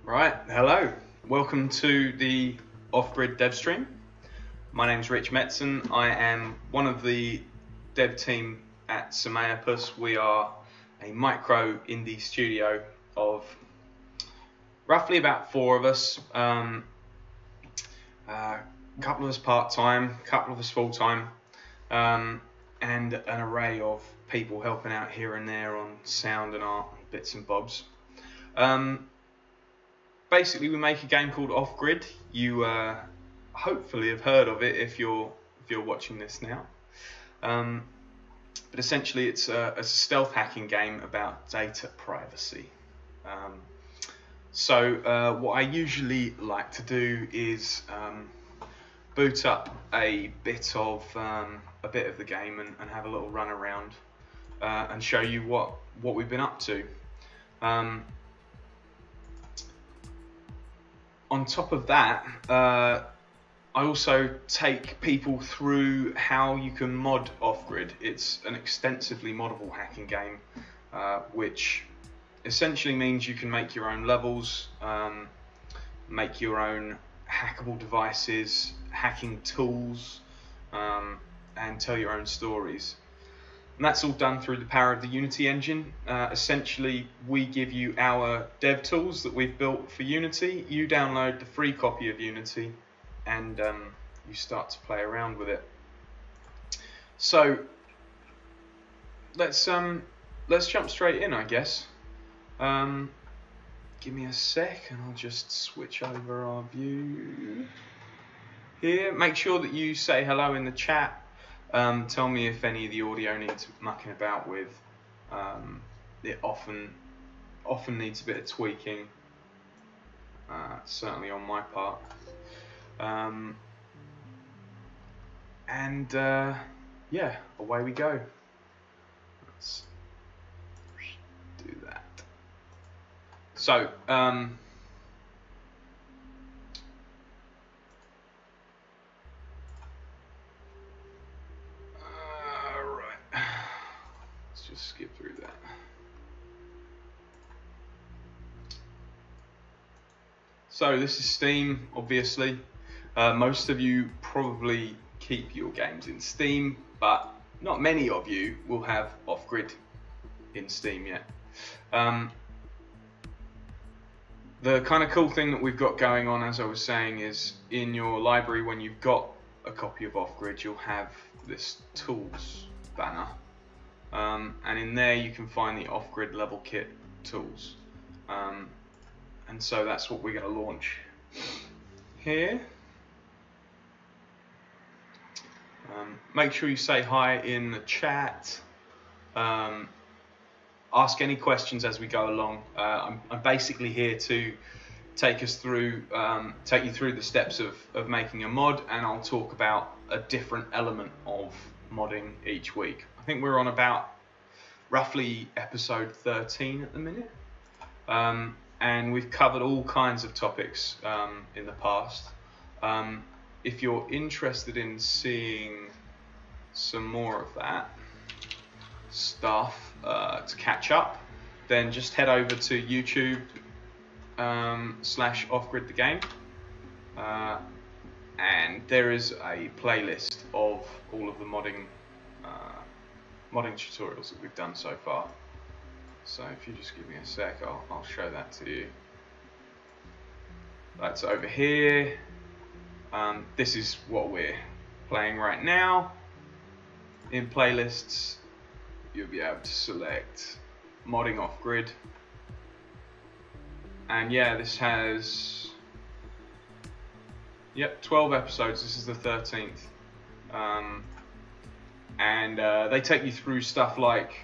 Right, hello. Welcome to the Off-Grid dev stream. My name's Rich Metzen. I am one of the dev team at s01ep13. We are a micro indie studio of roughly about 4 of us. A couple of us part-time, a couple of us full-time, and an array of people helping out here and there on sound and art, bits and bobs. Basically, we make a game called Off Grid. You hopefully have heard of it if you're watching this now. But essentially, it's a stealth hacking game about data privacy. So what I usually like to do is boot up a bit of the game and have a little run around and show you what we've been up to. On top of that, I also take people through how you can mod Off-Grid. It's an extensively moddable hacking game, which essentially means you can make your own levels, make your own hackable devices, hacking tools, and tell your own stories. And that's all done through the power of the Unity engine. Essentially, we give you our dev tools that we've built for Unity. You download the free copy of Unity, and you start to play around with it. So let's jump straight in, I guess. Give me a sec, and I'll just switch over our view here. Make sure that you say hello in the chat. Tell me if any of the audio needs mucking about with. It often needs a bit of tweaking, certainly on my part. Yeah, away we go. Let's do that. So, just skip through that. So this is Steam, obviously. Most of you probably keep your games in Steam, but not many of you will have Off-Grid in Steam yet. The kind of cool thing that we've got going on, as I was saying, is in your library, when you've got a copy of Off Grid, you'll have this tools banner, and in there you can find the Off Grid level kit tools, and so that's what we're going to launch here. Make sure you say hi in the chat. Ask any questions as we go along. I'm basically here to take you through the steps of making a mod, and I'll talk about a different element of modding each week. I think we're on about roughly episode 13 at the minute, and we've covered all kinds of topics in the past. If you're interested in seeing some more of that stuff to catch up, then just head over to YouTube /offgrid the game, and there is a playlist of all of the modding tutorials that we've done so far. So if you just give me a sec, I'll show that to you. That's over here. This is what we're playing right now. In playlists, you'll be able to select modding off grid, and yeah, this has 12 episodes. This is the 13th, and they take you through stuff like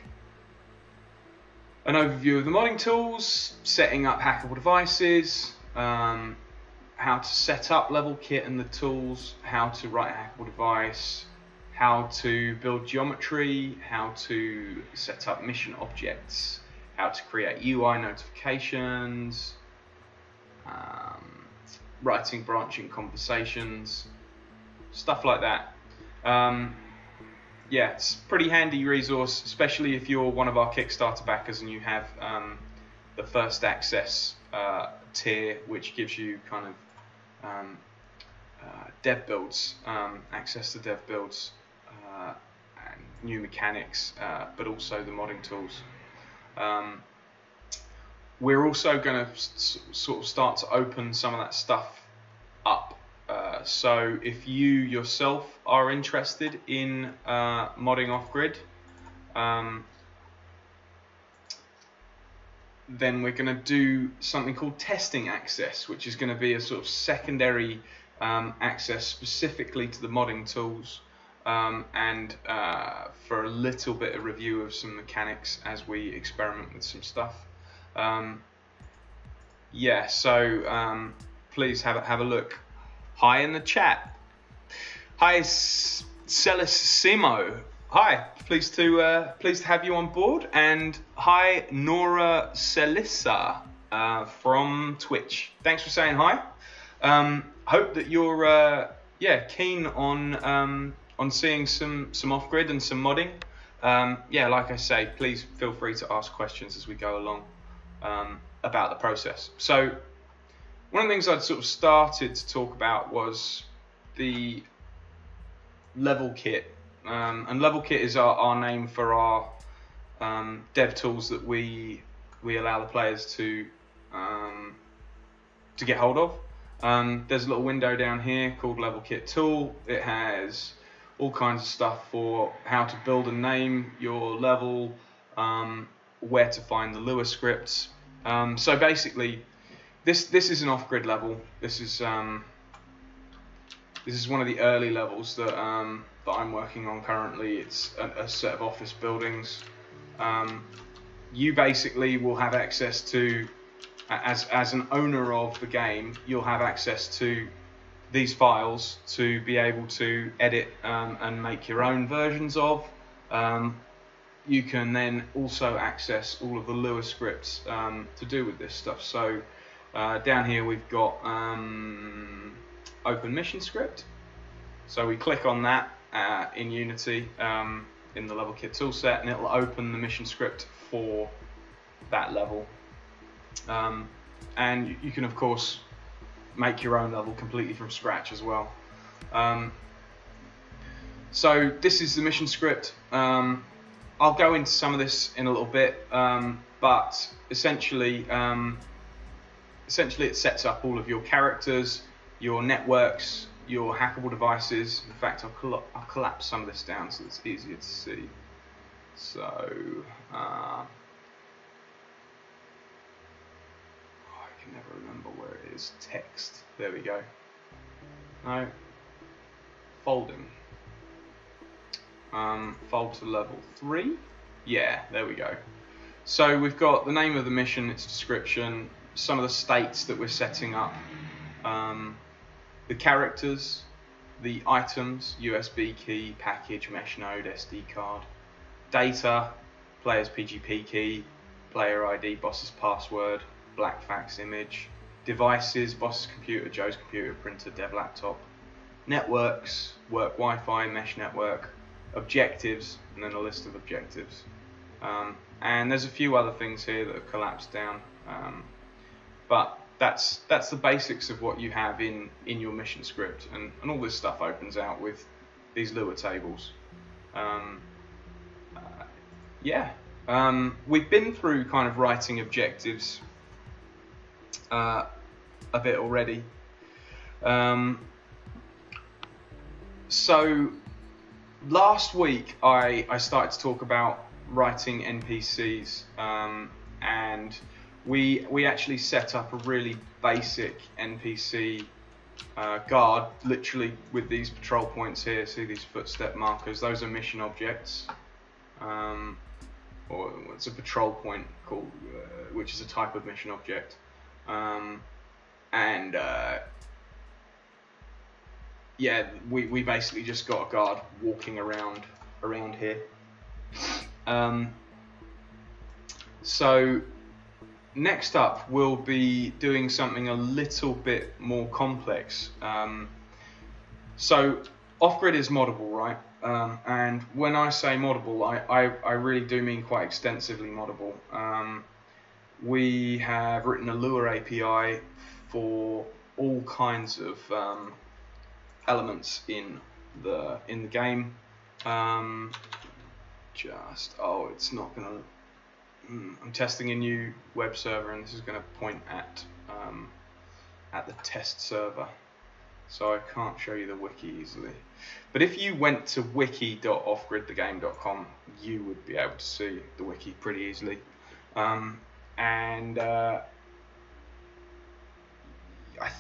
an overview of the modding tools, setting up hackable devices, how to set up level kit and the tools, how to write a hackable device, how to build geometry, how to set up mission objects, how to create UI notifications, writing branching conversations, stuff like that. Yeah, it's a pretty handy resource, especially if you're one of our Kickstarter backers and you have the first access tier, which gives you kind of dev builds, access to dev builds, and new mechanics, but also the modding tools. We're also going to sort of start to open some of that stuff up. So if you yourself are interested in modding off grid, then we're going to do something called testing access, which is going to be a sort of secondary access specifically to the modding tools, and for a little bit of review of some mechanics as we experiment with some stuff. Yeah, so please have a look. Hi in the chat. Hi Celisimo. Hi, pleased to have you on board. And hi Nora Celissa from Twitch. Thanks for saying hi. Hope that you're keen on seeing some off grid and some modding. Yeah, like I say, please feel free to ask questions as we go along about the process. So one of the things I'd sort of started to talk about was the level kit, and level kit is our name for our dev tools that we allow the players to get hold of. There's a little window down here called level kit tool. It has all kinds of stuff for how to build and name your level, where to find the Lua scripts. So basically, this is an off-grid level. This is one of the early levels that I'm working on currently. It's a set of office buildings. You basically will have access to, as an owner of the game, you'll have access to these files to be able to edit and make your own versions of. You can then also access all of the Lua scripts to do with this stuff. So down here we've got open mission script. So we click on that in Unity in the level kit toolset, and it'll open the mission script for that level. And you can of course make your own level completely from scratch as well. So this is the mission script. I'll go into some of this in a little bit, but essentially essentially it sets up all of your characters, your networks, your hackable devices. In fact, I'll collapse some of this down so it's easier to see. So, I can never remember where it is. Text. There we go. No. Folding. Fold to level 3. Yeah, there we go. So we've got the name of the mission, its description, some of the states that we're setting up, the characters, the items, USB key, package, mesh node, SD card, data, player's PGP key, player ID, boss's password, black fax image, devices, boss's computer, Joe's computer, printer, dev laptop, networks, work Wi-Fi, mesh network, objectives, and then a list of objectives. And there's a few other things here that have collapsed down, but that's the basics of what you have in your mission script, and all this stuff opens out with these Lua tables. We've been through kind of writing objectives a bit already. So last week I started to talk about writing NPCs, and we actually set up a really basic NPC guard, literally with these patrol points here. See these footstep markers? Those are mission objects, or it's a patrol point called, which is a type of mission object, yeah, we basically just got a guard walking around here. So next up we'll be doing something a little bit more complex. So off-grid is moddable, right? And when I say moddable, I really do mean quite extensively moddable. We have written a Lua API for all kinds of elements in the game. It's not gonna. I'm testing a new web server, and this is going to point at the test server, so I can't show you the wiki easily. But if you went to wiki.offgridthegame.com, you would be able to see the wiki pretty easily. I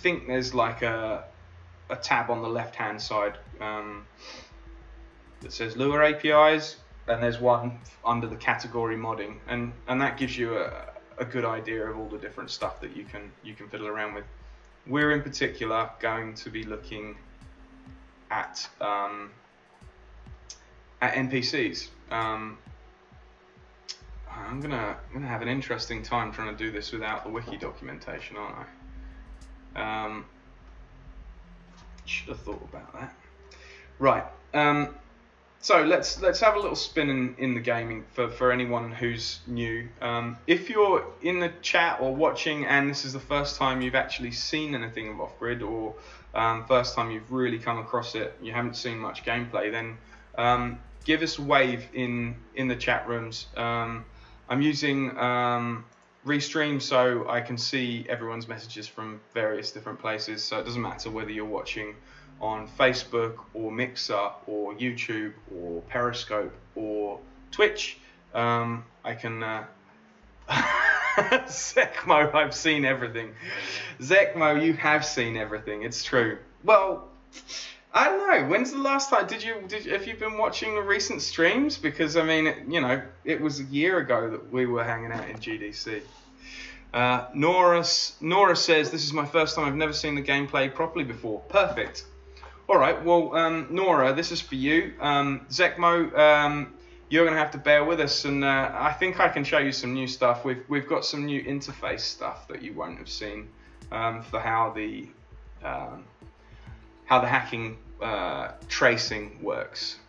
think there's like a tab on the left-hand side that says Lua APIs, and there's one under the category modding, and that gives you a good idea of all the different stuff that you can fiddle around with. We're in particular going to be looking at NPCs. I'm gonna have an interesting time trying to do this without the wiki documentation, aren't I? Should have thought about that. Right. So let's have a little spin in the gaming for anyone who's new. If you're in the chat or watching and this is the first time you've actually seen anything of Off-Grid, or first time you've really come across it, you haven't seen much gameplay, then give us a wave in the chat rooms. I'm using Restream so I can see everyone's messages from various different places, so it doesn't matter whether you're watching on Facebook or Mixer or YouTube or Periscope or Twitch. I can Zekmo, I've seen everything. Zekmo, you have seen everything, it's true. Well, I don't know, when's the last time, have you been watching the recent streams? Because I mean, it was a year ago that we were hanging out in GDC. Nora says, this is my first time, I've never seen the gameplay properly before. Perfect. All right, well, Nora, this is for you. Zekmo, you're going to have to bear with us, and I think I can show you some new stuff. We've got some new interface stuff that you won't have seen for how the hacking tracing works.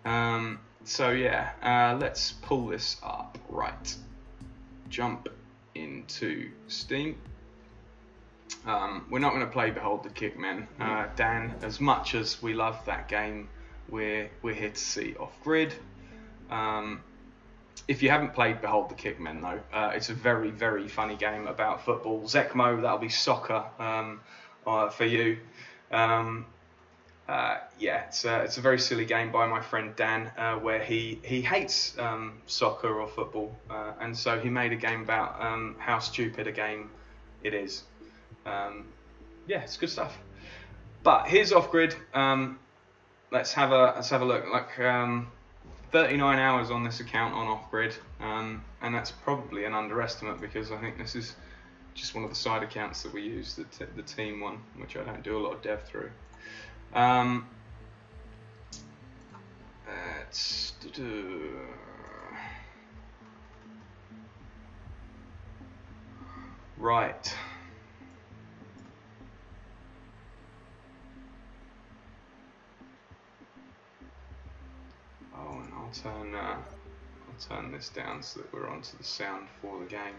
So yeah, let's pull this up. Right, jump into Steam. We're not going to play Behold the Kickmen, Dan. As much as we love that game, we're here to see Off-Grid. If you haven't played Behold the Kickmen though, it's a very, very funny game about football. Zekmo, that'll be soccer for you. Yeah, it's a very silly game by my friend Dan, where he hates soccer or football, and so he made a game about how stupid a game it is. Yeah, it's good stuff. But here's Off Grid. Let's have a look. Like 39 hours on this account on Off Grid, and that's probably an underestimate because I think this is just one of the side accounts that we use, the team one, which I don't do a lot of dev through. Right. Oh, and I'll turn this down so that we're onto the sound for the game.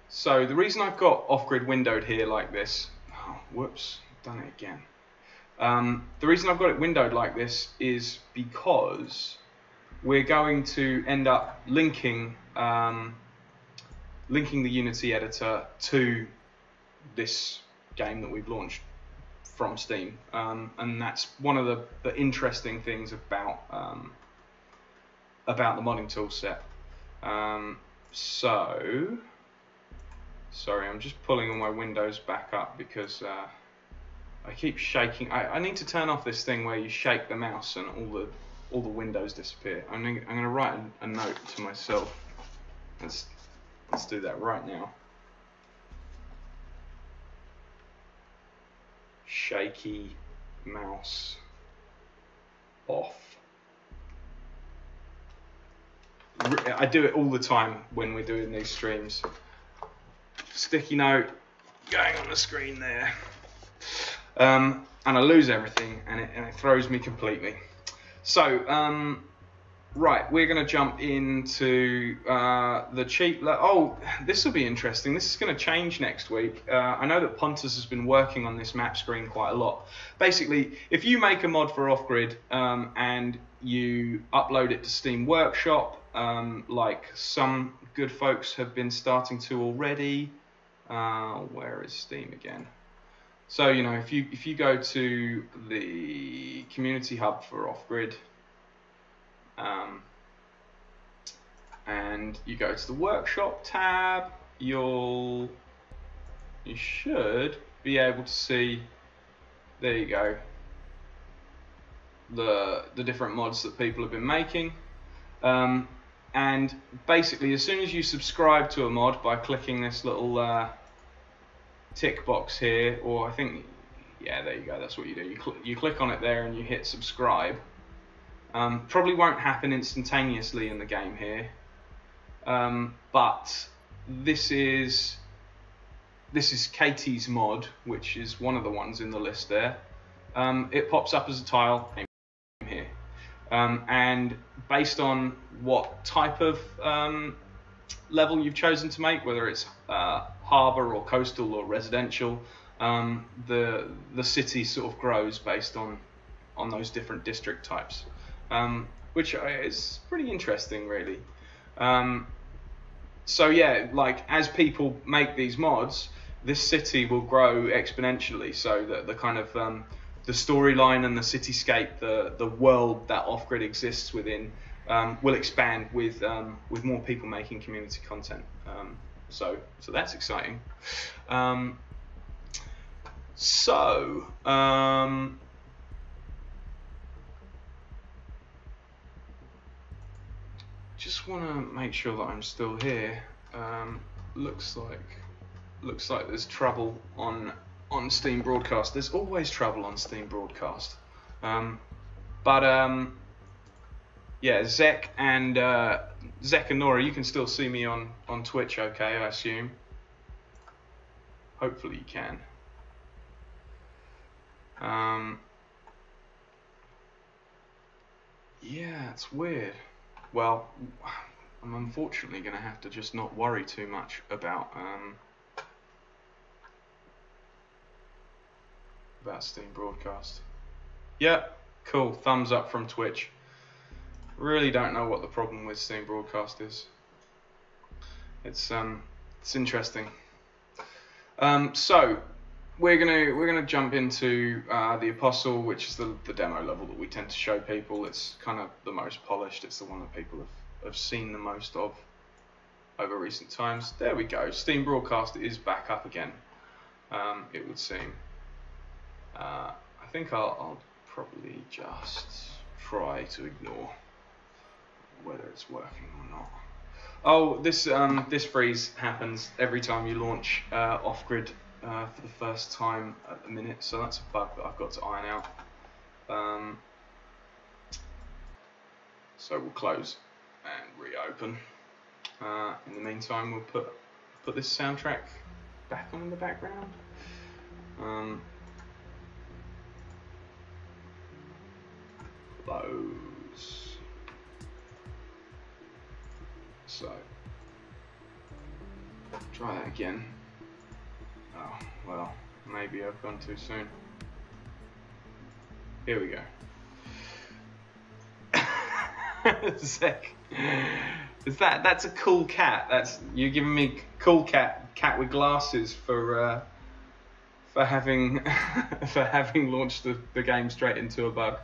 So the reason I've got off-grid windowed here like this, oh, whoops, done it again. The reason I've got it windowed like this is because we're going to end up linking the Unity editor to this game that we've launched from Steam, and that's one of the interesting things about the modding toolset. So, sorry, I'm just pulling all my windows back up because I keep shaking. I need to turn off this thing where you shake the mouse and all the windows disappear. I'm going to write a note to myself. Let's do that right now. Shaky mouse off. I do it all the time when we're doing these streams. Sticky note going on the screen there, and I lose everything, and it throws me completely. So right, we're going to jump into the cheap. Oh, this will be interesting. This is going to change next week. I know that Pontus has been working on this map screen quite a lot. Basically, if you make a mod for Off Grid and you upload it to Steam Workshop, like some good folks have been starting to already. Where is Steam again? So if you go to the community hub for Off Grid, and you go to the workshop tab, you should be able to see, there you go, the different mods that people have been making. And basically, as soon as you subscribe to a mod by clicking this little tick box here, or I think, yeah, there you go, that's what you do. You click on it there and you hit subscribe. Probably won't happen instantaneously in the game here, but this is Katie's mod, which is one of the ones in the list there. It pops up as a tile here, and based on what type of level you've chosen to make, whether it's harbour or coastal or residential, the city sort of grows based on those different district types, which is pretty interesting, really. So yeah, like as people make these mods, this city will grow exponentially. So that the kind of the storyline and the cityscape, the world that Off Grid exists within, will expand with more people making community content. So that's exciting. Just want to make sure that I'm still here. Looks like there's trouble on Steam Broadcast. There's always trouble on Steam Broadcast. Yeah, Zek and Nora, you can still see me on Twitch, okay? I assume. Hopefully you can. Yeah, it's weird. Well, I'm unfortunately going to have to just not worry too much about Steam Broadcast. Yep, Cool. Thumbs up from Twitch. Really don't know what the problem with Steam Broadcast is. It's interesting. So we're gonna jump into the Apostle, which is the demo level that we tend to show people. It's kind of the most polished. It's the one that people have seen the most of over recent times. There we go. Steam Broadcast is back up again. It would seem. I think I'll probably just try to ignore whether it's working or not. Oh, this freeze happens every time you launch Off Grid for the first time at the minute, so that's a bug that I've got to iron out. So we'll close and reopen. In the meantime, we'll put this soundtrack back on in the background. Close. So try that again. Oh well, maybe I've gone too soon. Here we go. Sick. That's a cool cat. You're giving me cool cat with glasses for having launched the game straight into a bug.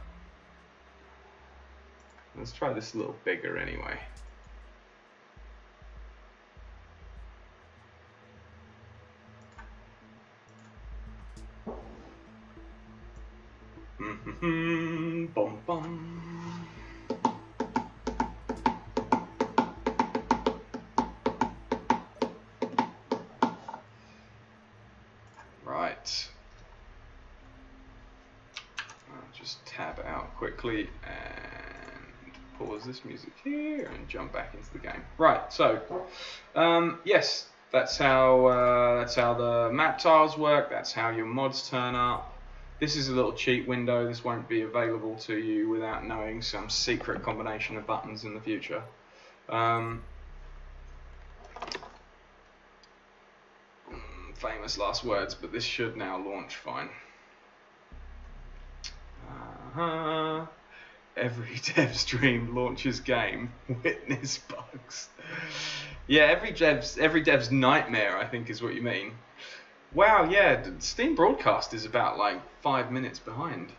Let's try this a little bigger anyway. Bum bum. Right. I'll just tab out quickly and pause this music here and jump back into the game. Right. So, yes, that's how the map tiles work. That's how your mods turn up. This is a little cheat window. This won't be available to you without knowing some secret combination of buttons in the future. Famous last words, but this should now launch fine. Every dev stream launches game, witness bugs. Yeah, every dev's nightmare, I think is what you mean. Wow, yeah, Steam Broadcast is about like 5 minutes behind.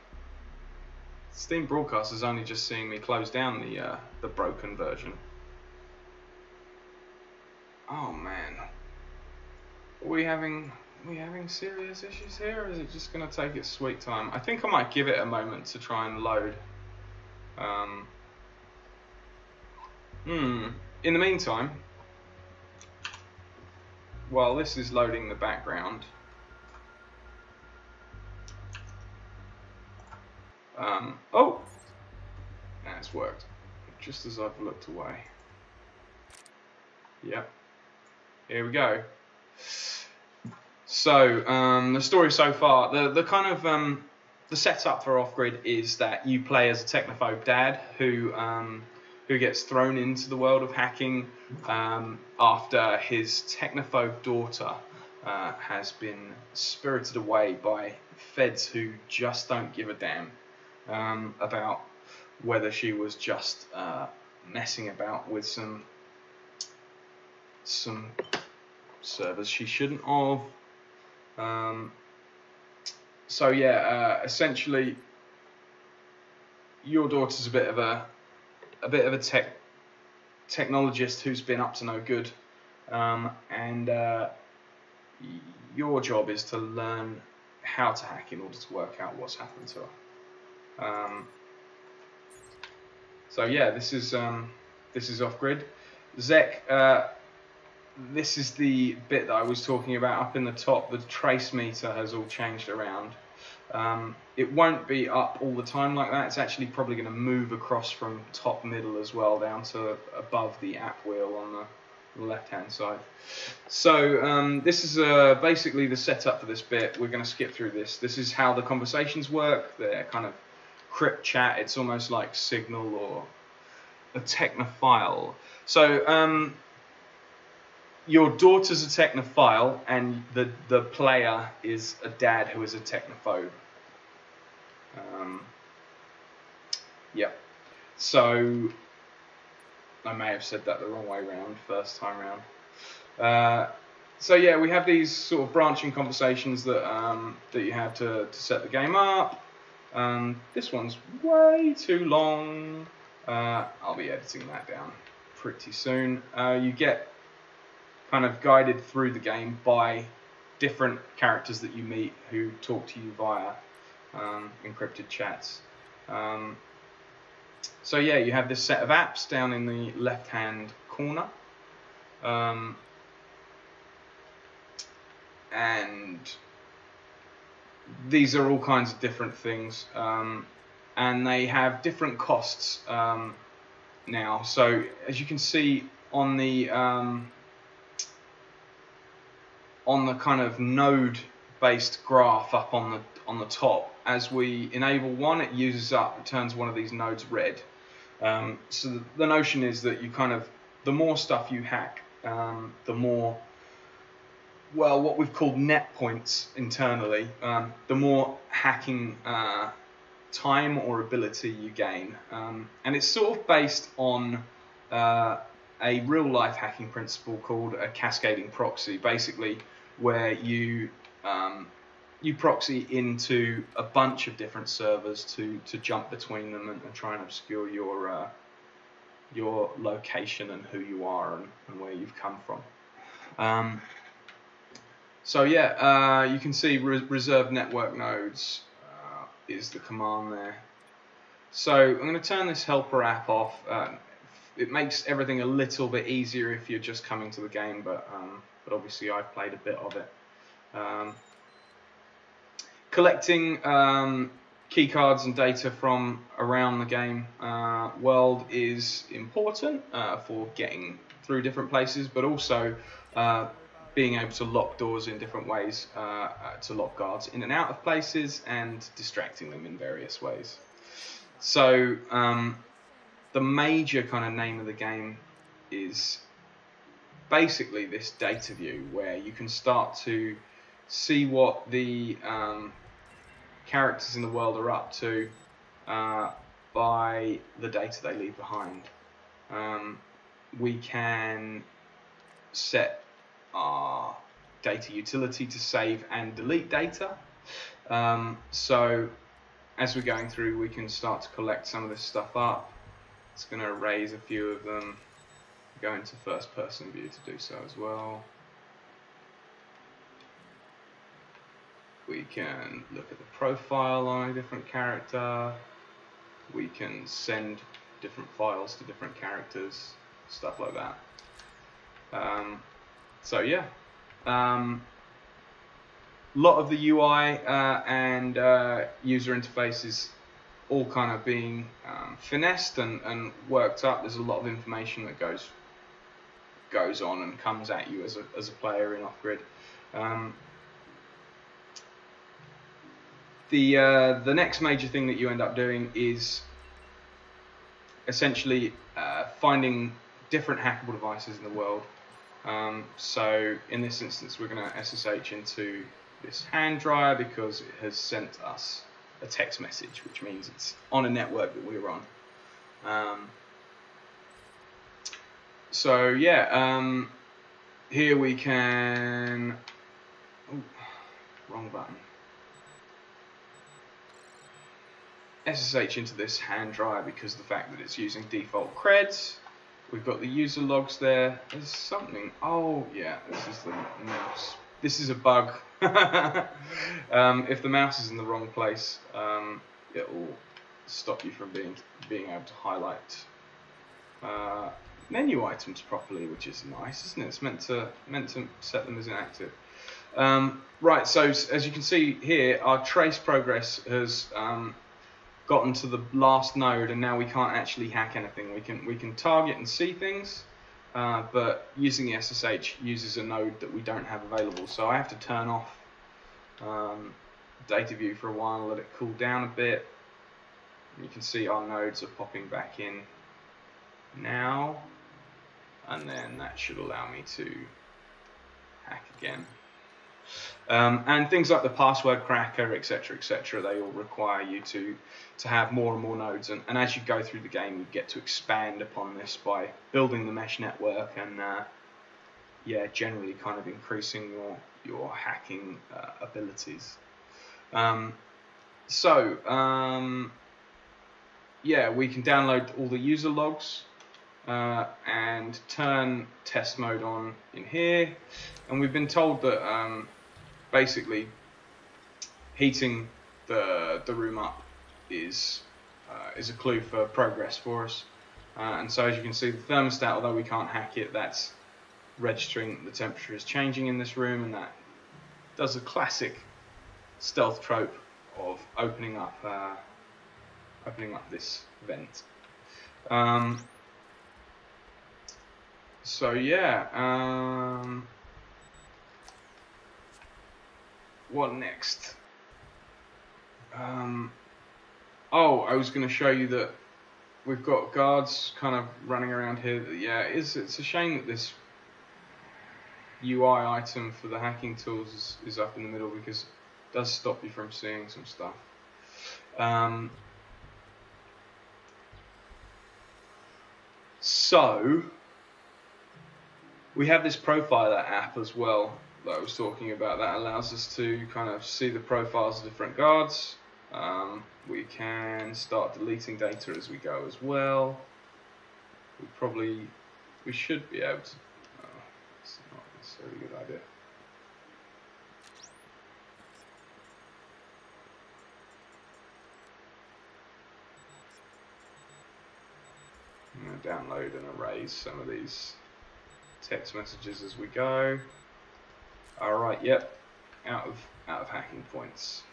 Steam Broadcast is only just seeing me close down the broken version. Oh man, are we having serious issues here, or is it just gonna take its sweet time? I think I might give it a moment to try and load. In the meantime, while this is loading the background, oh, that's worked, just as I've looked away. Yep, here we go. So, the story so far, the kind of, the setup for Off Grid is that you play as a technophobe dad who gets thrown into the world of hacking after his technophobe daughter has been spirited away by feds who just don't give a damn about whether she was just messing about with some servers she shouldn't have. So yeah, essentially, your daughter's a bit of a technologist who's been up to no good, and your job is to learn how to hack in order to work out what's happened to her. So yeah, this is Off Grid. Zek, this is the bit that I was talking about up in the top. The trace meter has all changed around. It won't be up all the time like that. It's actually probably going to move across from top middle as well down to above the app wheel on the left hand side. So this is basically the setup for this bit. We're going to skip through this. This is how the conversations work. They're kind of crypt chat. It's almost like Signal or a technophile. So your daughter's a technophile, and the player is a dad who is a technophobe. Yep. So I may have said that the wrong way round first time round. So yeah, we have these sort of branching conversations that that you have to set the game up. This one's way too long. I'll be editing that down pretty soon. You get kind of guided through the game by different characters that you meet who talk to you via encrypted chats. So yeah, you have this set of apps down in the left-hand corner. And these are all kinds of different things, and they have different costs now. So as you can see on the kind of node-based graph up on the top, as we enable one, it turns one of these nodes red. So the notion is that you kind of, the more stuff you hack, the more, well, what we've called net points internally, the more hacking time or ability you gain. And it's sort of based on a real-life hacking principle called a cascading proxy, basically where you proxy into a bunch of different servers to jump between them and try and obscure your location and who you are and where you've come from. So yeah, you can see reserve network nodes is the command there. So I'm going to turn this helper app off. It makes everything a little bit easier if you're just coming to the game, but obviously I've played a bit of it. Collecting key cards and data from around the game world is important for getting through different places, but also being able to lock doors in different ways, to lock guards in and out of places, and distracting them in various ways. So the major kind of name of the game is basically this data view, where you can start to see what the characters in the world are up to by the data they leave behind. We can set our data utility to save and delete data. So as we're going through, we can start to collect some of this stuff up. It's going to erase a few of them, go into first person view to do so as well. We can look at the profile on a different character. We can send different files to different characters, stuff like that. So yeah, lot of the UI and user interfaces all kind of being finessed and worked up. There's a lot of information that goes on and comes at you as a player in Off Grid. The next major thing that you end up doing is essentially finding different hackable devices in the world. So in this instance, we're going to SSH into this hand dryer because it has sent us a text message, which means it's on a network that we're on. So yeah, here we can, wrong button. SSH into this hand dryer because of the fact that it's using default creds. We've got the user logs there. There's something. Oh yeah, this is the mouse. This is a bug. If the mouse is in the wrong place, it will stop you from being able to highlight menu items properly, which is nice, isn't it? It's meant to set them as inactive. Right. So as you can see here, our trace progress has gotten to the last node, and now we can't actually hack anything. We can target and see things, but using the SSH uses a node that we don't have available. So I have to turn off data view for a while, let it cool down a bit. And you can see our nodes are popping back in now, and then that should allow me to hack again. And things like the password cracker, etc., they all require you to have more and more nodes. And as you go through the game, you get to expand upon this by building the mesh network and yeah, generally kind of increasing your hacking abilities. Yeah, we can download all the user logs and turn test mode on in here. And we've been told that basically heating the room up is a clue for progress for us. And so as you can see, the thermostat, although we can't hack it, that's registering the temperature is changing in this room, and that does a classic stealth trope of opening up this vent. So yeah, what next? Oh, I was going to show you that we've got guards kind of running around here. Yeah, it's a shame that this UI item for the hacking tools is up in the middle, because it does stop you from seeing some stuff. So we have this profiler app as well that I was talking about that allows us to kind of see the profiles of different guards. We can start deleting data as we go as well. We should be able to. Oh, it's not necessarily a good idea. I'm going to download and erase some of these text messages as we go. All right, yep, out of hacking points.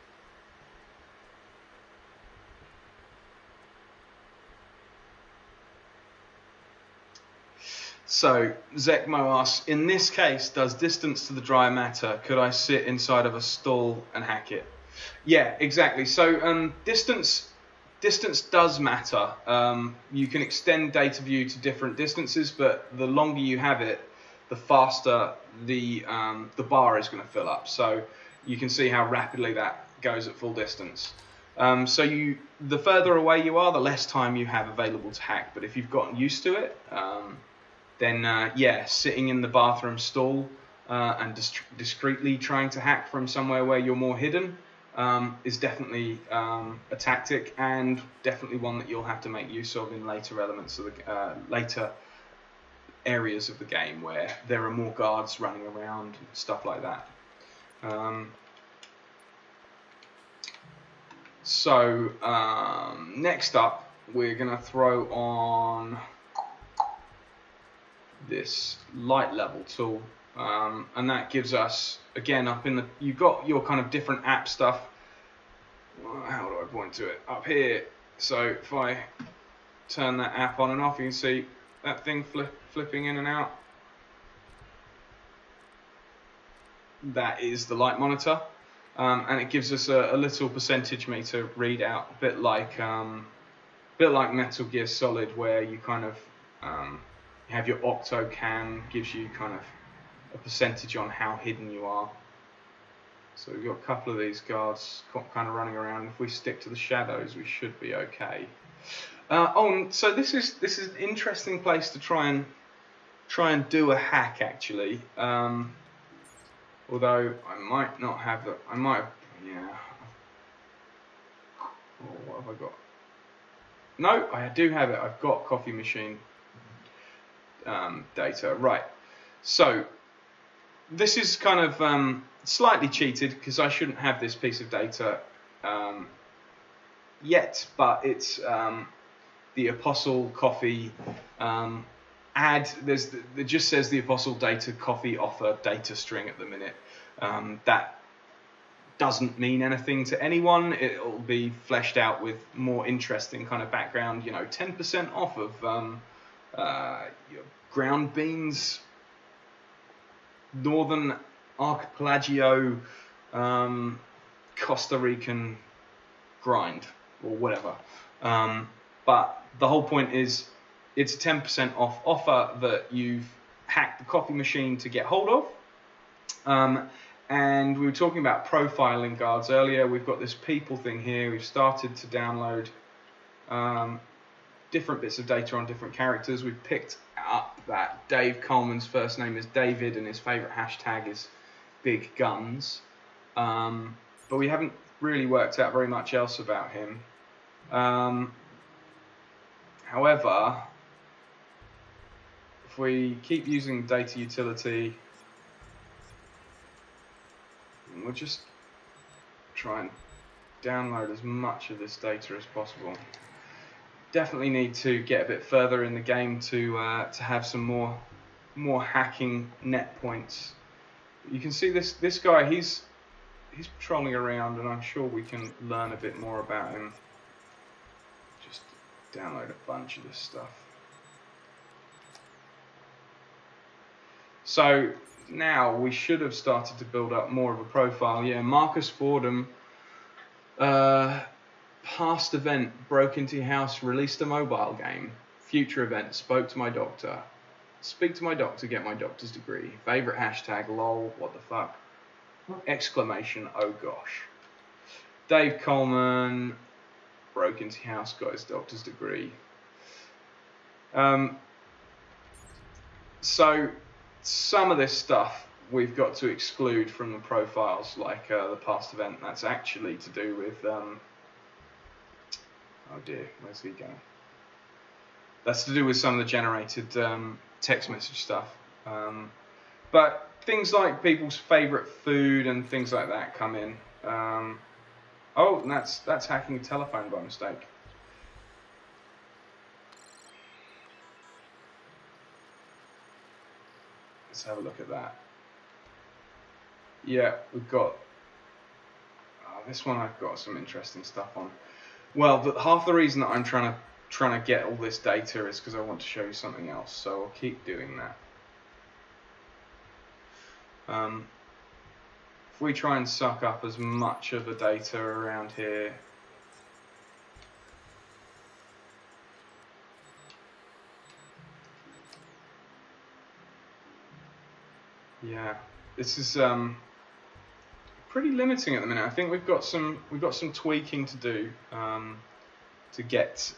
So Zekmo asks, in this case, does distance to the dryer matter? Could I sit inside of a stall and hack it? Yeah, exactly. So distance does matter. You can extend data view to different distances, but the longer you have it, the faster the bar is going to fill up. So you can see how rapidly that goes at full distance. So the further away you are, the less time you have available to hack. But if you've gotten used to it, then yeah, sitting in the bathroom stall and discreetly trying to hack from somewhere where you're more hidden is definitely a tactic, and definitely one that you'll have to make use of in later elements of the later areas of the game where there are more guards running around and stuff like that. Next up, we're going to throw on this light level tool, and that gives us, again, up in the, you've got your kind of different app stuff. How do I point to it? Up here. So if I turn that app on and off, you can see that thing flipping in and out. That is the light monitor, and it gives us a little percentage meter readout, a bit like Metal Gear Solid, where you kind of you have your octo cam, gives you kind of a percentage on how hidden you are. So we've got a couple of these guards kind of running around. If we stick to the shadows, we should be okay. So this is an interesting place to try and do a hack, actually. Although I might not have the, I might have, yeah. Oh, what have I got? No, I do have it. I've got coffee machine data. Right. So this is kind of slightly cheated because I shouldn't have this piece of data yet, but it's the Apostle Coffee ad. It just says the Apostle Data Coffee offer data string at the minute. That doesn't mean anything to anyone. It'll be fleshed out with more interesting kind of background. 10% off of your ground beans, Northern Archipelago, Costa Rican grind, or whatever. But the whole point is, it's a 10% off offer that you've hacked the coffee machine to get hold of. And we were talking about profiling guards earlier. We've got this people thing here. We've started to download different bits of data on different characters. We've picked up that Dave Coleman's first name is David and his favourite hashtag is big guns. But we haven't really worked out very much else about him. However, if we keep using data utility, we'll just try and download as much of this data as possible. Definitely need to get a bit further in the game to have some more hacking net points. You can see this guy, he's patrolling around, and I'm sure we can learn a bit more about him. Just download a bunch of this stuff. So now we should have started to build up more of a profile. Yeah, Marcus Fordham, past event, broke into your house, released a mobile game. Future event, spoke to my doctor. Speak to my doctor, get my doctor's degree. Favorite hashtag, lol, what the fuck. Exclamation, oh gosh. Dave Coleman, broke into your house, got his doctor's degree. So some of this stuff we've got to exclude from the profiles, like the past event. That's actually to do with oh dear, where's he going? That's to do with some of the generated text message stuff. But things like people's favourite food and things like that come in. Oh, and that's hacking a telephone by mistake. Let's have a look at that. Yeah, we've got this one. I've got some interesting stuff on. Well, half the reason that I'm trying to get all this data is because I want to show you something else. So I'll keep doing that. If we try and suck up as much of the data around here. Yeah, this is pretty limiting at the minute. I think we've got some tweaking to do to get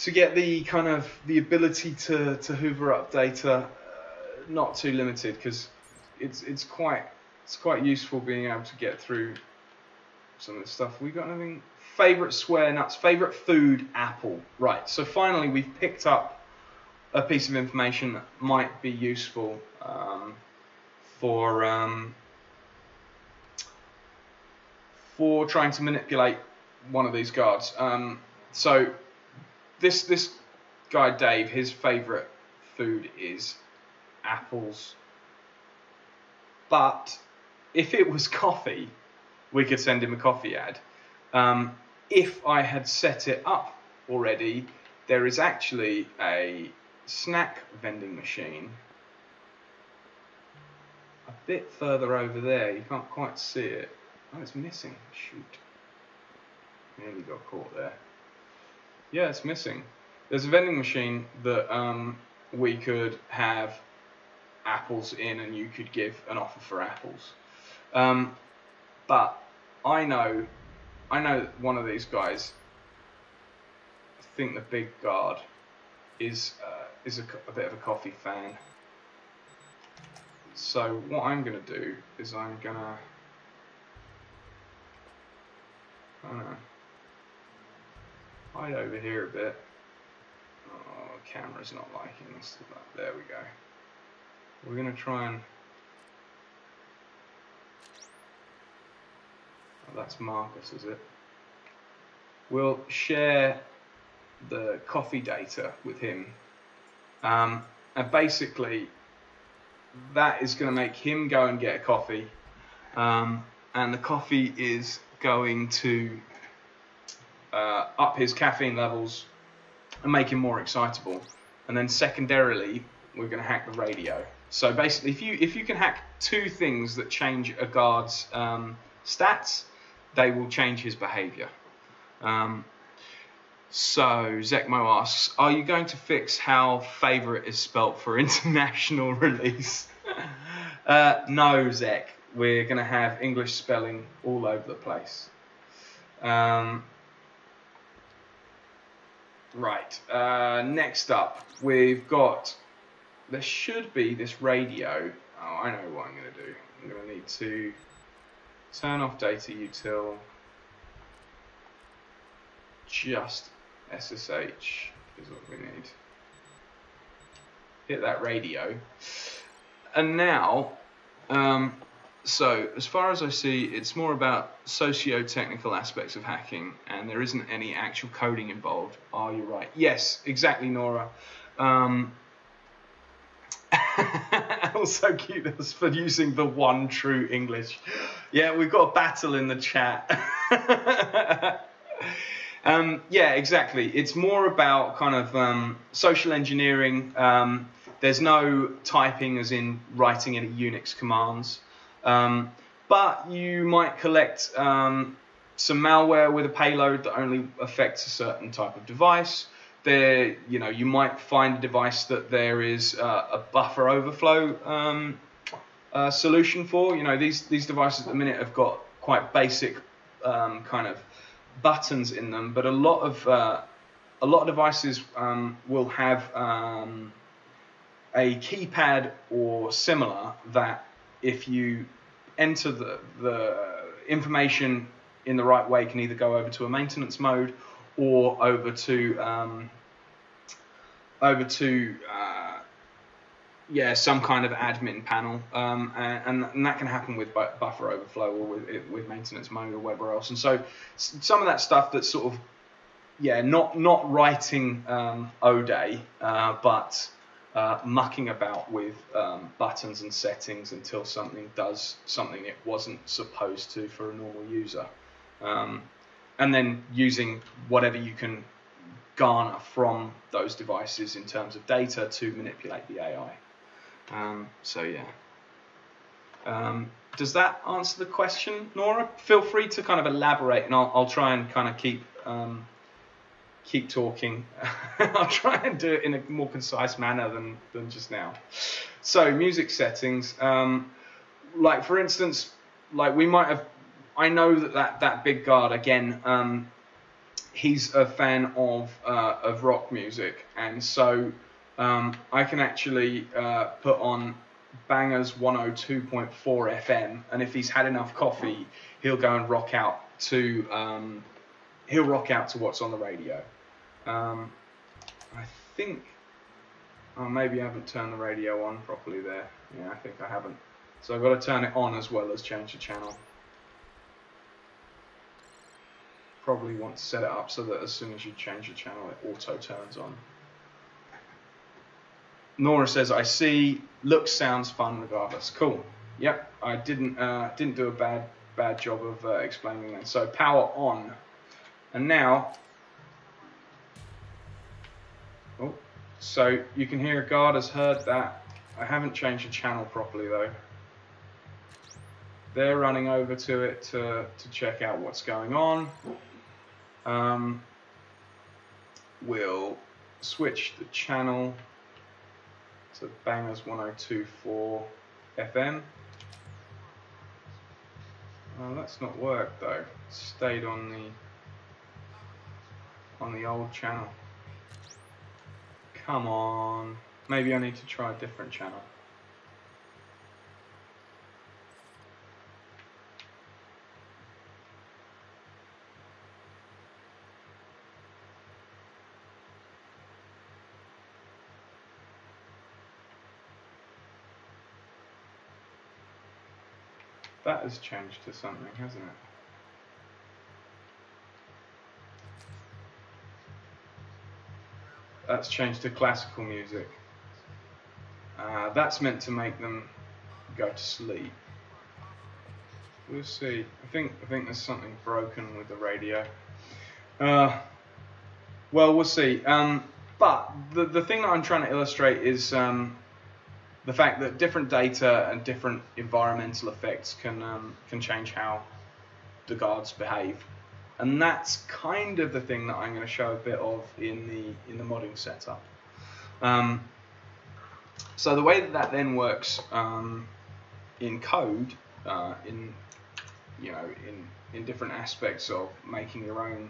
the kind of the ability to hoover up data not too limited, because it's quite useful being able to get through some of this stuff. We got anything? Favorite swear nuts, favorite food, apple. Right. So finally we've picked up a piece of information that might be useful for trying to manipulate one of these guards. So this guy Dave, his favorite food is apples. But if it was coffee, we could send him a coffee ad. If I had set it up already, there is actually a snack vending machine a bit further over there. You can't quite see it. Oh, it's missing. Shoot. Nearly got caught there. Yeah, it's missing. There's a vending machine that we could have apples in, and you could give an offer for apples. But I know one of these guys, I think the big guard, is a bit of a coffee fan. So what I'm going to do is I'm going to, I don't know, hide over here a bit. Oh, the camera's not liking this. There we go. We're going to try and, oh, that's Marcus, is it? We'll share the coffee data with him, and basically that is going to make him go and get a coffee, and the coffee is going to up his caffeine levels and make him more excitable. And then secondarily, we're going to hack the radio. So basically, if you can hack two things that change a guard's stats, they will change his behavior. So Zekmo asks, are you going to fix how favorite is spelt for international release? No, Zek. We're going to have English spelling all over the place. Right. Next up, we've got. There should be this radio. Oh, I know what I'm going to do. I'm going to need to turn off data util. Just SSH is what we need. Hit that radio. And now, so as far as I see, it's more about socio-technical aspects of hacking, and there isn't any actual coding involved. Oh, you're right. Yes, exactly, Nora. Also cute us for using the one true English. Yeah, we've got a battle in the chat. Yeah, exactly. It's more about kind of social engineering. There's no typing as in writing any Unix commands. But you might collect some malware with a payload that only affects a certain type of device. There, you might find a device that there is a buffer overflow solution for. These devices at the minute have got quite basic kind of buttons in them, but a lot of devices will have a keypad or similar that if you enter the information in the right way can either go over to a maintenance mode or over to some kind of admin panel, and that can happen with buffer overflow or with maintenance mode or whatever else. And so some of that stuff that's sort of not writing O-Day, but mucking about with buttons and settings until something does something it wasn't supposed to for a normal user, and then using whatever you can garner from those devices in terms of data to manipulate the AI. Does that answer the question, Nora? Feel free to kind of elaborate, and I'll try and kind of keep talking. I'll try and do it in a more concise manner than just now. So music settings, like for instance, like we might have. I know that big guard again. He's a fan of rock music, and so I can actually put on Bangers 102.4 FM, and if he's had enough coffee, he'll go and rock out to what's on the radio. I think, maybe I haven't turned the radio on properly there. Yeah, I think I haven't. So I've got to turn it on as well as change the channel. Probably want to set it up so that as soon as you change the channel, it auto turns on. Nora says, I see, looks, sounds fun regardless. Cool. Yep, I didn't do a bad job of explaining that. So power on. And now, so you can hear a guard has heard that. I haven't changed the channel properly though. They're running over to it to check out what's going on. We'll switch the channel to Bangers 102.4 FM. Oh, that's not worked though. It stayed on the old channel. Come on. Maybe I need to try a different channel. That has changed to something, hasn't it? That's changed to classical music. That's meant to make them go to sleep. We'll see. I think there's something broken with the radio. Well, we'll see. But the thing that I'm trying to illustrate is the fact that different data and different environmental effects can change how the guards behave, and that's kind of the thing that I'm going to show a bit of in the modding setup. So the way that that then works in code, in in different aspects of making your own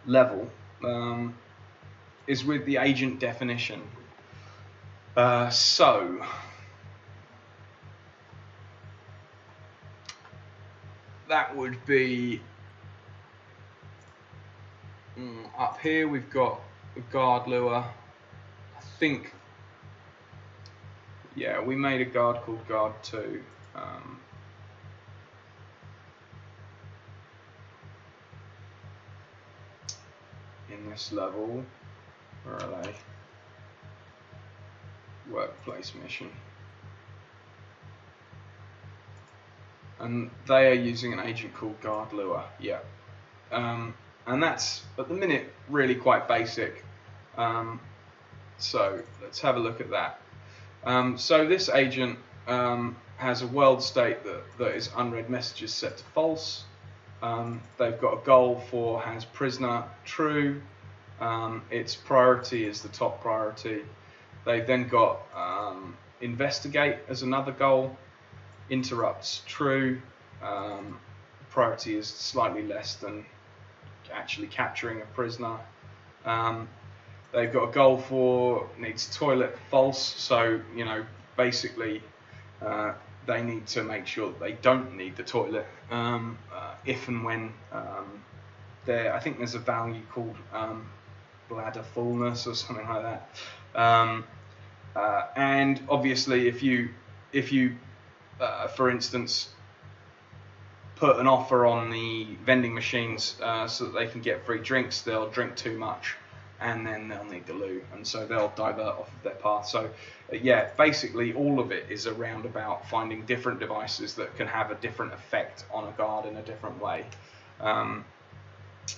level, is with the agent definition. So that would be up here. We've got a guard lure. I think, yeah, we made a guard called guard 2. In this level, where are they? Workplace mission. And they are using an agent called guard lure, yeah. And that's, at the minute, really quite basic. So let's have a look at that. So this agent has a world state that is unread messages set to false. They've got a goal for has prisoner true. Its priority is the top priority. They've then got investigate as another goal. Interrupts true. Priority is slightly less than actually capturing a prisoner. They've got a goal for needs toilet false. So basically they need to make sure that they don't need the toilet if and when I think there's a value called bladder fullness or something like that. And obviously if you for instance put an offer on the vending machines so that they can get free drinks, they'll drink too much and then they'll need the loo, and so they'll divert off of their path. So yeah, basically all of it is around about finding different devices that can have a different effect on a guard in a different way. And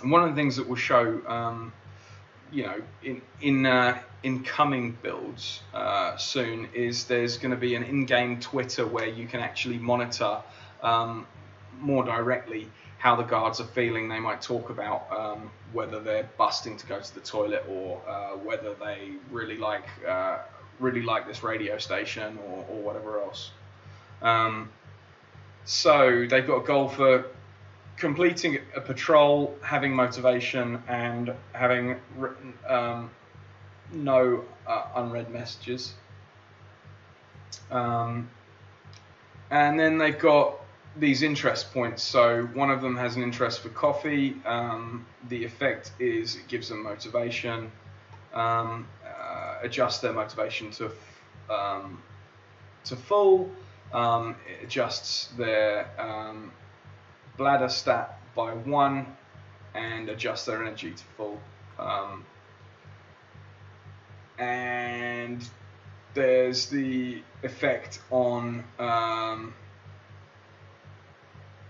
one of the things that we'll show in coming builds soon is there's going to be an in-game Twitter where you can actually monitor more directly how the guards are feeling. They might talk about whether they're busting to go to the toilet, or whether they really like this radio station or whatever else. So they've got a goal for completing a patrol, having motivation, and having no unread messages. And then they've got these interest points. So one of them has an interest for coffee. The effect is it gives them motivation. Adjust their motivation to full. It adjusts their bladder stat by 1 and adjust their energy to full. And there's the effect on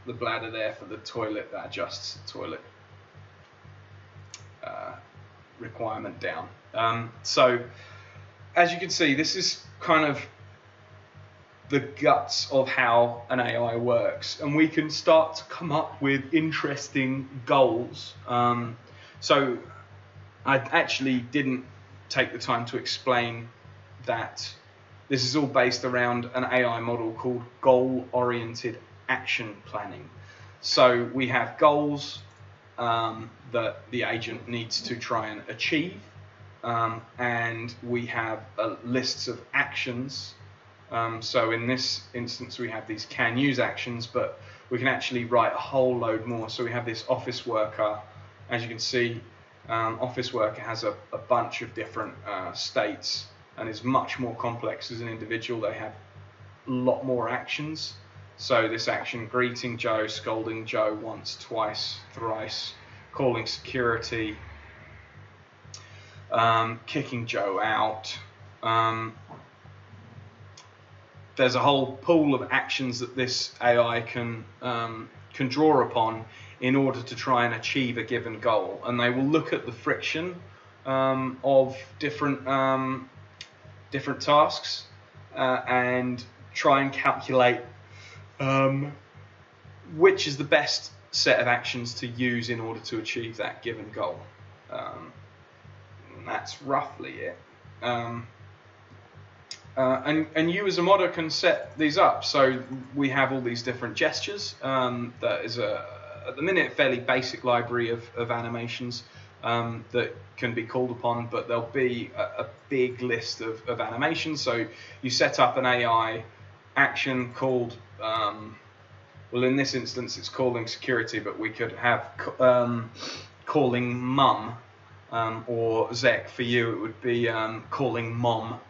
the bladder there for the toilet that adjusts the toilet requirement down. So as you can see, this is kind of the guts of how an AI works, and we can start to come up with interesting goals. So I actually didn't take the time to explain that this is all based around an AI model called goal-oriented action planning. So we have goals that the agent needs to try and achieve, and we have lists of actions. So in this instance we have these can use actions, but we can actually write a whole load more. So we have this office worker. As you can see, office worker has a bunch of different states and is much more complex as an individual. They have a lot more actions. So this action, greeting Joe, scolding Joe once, twice, thrice, calling security, kicking Joe out. There's a whole pool of actions that this AI can draw upon in order to try and achieve a given goal, and they will look at the friction of different tasks and try and calculate which is the best set of actions to use in order to achieve that given goal. And that's roughly it. And you as a modder can set these up. So we have all these different gestures. That is at the minute, a fairly basic library of animations that can be called upon, but there'll be a big list of animations. So you set up an AI action called, well, in this instance, it's calling security, but we could have calling mum, or Zek for you, it would be calling mom.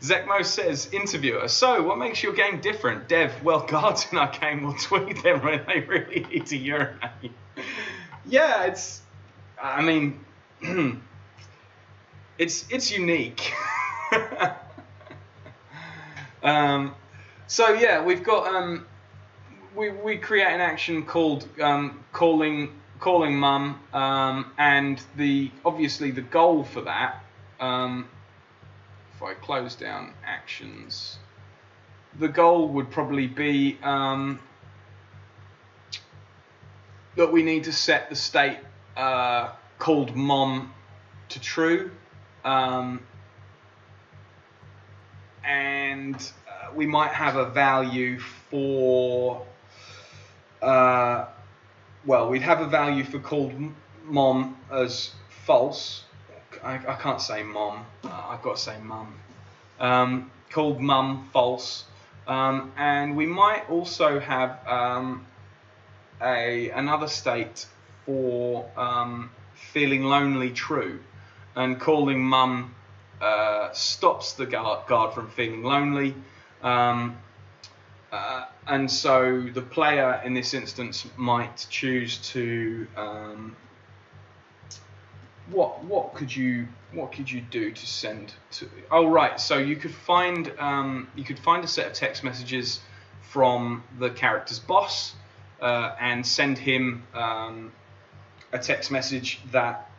Zekmo says, interviewer, so what makes your game different? Dev, well, guards in our game will tweet them when they really need to urinate. Yeah, it's, I mean, it's unique. So yeah, we've got, we create an action called calling mum, and obviously the goal for that, if I close down actions, the goal would probably be that we need to set the state called mom to true, and we might have a value for well, we'd have a value for called mom as false. I can't say mom. I've got to say mum. Called mum false, and we might also have another state for feeling lonely true, and calling mum stops the guard from feeling lonely. And so the player in this instance might choose to what could you do to send to? Oh right, so you could find a set of text messages from the character's boss and send him a text message that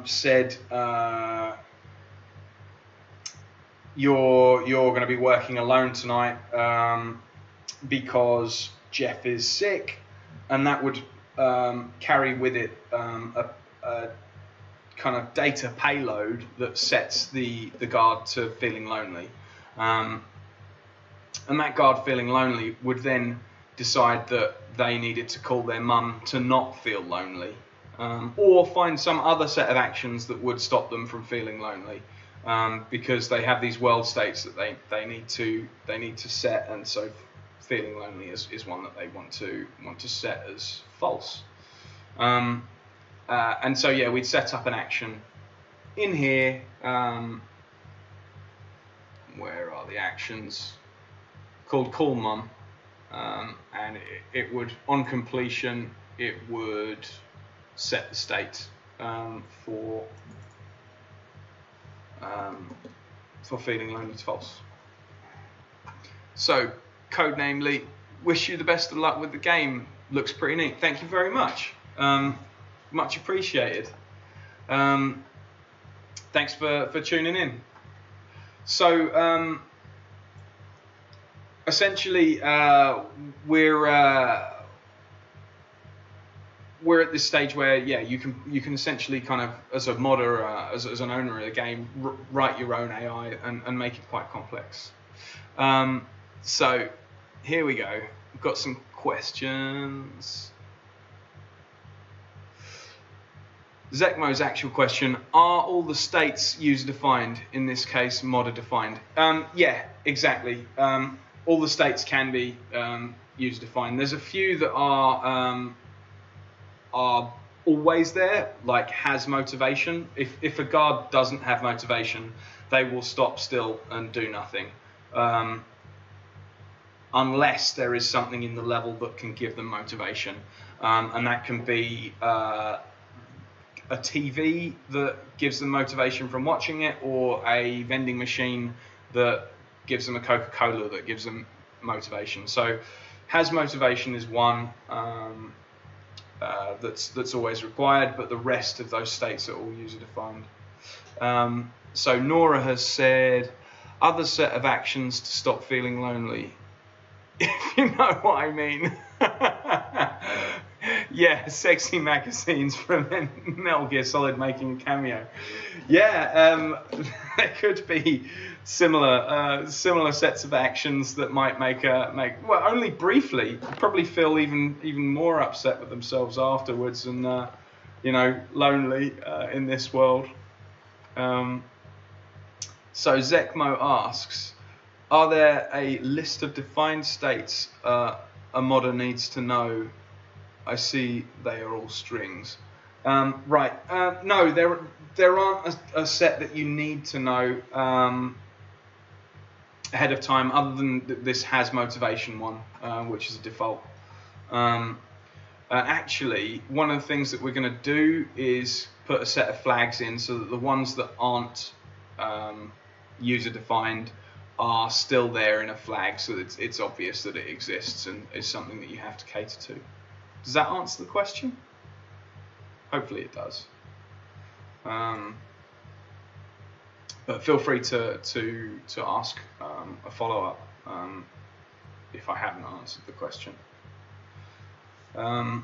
said you're going to be working alone tonight because Jeff is sick, and that would carry with it a kind of data payload that sets the guard to feeling lonely, and that guard feeling lonely would then decide that they needed to call their mum to not feel lonely, or find some other set of actions that would stop them from feeling lonely, because they have these world states that they need to set, and so feeling lonely is one that they want to set as false. And so yeah, we'd set up an action in here. Where are the actions? Called call mum, and it would, on completion, it would set the state for feeling lonely to false. So, codenamely, wish you the best of luck with the game. Looks pretty neat. Thank you very much. Much appreciated. Thanks for tuning in. So essentially, we're at this stage where you can essentially kind of, as a modder, as an owner of the game, write your own AI and make it quite complex. So here we go. We've got some questions. Zekmo's actual question: are all the states user defined? In this case, modder defined. Yeah, exactly. All the states can be user defined. There's a few that are always there, like has motivation. If a guard doesn't have motivation, they will stop still and do nothing, unless there is something in the level that can give them motivation, and that can be a TV that gives them motivation from watching it, or a vending machine that gives them a Coca-Cola that gives them motivation. So has motivation is one that's always required, but the rest of those states are all user defined. So Nora has said, other set of actions to stop feeling lonely, if you know what I mean. Yeah, sexy magazines from Metal Gear Solid making a cameo. Yeah, there could be similar sets of actions that might make well, only briefly, probably feel even more upset with themselves afterwards, and lonely in this world. So Zekmo asks, are there a list of defined states a modder needs to know? I see they are all strings. Right. No, there aren't a set that you need to know ahead of time, other than this has motivation one, which is a default. Actually, one of the things that we're going to do is put a set of flags in so that the ones that aren't user defined are still there in a flag, so that it's obvious that it exists and is something that you have to cater to. Does that answer the question? Hopefully it does. But feel free to ask a follow-up if I haven't answered the question. That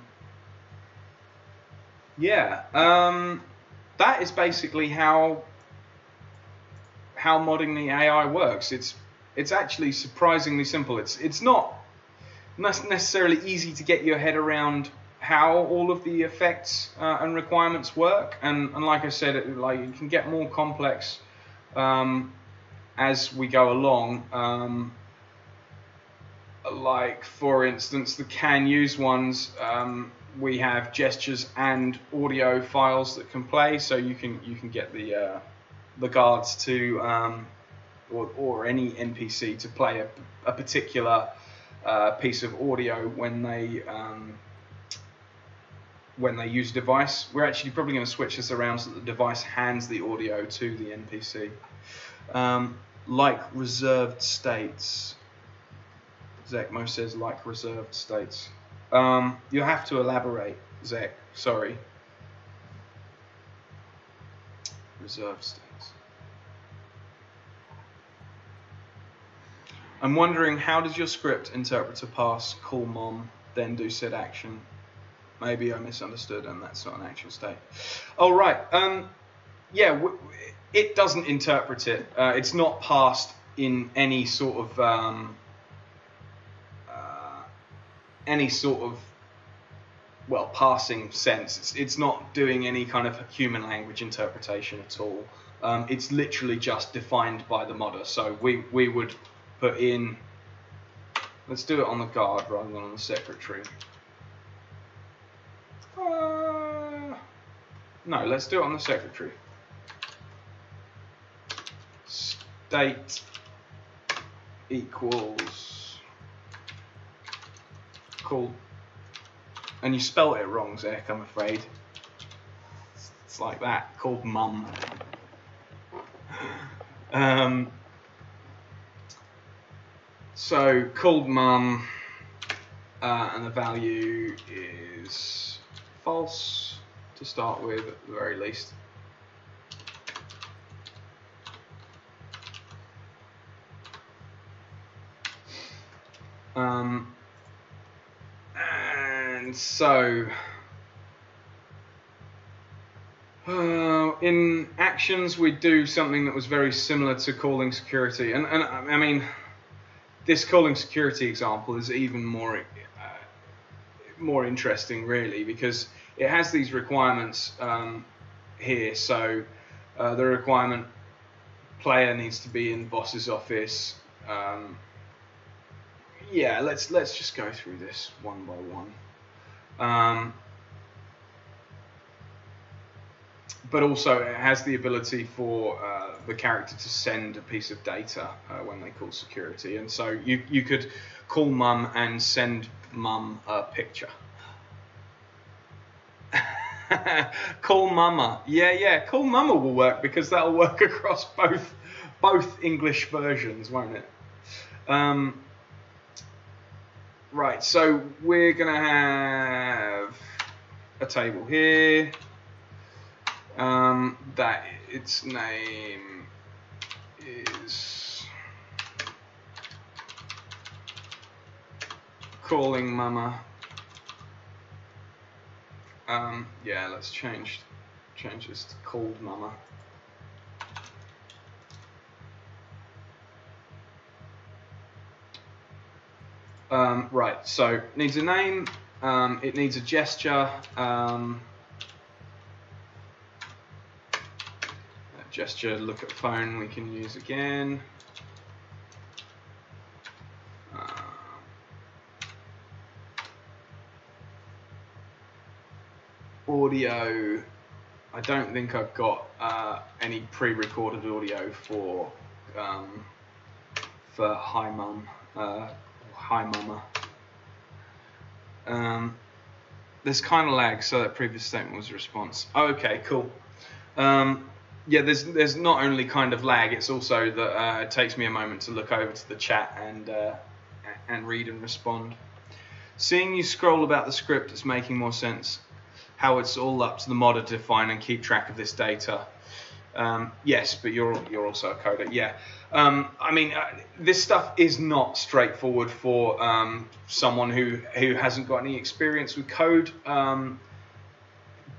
is basically how modding the AI works. It's actually surprisingly simple. It's not necessarily easy to get your head around how all of the effects and requirements work, and like I said, it can get more complex as we go along. Like for instance, the can use ones, we have gestures and audio files that can play, so you can get the guards to or any NPC to play a particular piece of audio when they use a device. We're actually probably going to switch this around so that the device hands the audio to the NPC. Like reserved states. Zekmo says like reserved states. You'll have to elaborate, Zek. Sorry. Reserved states. I'm wondering, how does your script interpreter pass call mom, then do said action? Maybe I misunderstood and that's not an actual state. Oh, right. Yeah, it doesn't interpret it. It's not passed in any sort of passing sense. It's not doing any kind of human language interpretation at all. It's literally just defined by the modder. So we would put in, let's do it on the guard rather than on the secretary. No, let's do it on the secretary. State equals call, and you spelled it wrong, Zek, I'm afraid. It's like that, called mum. So called mum, and the value is false to start with, at the very least. And so in actions we do something that was very similar to calling security, and I mean, this calling security example is even more interesting, really, because it has these requirements here. So the requirement player needs to be in boss's office. Yeah, let's just go through this one by one. But also it has the ability for the character to send a piece of data when they call security, and so you could call mum and send mum a picture. Call mama, yeah, call mama will work, because that'll work across both English versions, won't it? Right, so we're gonna have a table here. That its name is calling mama. Yeah, let's change this to Cold Mama. Right, so needs a name, it needs a gesture, gesture, look at phone we can use again. Audio, I don't think I've got any pre-recorded audio for Hi Mum, Hi Mama. There's kind of lag, so that previous statement was a response. Oh, okay, cool. Yeah, there's not only kind of lag, it's also that it takes me a moment to look over to the chat and read and respond. Seeing you scroll about the script is making more sense. How it's all up to the modder to define and keep track of this data. Yes, but you're also a coder. Yeah. I mean, this stuff is not straightforward for someone who hasn't got any experience with code.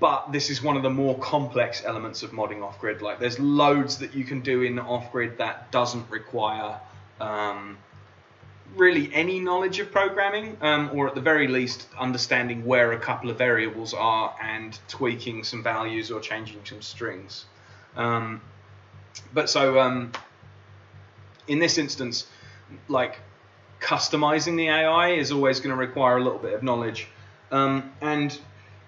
But this is one of the more complex elements of modding off-grid. Like, there's loads that you can do in off-grid that doesn't require really any knowledge of programming, or at the very least understanding where a couple of variables are and tweaking some values or changing some strings. In this instance, like, customizing the AI is always going to require a little bit of knowledge. And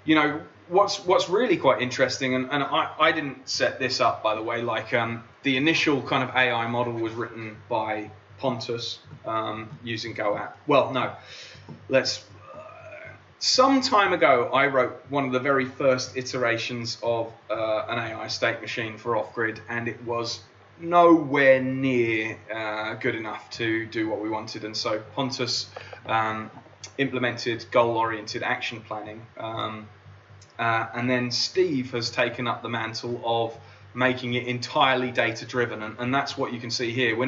you know, what's really quite interesting, and I didn't set this up, by the way, like the initial kind of AI model was written by Pontus using GOAP. Well, no, some time ago I wrote one of the very first iterations of an AI state machine for off-grid, and it was nowhere near good enough to do what we wanted. And so Pontus implemented goal-oriented action planning, and then Steve has taken up the mantle of making it entirely data-driven, and that's what you can see here. We're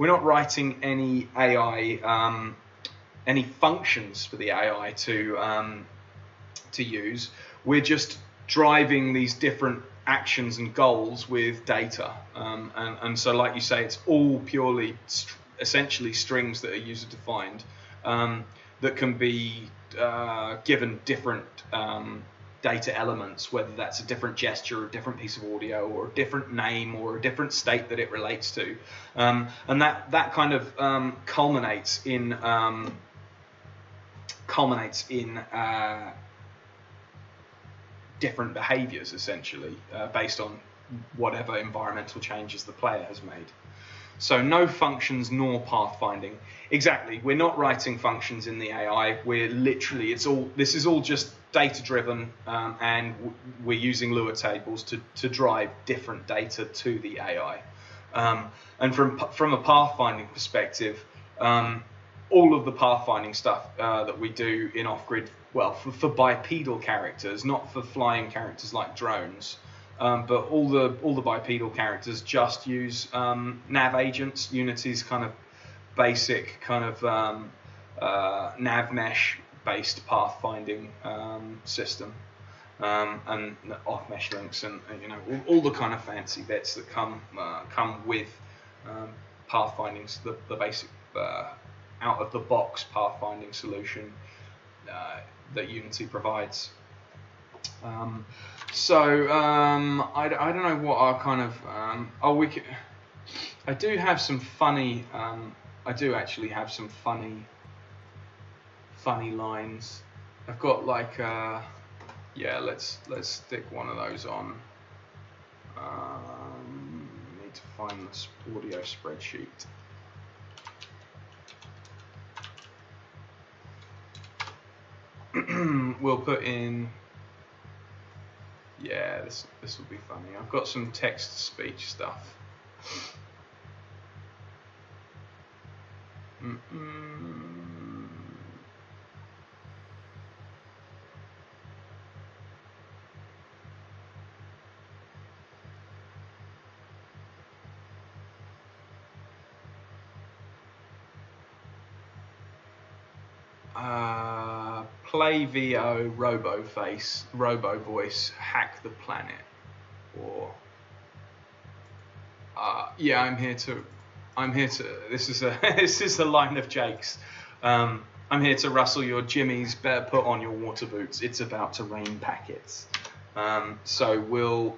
not writing any AI, any functions for the AI to use. We're just driving these different actions and goals with data, and so, like you say, it's all purely essentially strings that are user defined, that can be given different data elements, whether that's a different gesture, or a different piece of audio, or a different name, or a different state that it relates to, and that kind of culminates in different behaviors, essentially, based on whatever environmental changes the player has made. So no functions nor pathfinding. Exactly, we're not writing functions in the AI. We're literally, this is all just data-driven, and we're using Lua tables to drive different data to the AI. And from a pathfinding perspective, all of the pathfinding stuff that we do in off-grid, well, for bipedal characters, not for flying characters like drones, but all the bipedal characters just use nav agents, Unity's kind of basic kind of nav mesh based pathfinding system, and off mesh links, and you know, all the kind of fancy bits that come with pathfinding, the basic out of the box pathfinding solution that Unity provides. I don't know what our kind of I do have some funny I do actually have some funny lines. I've got like yeah, let's stick one of those on. Need to find this audio spreadsheet. We'll put in, yeah, this will be funny. I've got some text to speech stuff. play VO, robo voice, hack the planet, or yeah, I'm here to. This is a this is a line of Jake's. I'm here to rustle your jimmies. Better put on your water boots. It's about to rain packets. So we'll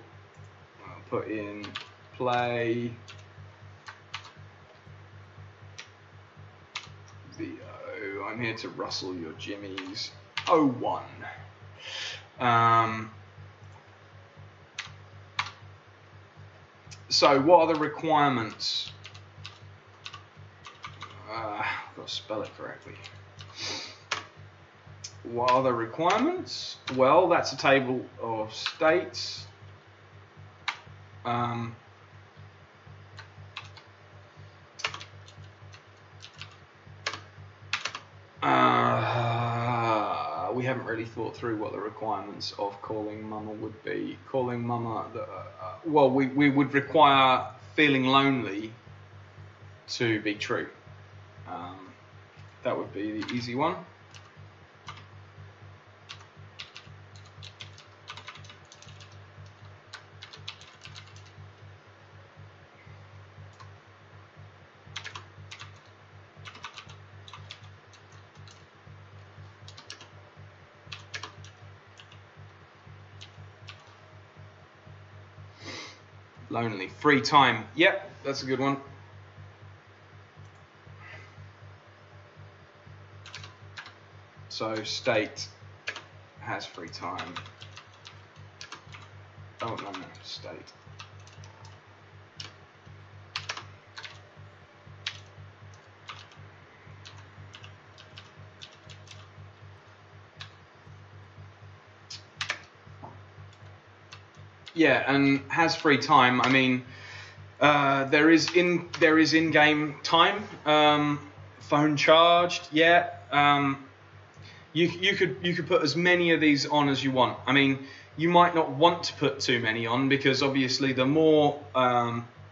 put in play VO. I'm here to rustle your jimmies. 01. So what are the requirements? I've got to spell it correctly. What are the requirements? Well, that's a table of states. We haven't really thought through what the requirements of calling mama would be. Calling mama, well, we would require feeling lonely to be true. That would be the easy one. Lonely. Free time. Yep, that's a good one. So state has free time. Oh, no, state. Yeah, and has free time. I mean, there is in-game time. Phone charged. Yeah. You could put as many of these on as you want. I mean, you might not want to put too many on because obviously the more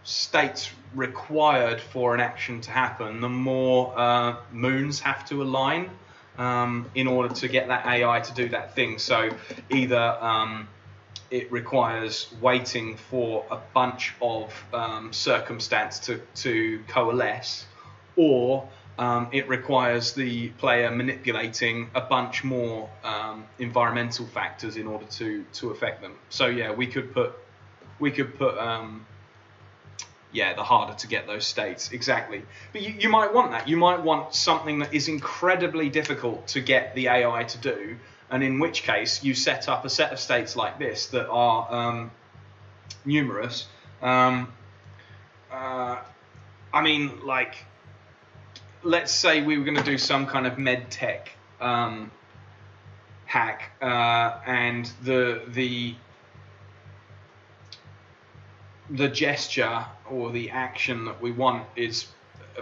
states required for an action to happen, the more moons have to align in order to get that AI to do that thing. So either it requires waiting for a bunch of circumstance to coalesce, or it requires the player manipulating a bunch more environmental factors in order to affect them. So yeah, we could put yeah, the harder to get those states, exactly. But you might want that. You might want something that is incredibly difficult to get the AI to do, and in which case you set up a set of states like this that are numerous. I mean, like, let's say we were going to do some kind of med tech hack, and the gesture or the action that we want is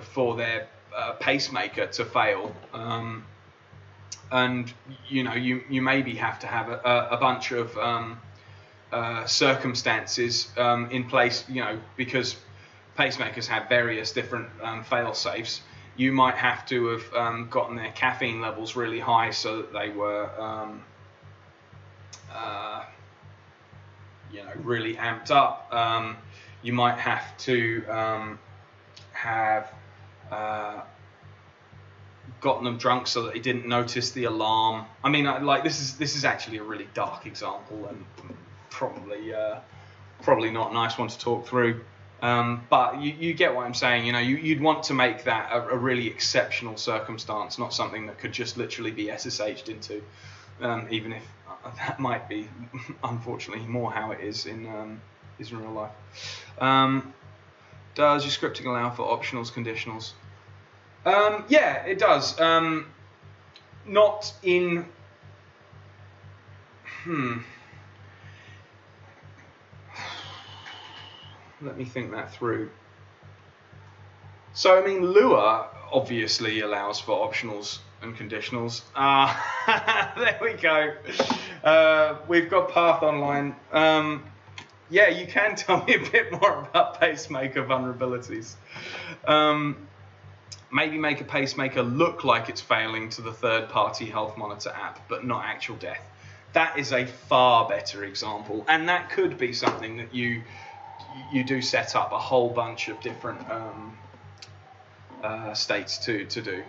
for their pacemaker to fail, and you maybe have to have a bunch of circumstances in place, because pacemakers have various different fail safes. You might have to have gotten their caffeine levels really high so that they were really amped up. You might have to have gotten them drunk so that they didn't notice the alarm. I mean, this is actually a really dark example and probably not a nice one to talk through. But you get what I'm saying. You'd want to make that a really exceptional circumstance, not something that could just literally be SSH'd into, even if that might be, unfortunately, more how it is in real life. Does your scripting allow for optionals, conditionals? Yeah, it does. Not in... Let me think that through. So, I mean, Lua obviously allows for optionals and conditionals. There we go. We've got Path Online. Yeah, you can tell me a bit more about pacemaker vulnerabilities. maybe make a pacemaker look like it's failing to the third-party health monitor app, but not actual death. That is a far better example, and that could be something that you do set up a whole bunch of different states to do.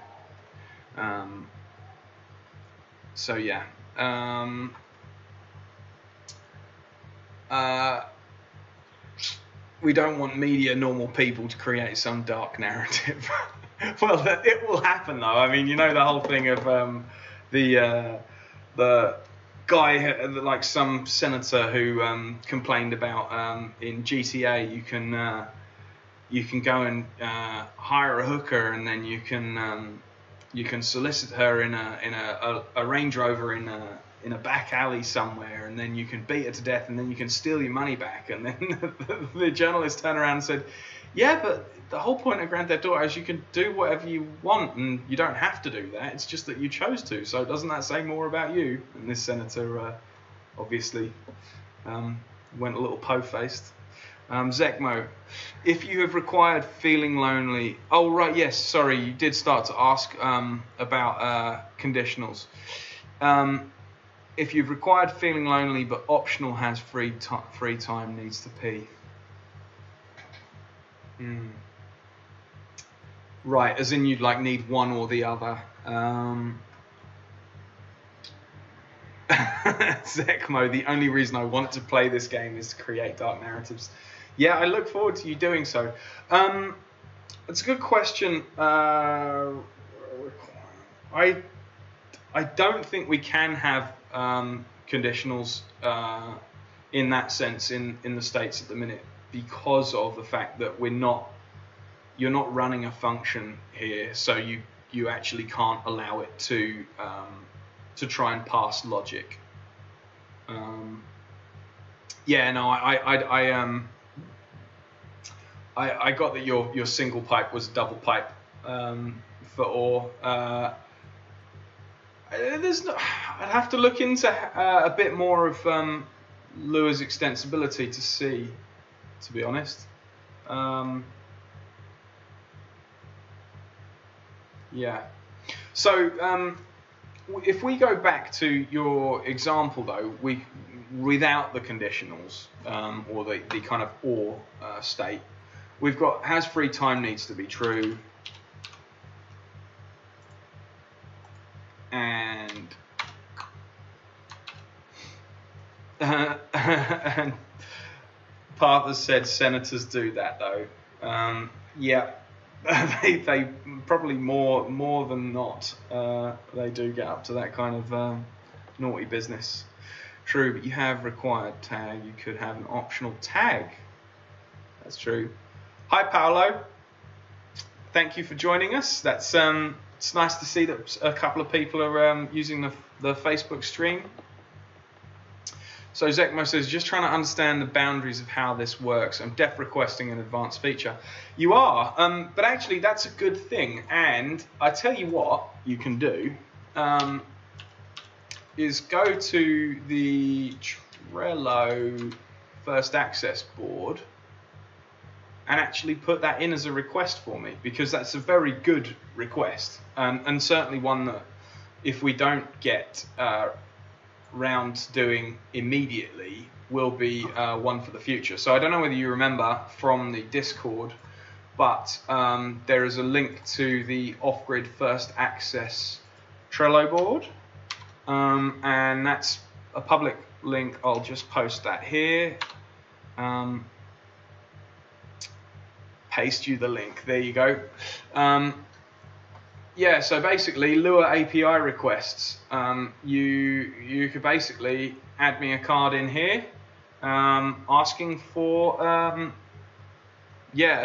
So yeah. We don't want media normal people to create some dark narrative. Well, it will happen though. I mean, you know the whole thing of the guy, like some senator who complained about in GTA you can go and hire a hooker, and then you can solicit her in a Range Rover in a back alley somewhere, and then you can beat her to death, and then you can steal your money back. And then the journalist turned around and said, yeah, but the whole point of Grand Theft Auto is you can do whatever you want, and you don't have to do that. It's just that you chose to. So doesn't that say more about you? And this senator obviously went a little po-faced. Zekmo, if you have required feeling lonely... Oh, right, yes, sorry, you did start to ask about conditionals. If you've required feeling lonely, but optional has free time, needs to pee. Right, as in you'd like need one or the other. Zekmo, the only reason I want to play this game is to create dark narratives. Yeah, I look forward to you doing so. It's a good question. I don't think we can have conditionals in that sense in the States at the minute, because of the fact that you're not running a function here, so you actually can't allow it to try and pass logic. Yeah, no, I got that your single pipe was double pipe for ore. I'd have to look into a bit more of Lua's extensibility to see, to be honest. Yeah. So if we go back to your example though, without the conditionals or the kind of or state, we've got has free time needs to be true, and and Parth said senators do that though. Yeah, they probably more than not they do get up to that kind of naughty business. True, but you have required tag. You could have an optional tag. That's true. Hi Paolo, thank you for joining us. That's it's nice to see that a couple of people are using the Facebook stream. So Zekmo says, just trying to understand the boundaries of how this works. I'm def requesting an advanced feature. You are, but actually that's a good thing. And I tell you what you can do is go to the Trello first access board and actually put that in as a request for me, because that's a very good request, and certainly one that if we don't get round to doing immediately will be one for the future. So I don't know whether you remember from the Discord, but there is a link to the off-grid first access Trello board, and that's a public link. I'll just post that here. Paste you the link. There you go. Yeah, so basically Lua API requests. You could basically add me a card in here asking for a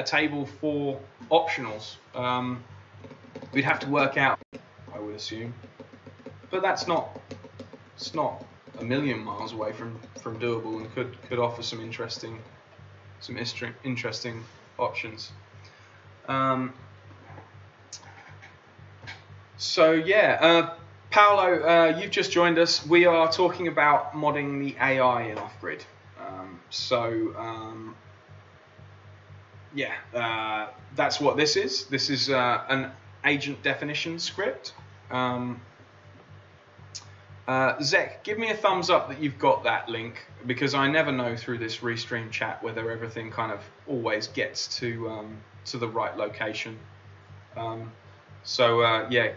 table for optionals. We'd have to work out, I would assume, but it's not a million miles away from doable, and could offer some interesting options. So yeah, Paolo, you've just joined us. We are talking about modding the AI in off-grid. That's what this is. This is an agent definition script. Zek, give me a thumbs up that you've got that link, because I never know through this restream chat whether everything kind of always gets to the right location. Yeah,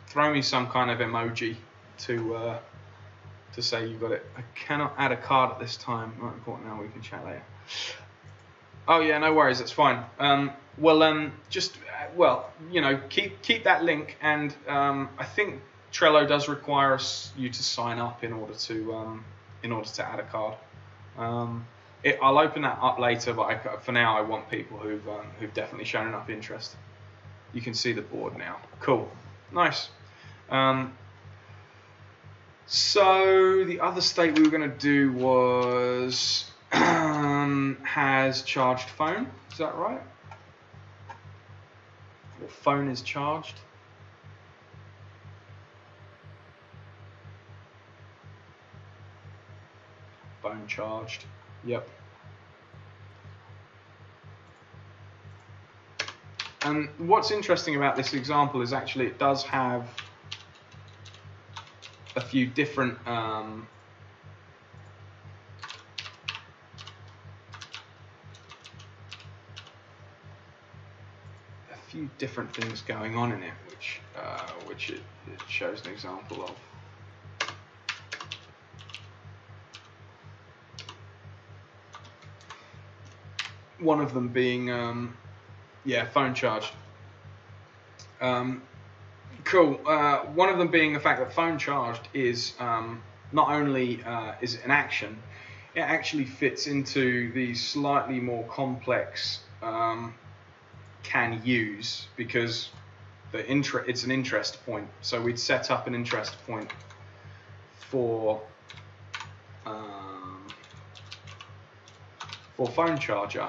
throw me some kind of emoji to say you got it. I cannot add a card at this time. Not important now. We can chat later. Oh yeah, no worries. That's fine. Keep that link, and I think Trello does require you to sign up in order to add a card. I'll open that up later, but for now I want people who've definitely shown enough interest. You can see the board now. Cool, nice. So the other state we were going to do was has charged phone. Is that right? Or phone is charged. Phone charged. Yep. And what's interesting about this example is actually it does have a few different things going on in it, which it shows an example of. One of them being phone charged. Cool. One of them being the fact that phone charged is not only is it an action, it actually fits into the slightly more complex can use, because it's an interest point. So we'd set up an interest point for phone charger.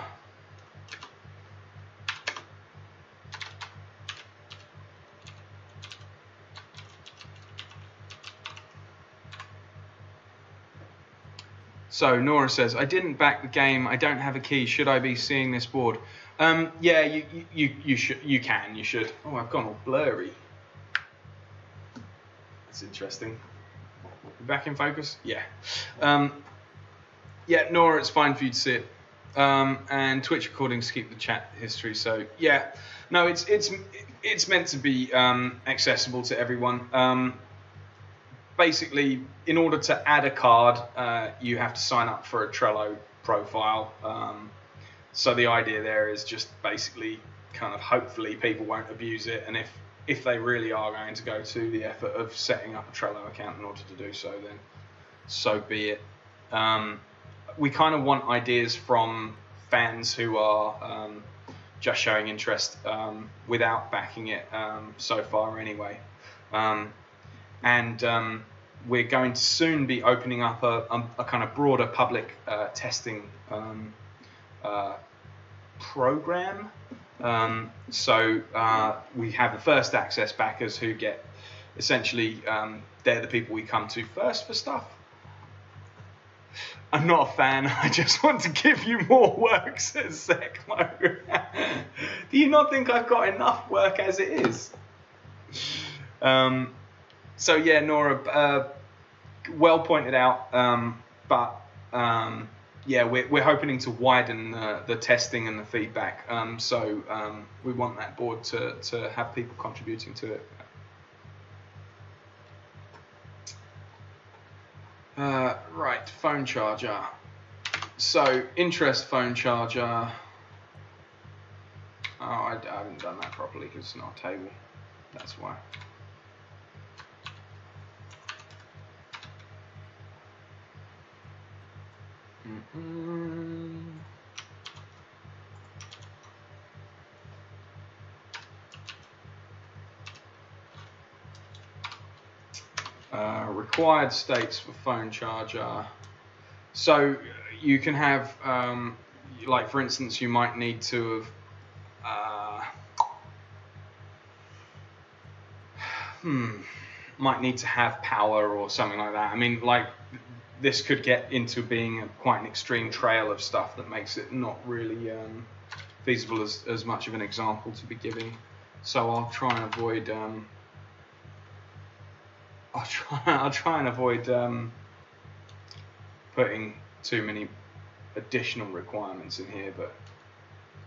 So Nora says, I didn't back the game. I don't have a key. Should I be seeing this board? Yeah, you should. You should. Oh, I've gone all blurry. That's interesting. Back in focus? Yeah. Yeah, Nora, it's fine for you to see it. And Twitch recordings keep the chat history. So yeah, no, it's meant to be accessible to everyone. Basically, in order to add a card, you have to sign up for a Trello profile. So the idea there is just basically kind of hopefully people won't abuse it, and if they really are going to go to the effort of setting up a Trello account in order to do so, then so be it. We kind of want ideas from fans who are just showing interest without backing it so far anyway. We're going to soon be opening up a kind of broader public testing program. We have the first access backers who get essentially they're the people we come to first for stuff. I'm not a fan. I just want to give you more work, says Zekmo. Do you not think I've got enough work as it is? So yeah, Nora, well pointed out. Yeah, we're hoping to widen the testing and the feedback. We want that board to have people contributing to it. Right, phone charger. So interest phone charger. Oh, I haven't done that properly because it's not a table. That's why. Required states for phone charger. So you can have, like for instance, you might need to have, might need to have power or something like that. I mean, like this could get into being quite an extreme trail of stuff that makes it not really feasible as much of an example to be giving. So I'll try and avoid I'll try and avoid putting too many additional requirements in here, but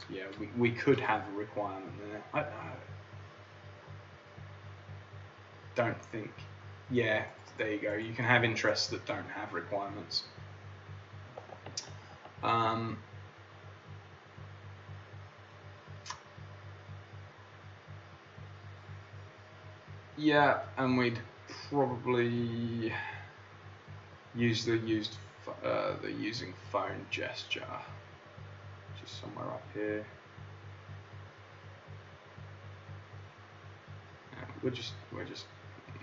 yeah, we could have a requirement there. I don't think. Yeah, there you go. You can have interests that don't have requirements. Yeah, and we'd probably use the using phone gesture, just somewhere up here. And we'll just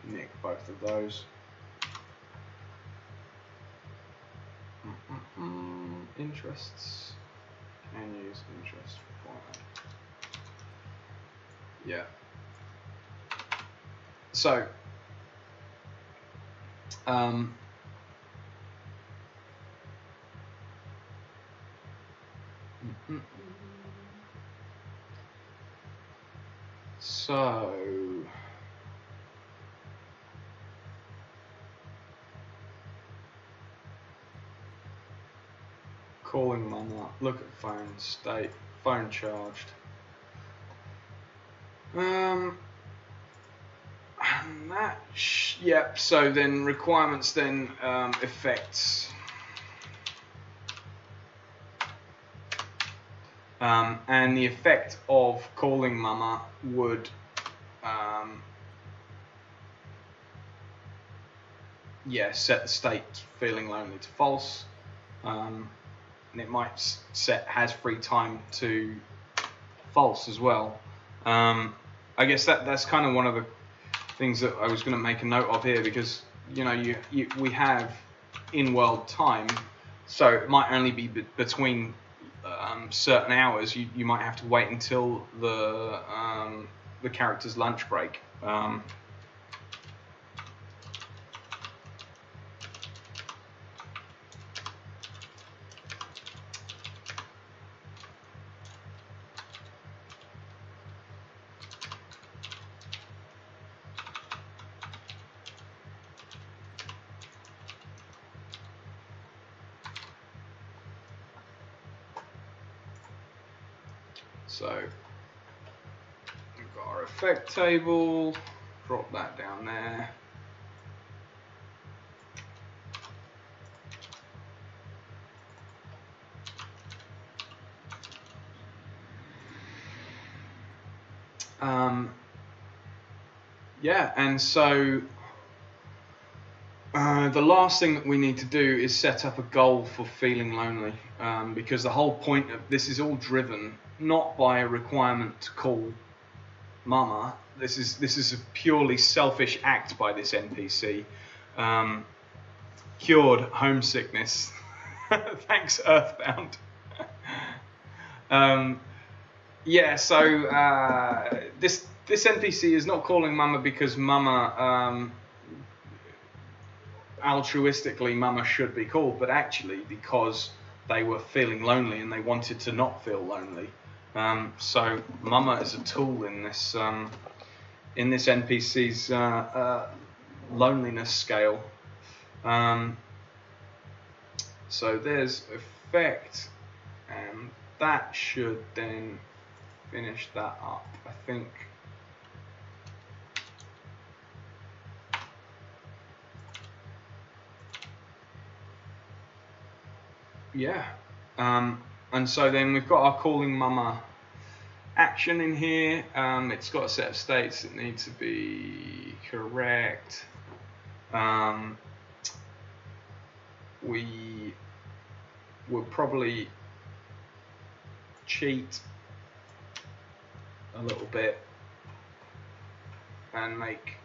nick both of those. Interests. Can use interest required. Yeah. So, so calling mama, look at phone state, phone charged. Yep. So then requirements, then effects, and the effect of calling mama would set the state feeling lonely to false, and it might set has free time to false as well. I guess that's kind of one of the things that I was going to make a note of here, because we have in-world time, so it might only be between certain hours. You might have to wait until the character's lunch break. So we've got our effect table, drop that down there. Yeah, and so the last thing that we need to do is set up a goal for feeling lonely, because the whole point of this is all driven not by a requirement to call mama. This is a purely selfish act by this NPC. Cured homesickness. Thanks, Earthbound. Yeah, so this NPC is not calling mama because mama, altruistically mama should be called, but actually because they were feeling lonely and they wanted to not feel lonely. So mama is a tool in this NPC's loneliness scale. So there's effect, and that should then finish that up, I think. Yeah. And so then we've got our calling mama action in here. It's got a set of states that need to be correct. We will probably cheat a little bit and make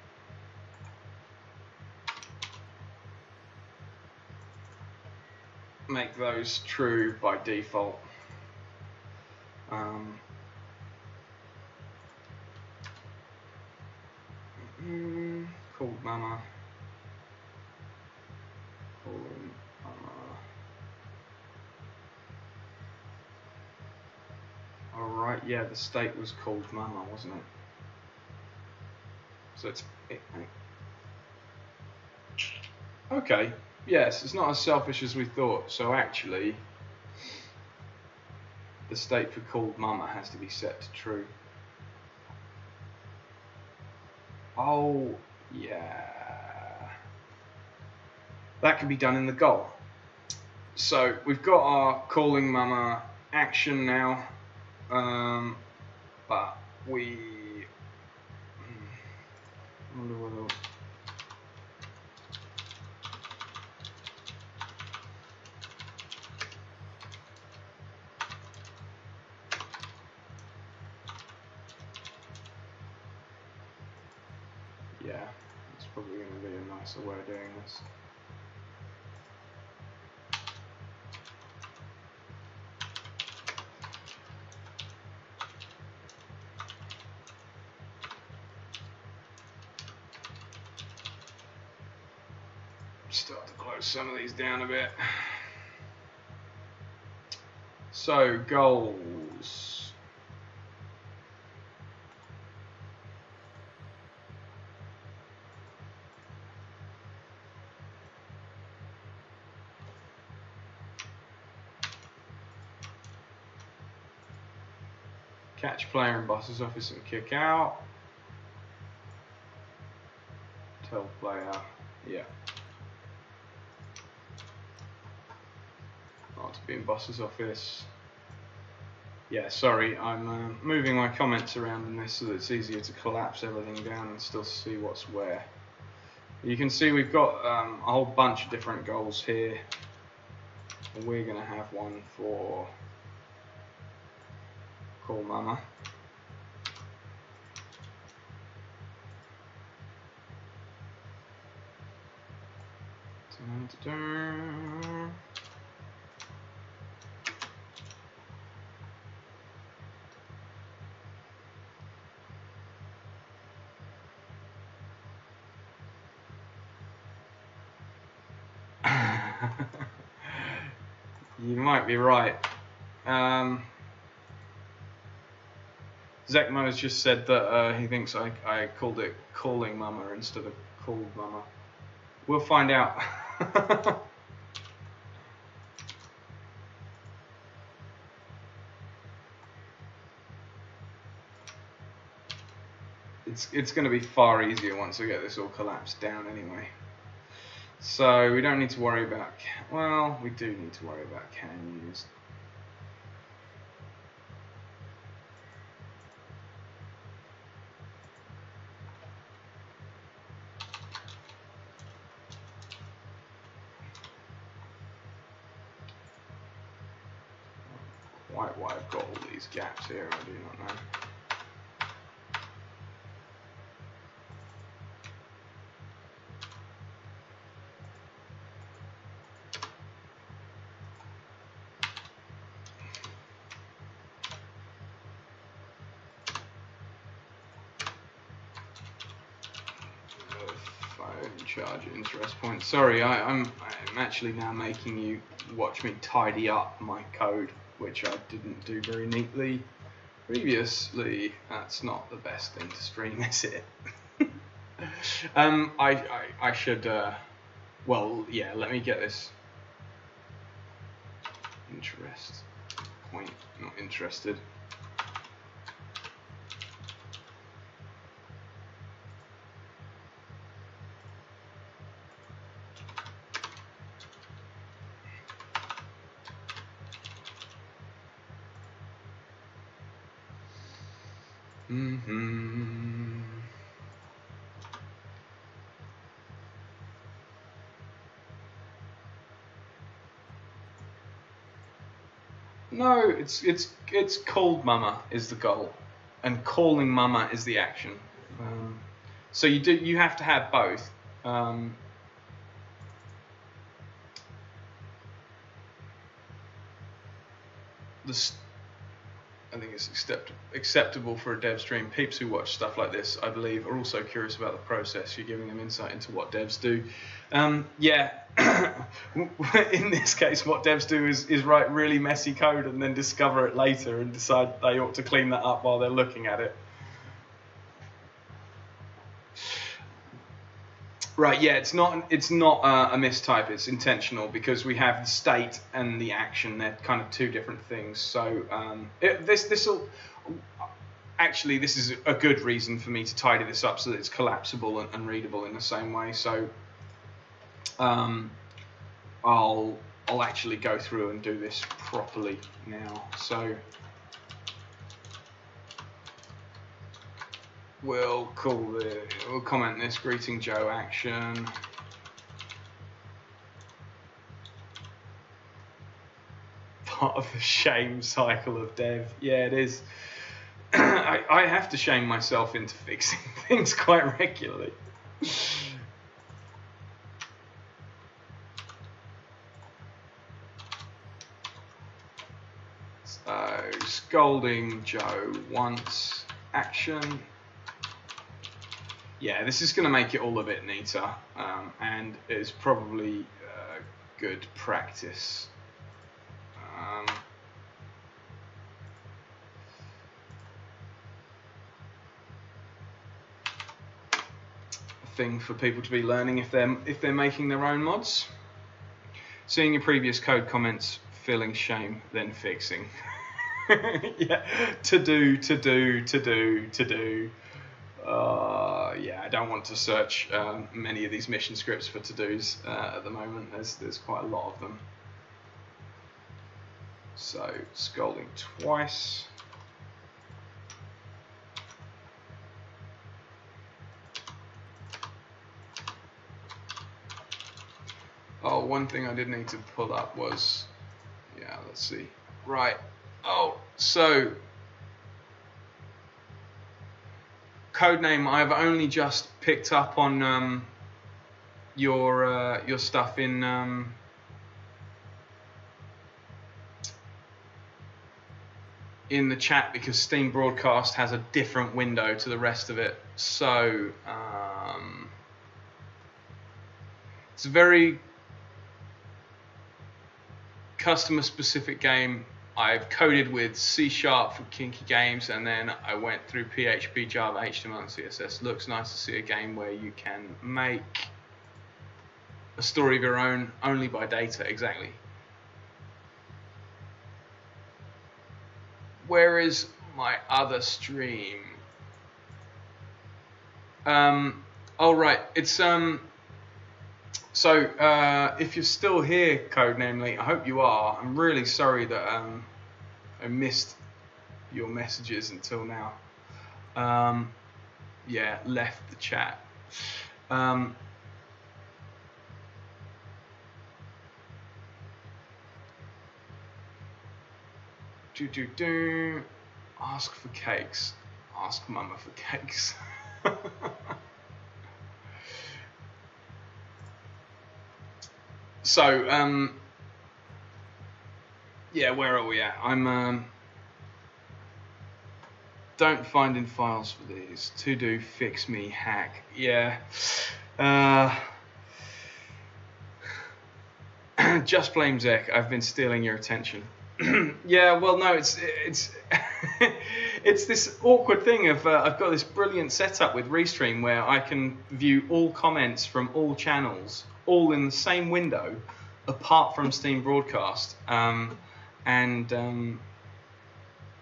those true by default. Called mama. Calling mama. Alright, yeah, the state was called mama, wasn't it? So it's okay. Yes, it's not as selfish as we thought. So actually, the state for called mama has to be set to true. Oh, yeah. That can be done in the goal. So we've got our calling mama action now, but we wonder what else. Yeah, it's probably going to be a nicer way of doing this. Start to close some of these down a bit. So, goals. Catch player in boss's office and kick out. Tell player, yeah. Not to be in boss's office. Yeah, sorry, I'm moving my comments around in this so that it's easier to collapse everything down and still see what's where. You can see we've got a whole bunch of different goals here. And we're going to have one for Call Mama. Dun-dun-dun. You might be right. Zekmo has just said that he thinks I called it Calling Mama instead of Called Mama. We'll find out. It's going to be far easier once I get this all collapsed down anyway. So we don't need to worry about, well, we do need to worry about can use. Quite why I've got all these gaps here, I do not know. Charge interest points. Sorry, I'm actually now making you watch me tidy up my code, which I didn't do very neatly previously. That's not the best thing to stream, is it? I should. Well, yeah. Let me get this. Interest point. Not interested. No, it's called Mama is the goal, and calling Mama is the action. So you have to have both. I think it's acceptable for a dev stream. Peeps who watch stuff like this, I believe, are also curious about the process. You're giving them insight into what devs do. Yeah, in this case, what devs do is write really messy code and then discover it later and decide they ought to clean that up while they're looking at it. Right, yeah, it's not a mistype. It's intentional because we have the state and the action. They're kind of two different things. So this is a good reason for me to tidy this up so that it's collapsible and readable in the same way. So I'll actually go through and do this properly now. So we'll comment this greeting Joe action. Part of the shame cycle of dev. Yeah, it is. I have to shame myself into fixing things quite regularly. So, scolding Joe once action. Yeah, this is going to make it all a bit neater, and it's probably good practice. Thing for people to be learning if they're making their own mods. Seeing your previous code comments, feeling shame, then fixing. Yeah, to do. Yeah, I don't want to search many of these mission scripts for to-dos at the moment. There's quite a lot of them. So scolding twice. Oh, one thing I did need to pull up was, yeah, let's see. Right. Oh, so codename. I've only just picked up on your stuff in the chat because Steam Broadcast has a different window to the rest of it. So it's a very customer specific game. I've coded with C# for kinky games, and then I went through PHP, Java, HTML, and CSS. Looks nice to see a game where you can make a story of your own only by data. Exactly. Where is my other stream? Oh right, it's So, if you're still here, Codenamely, I hope you are. I'm really sorry that I missed your messages until now. Yeah, left the chat. Ask for cakes. Ask Mama for cakes. So, yeah, where are we at? I'm, don't find in files for these. To do, fix me, hack. Yeah. Just blame Zek. I've been stealing your attention. Yeah, well, no, it's it's this awkward thing of I've got this brilliant setup with Restream where I can view all comments from all channels all in the same window, apart from Steam Broadcast, and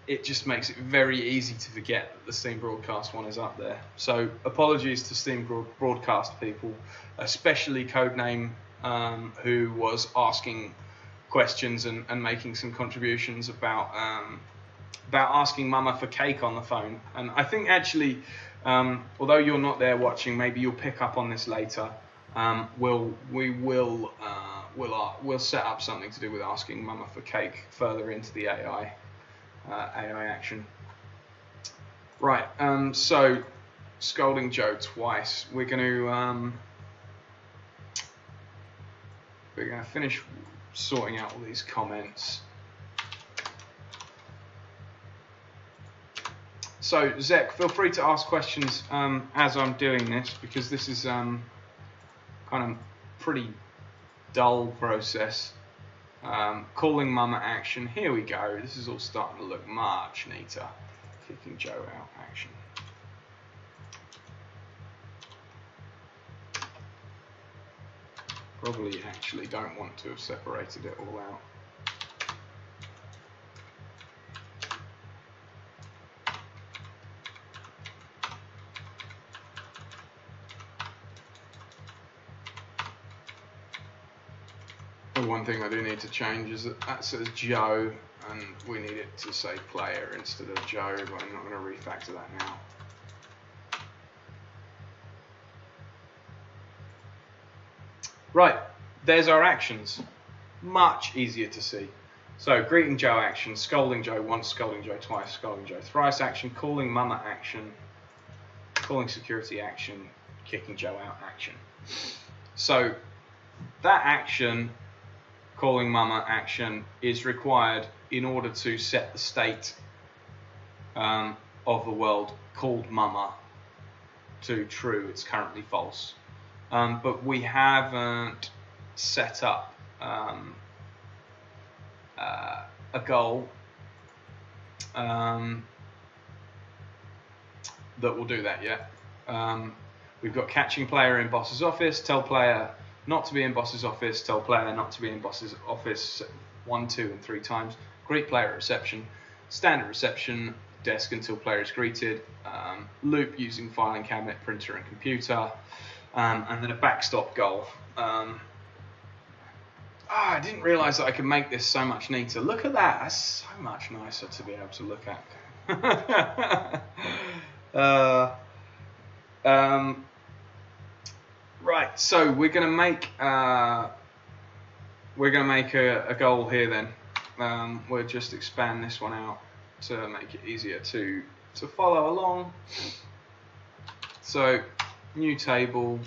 it just makes it very easy to forget that the Steam Broadcast one is up there. So apologies to Steam Broadcast people, especially Codename, who was asking questions and making some contributions about asking Mama for cake on the phone. And I think actually, although you're not there watching, maybe you'll pick up on this later. We'll set up something to do with asking Mama for cake further into the AI action. Right. So scolding Joe twice. We're gonna finish sorting out all these comments. So Zek, feel free to ask questions as I'm doing this, because this is kind of pretty dull process. Calling Mama action. Here we go. This is all starting to look much neater. Kicking Joe out action. Probably actually don't want to have separated it all out. The one thing I do need to change is that says Joe, and we need it to say player instead of Joe, but I'm not going to refactor that now. Right, there's our actions. Much easier to see. So, greeting Joe action, scolding Joe once, scolding Joe twice, scolding Joe thrice action, calling mama action, calling security action, kicking Joe out action. So, that action, calling mama action, is required in order to set the state of the world called mama to true. It's currently false. But we haven't set up a goal that will do that yet. We've got catching player in boss's office, tell player not to be in boss's office, tell player not to be in boss's office 1, 2, and 3 times, greet player at reception, standard reception, desk until player is greeted, loop using filing cabinet, printer, and computer, and then a backstop goal. I didn't realise that I could make this so much neater. Look at that. That's so much nicer to be able to look at. Right, so we're going to make a goal here then. We'll just expand this one out to make it easier to follow along. So, new table.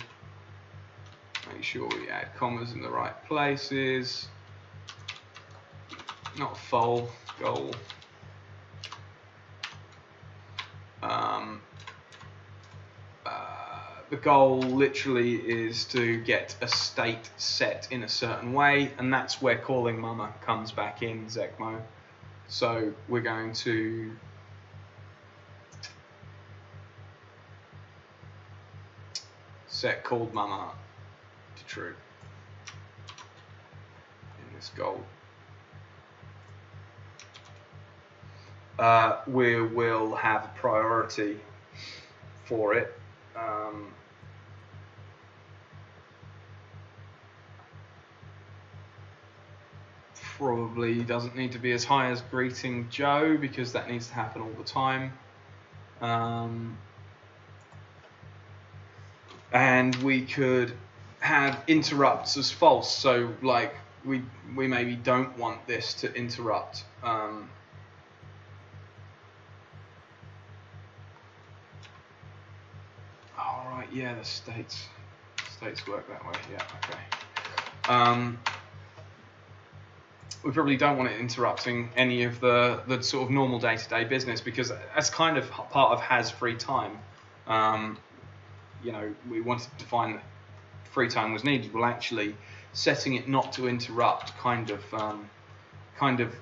Make sure we add commas in the right places. Not full, goal. The goal literally is to get a state set in a certain way, and that's where calling mama comes back in Zecmo. So we're going to set called mama to true in this goal. We will have a priority for it. Probably doesn't need to be as high as greeting Joe because that needs to happen all the time. And we could have interrupts as false, so like we maybe don't want this to interrupt. Alright, yeah, the states work that way, yeah, okay. We probably don't want it interrupting any of the sort of normal day-to-day business because as kind of part of has free time, you know, we wanted to define that free time was needed. Well, actually, setting it not to interrupt kind of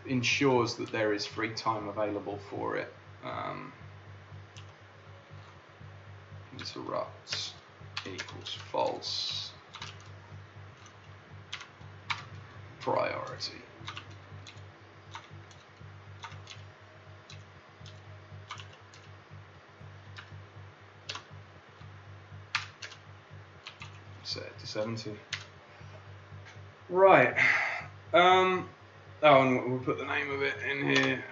ensures that there is free time available for it. Interrupts equals false. Priority. Set it to 70. Right. Oh, and we'll put the name of it in here.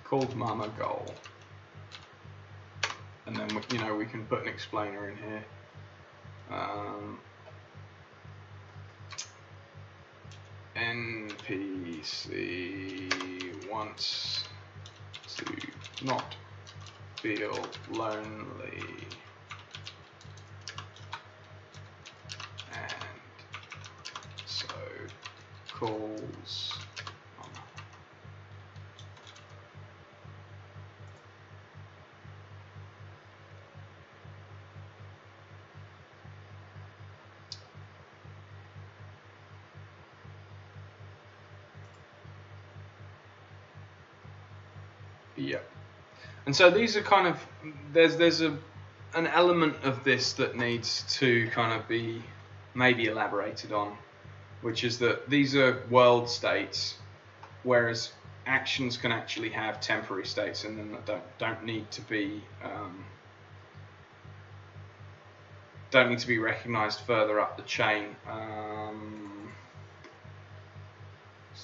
Called mama goal. And then we can put an explainer in here. NPC wants to not feel lonely and so calls mama. Yeah. And so these are kind of, there's an element of this that needs to kind of be maybe elaborated on, which is that these are world states, whereas actions can actually have temporary states, and then don't need to be recognized further up the chain.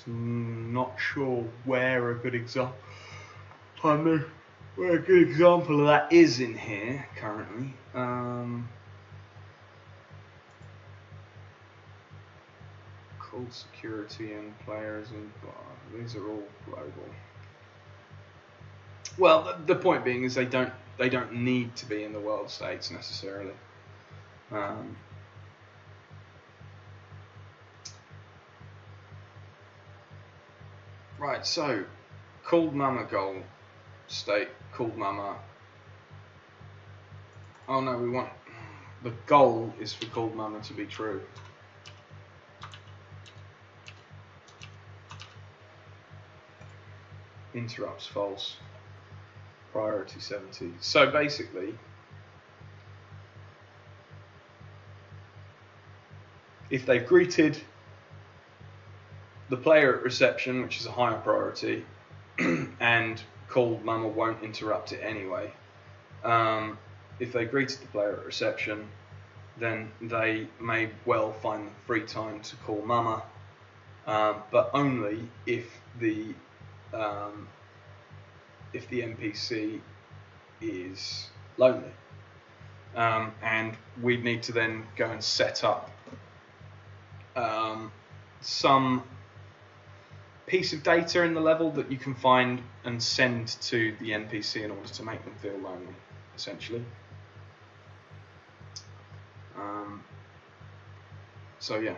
Not sure where a good example of that is in here currently. Called security and players and these are all global. Well, the point being is they don't need to be in the world states necessarily. Right, so called mama goal state, called mama. Oh no, we want the goal is for called mama to be true. Interrupts false. Priority 70. So basically, if they've greeted the player at reception, which is a higher priority, and called mama won't interrupt it anyway. If they greeted the player at reception, then they may well find free time to call mama, but only if the NPC is lonely. And we'd need to then go and set up some piece of data in the level that you can find and send to the NPC in order to make them feel lonely, essentially. So yeah.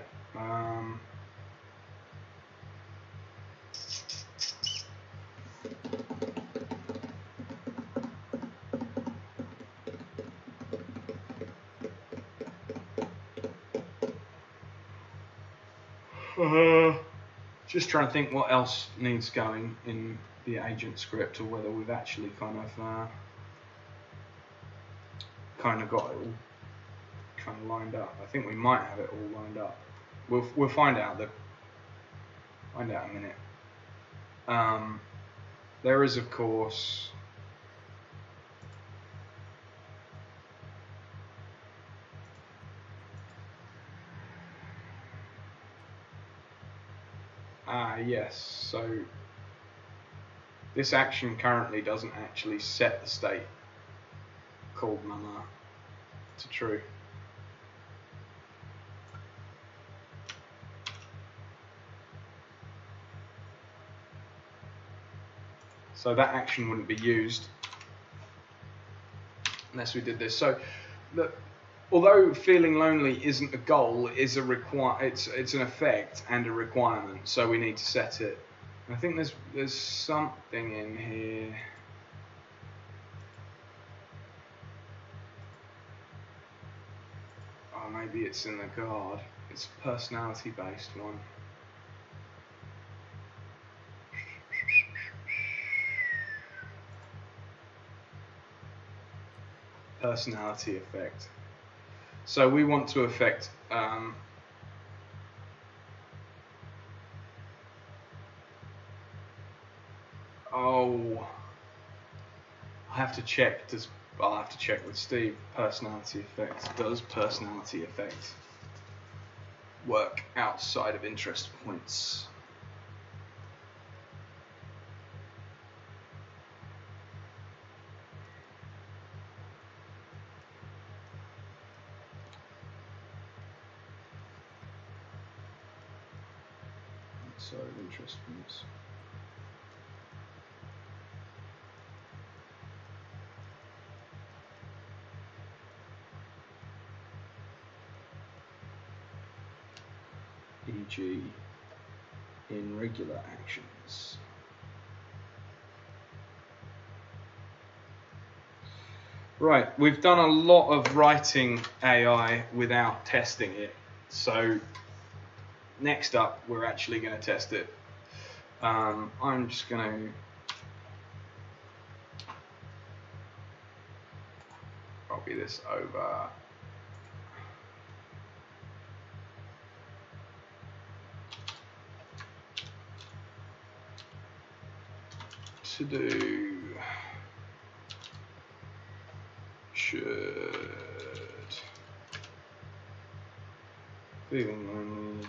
Just trying to think what else needs going in the agent script, or whether we've actually kind of got it all kind of lined up. I think we might have it all lined up. We'll find out in a minute. There is, of course, yes, so this action currently doesn't actually set the state called mama to true. So that action wouldn't be used unless we did this. So although feeling lonely isn't a goal, it is it's an effect and a requirement, so we need to set it. And I think there's something in here. Oh, maybe it's in the guard. It's a personality based one. Personality effect. So we want to affect I'll have to check. I'll have to check with Steve. Personality effect. Does personality effect work outside of interest points? Outside of interest points. E.g. in regular actions. Right, we've done a lot of writing AI without testing it. So next up, we're actually going to test it. I'm just going to copy this over to do should feeling lonely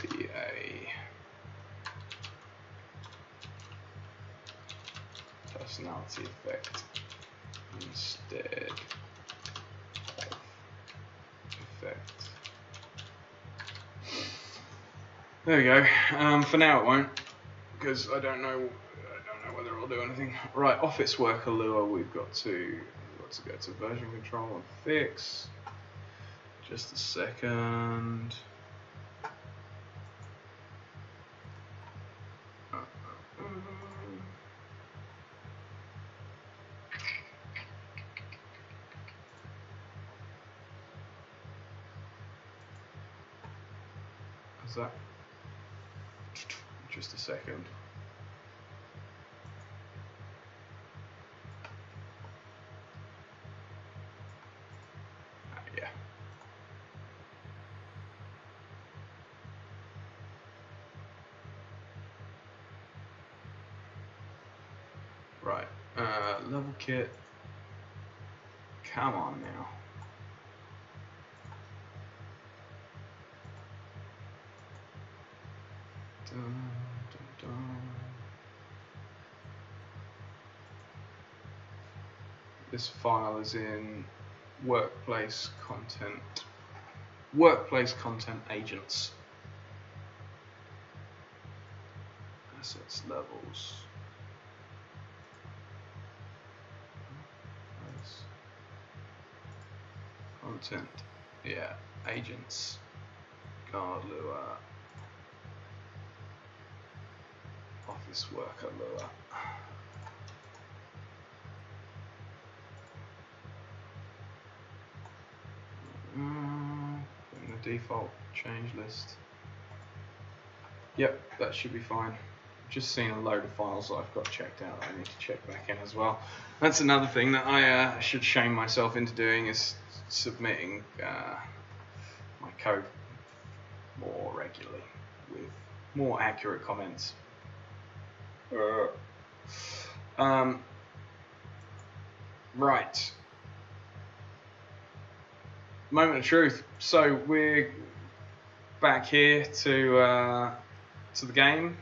be a personality effect instead of effect. There we go. For now it won't, because I don't know whether it'll do anything. Right, office worker lure. We've got to go to version control and fix. Just a second. Is that? Just a second. Yeah. Right. Level kit. Come on now. Dun, dun, dun. This file is in workplace content agents. Assets levels. Content. Yeah. Agents. Guard lure. Office worker lure. In the default change list. Yep, that should be fine. Just seen a load of files that I've got checked out that I need to check back in as well. That's another thing that I should shame myself into doing, is submitting my code more regularly with more accurate comments. Right. Moment of truth. So we're back here to the game.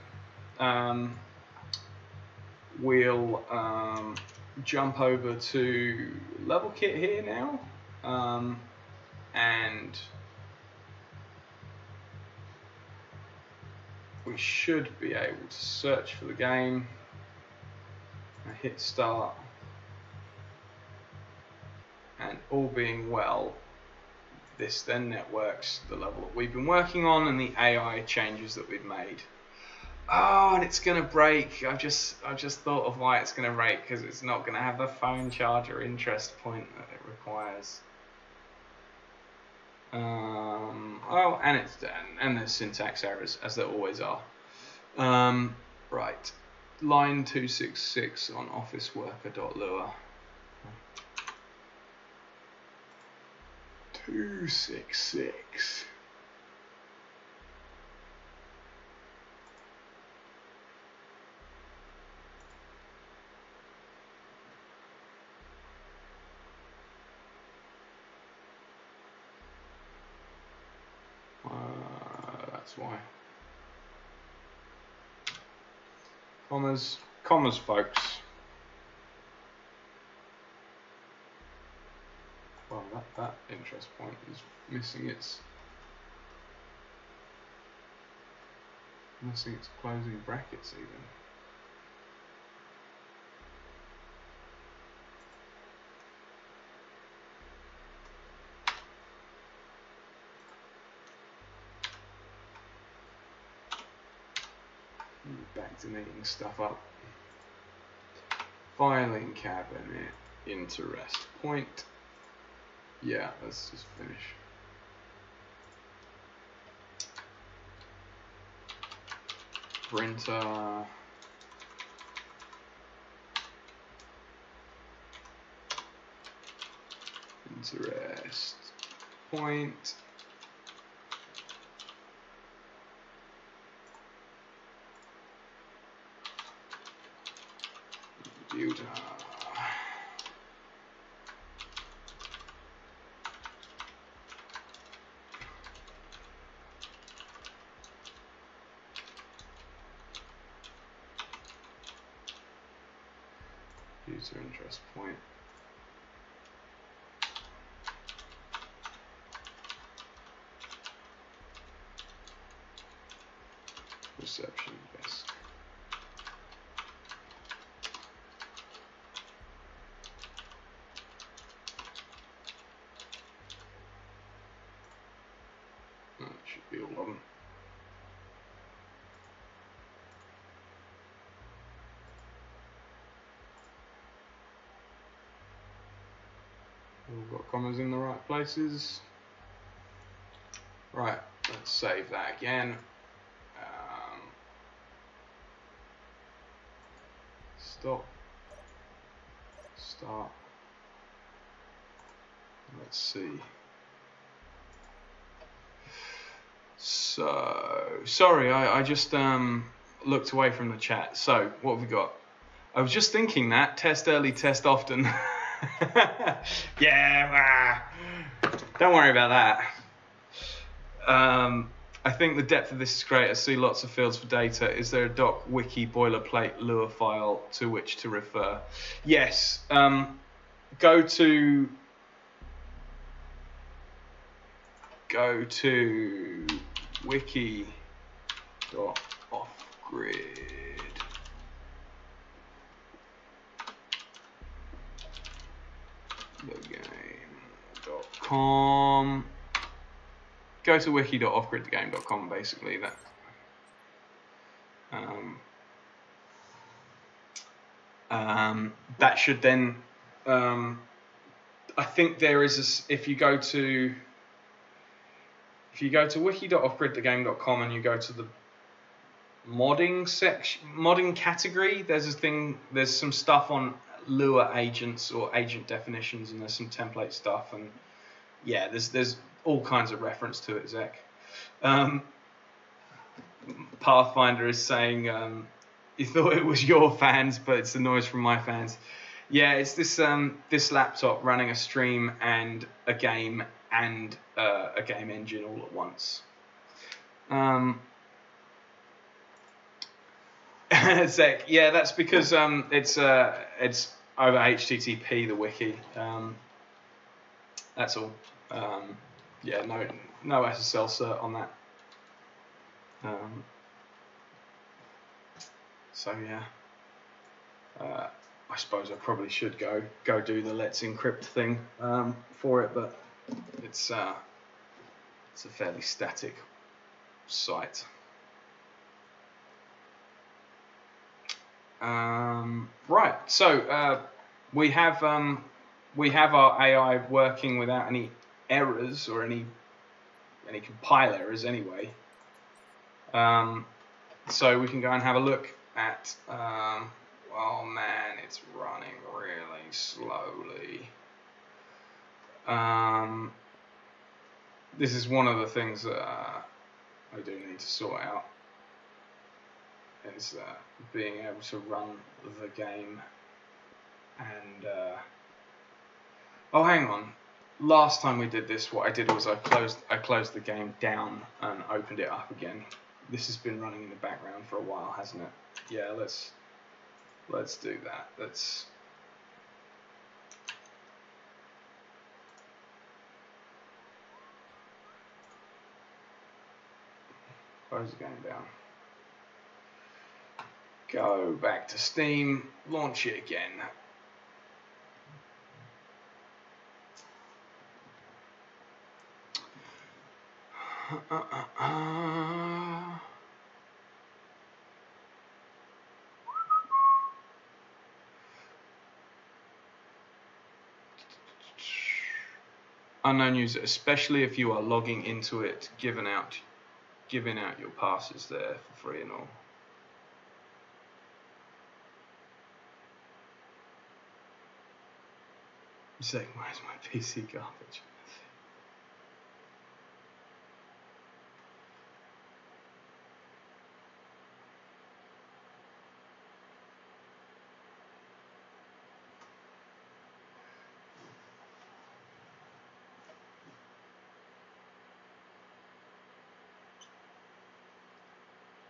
We'll jump over to level kit here now, and we should be able to search for the game. I hit start, and all being well, this then networks the level that we've been working on and the AI changes that we've made. Oh, and it's gonna break. I've just thought of why it's gonna break, because it's not gonna have the phone charger interest point that it requires. Oh, and there's syntax errors, as there always are. Right, line 266 on office worker.lure. 266. That's why. Commas, folks. Well, that interest point is missing its closing brackets even. Back to neating stuff up. Filing cabinet, interest point. Yeah, let's just finish. printer. Interest point. Computer. User interest point. Reception desk. That should be all of them. We've got commas in the right places. Right, let's save that again. Stop. Start. Let's see. So, sorry, I just looked away from the chat. So, what have we got? I was just thinking that. Test early, test often. Yeah, don't worry about that. I think the depth of this is great. I see lots of fields for data. Is there a doc, wiki, boilerplate, Lua file to which to refer? Yes. Go to wiki.offgrid. thegame.com. Go to wiki.offgridthegame.com, basically. That should then, I think there is if you go to wiki.offgridthegame.com and you go to the modding section, modding category, there's some stuff on Lua agents or agent definitions, and there's some template stuff, and yeah, there's all kinds of reference to it, Zach. Pathfinder is saying you thought it was your fans, but it's the noise from my fans. Yeah, it's this laptop running a stream and a game and a game engine all at once. Zach, yeah, that's because it's over HTTP, the wiki. That's all. Yeah, no SSL cert on that. So yeah, I suppose I probably should go do the Let's Encrypt thing for it, but it's a fairly static site. Right, so we have our AI working without any errors or any compile errors anyway. So we can go and have a look at. Oh man, it's running really slowly. This is one of the things that I do need to sort out. Is being able to run the game and oh, hang on. Last time we did this, what I did was I closed the game down and opened it up again. This has been running in the background for a while, hasn't it? Yeah, let's do that. Let's close the game down. Go back to Steam, launch it again. Unknown user, especially if you are logging into it, giving out your passes there for free and all. Just saying, where's my PC garbage?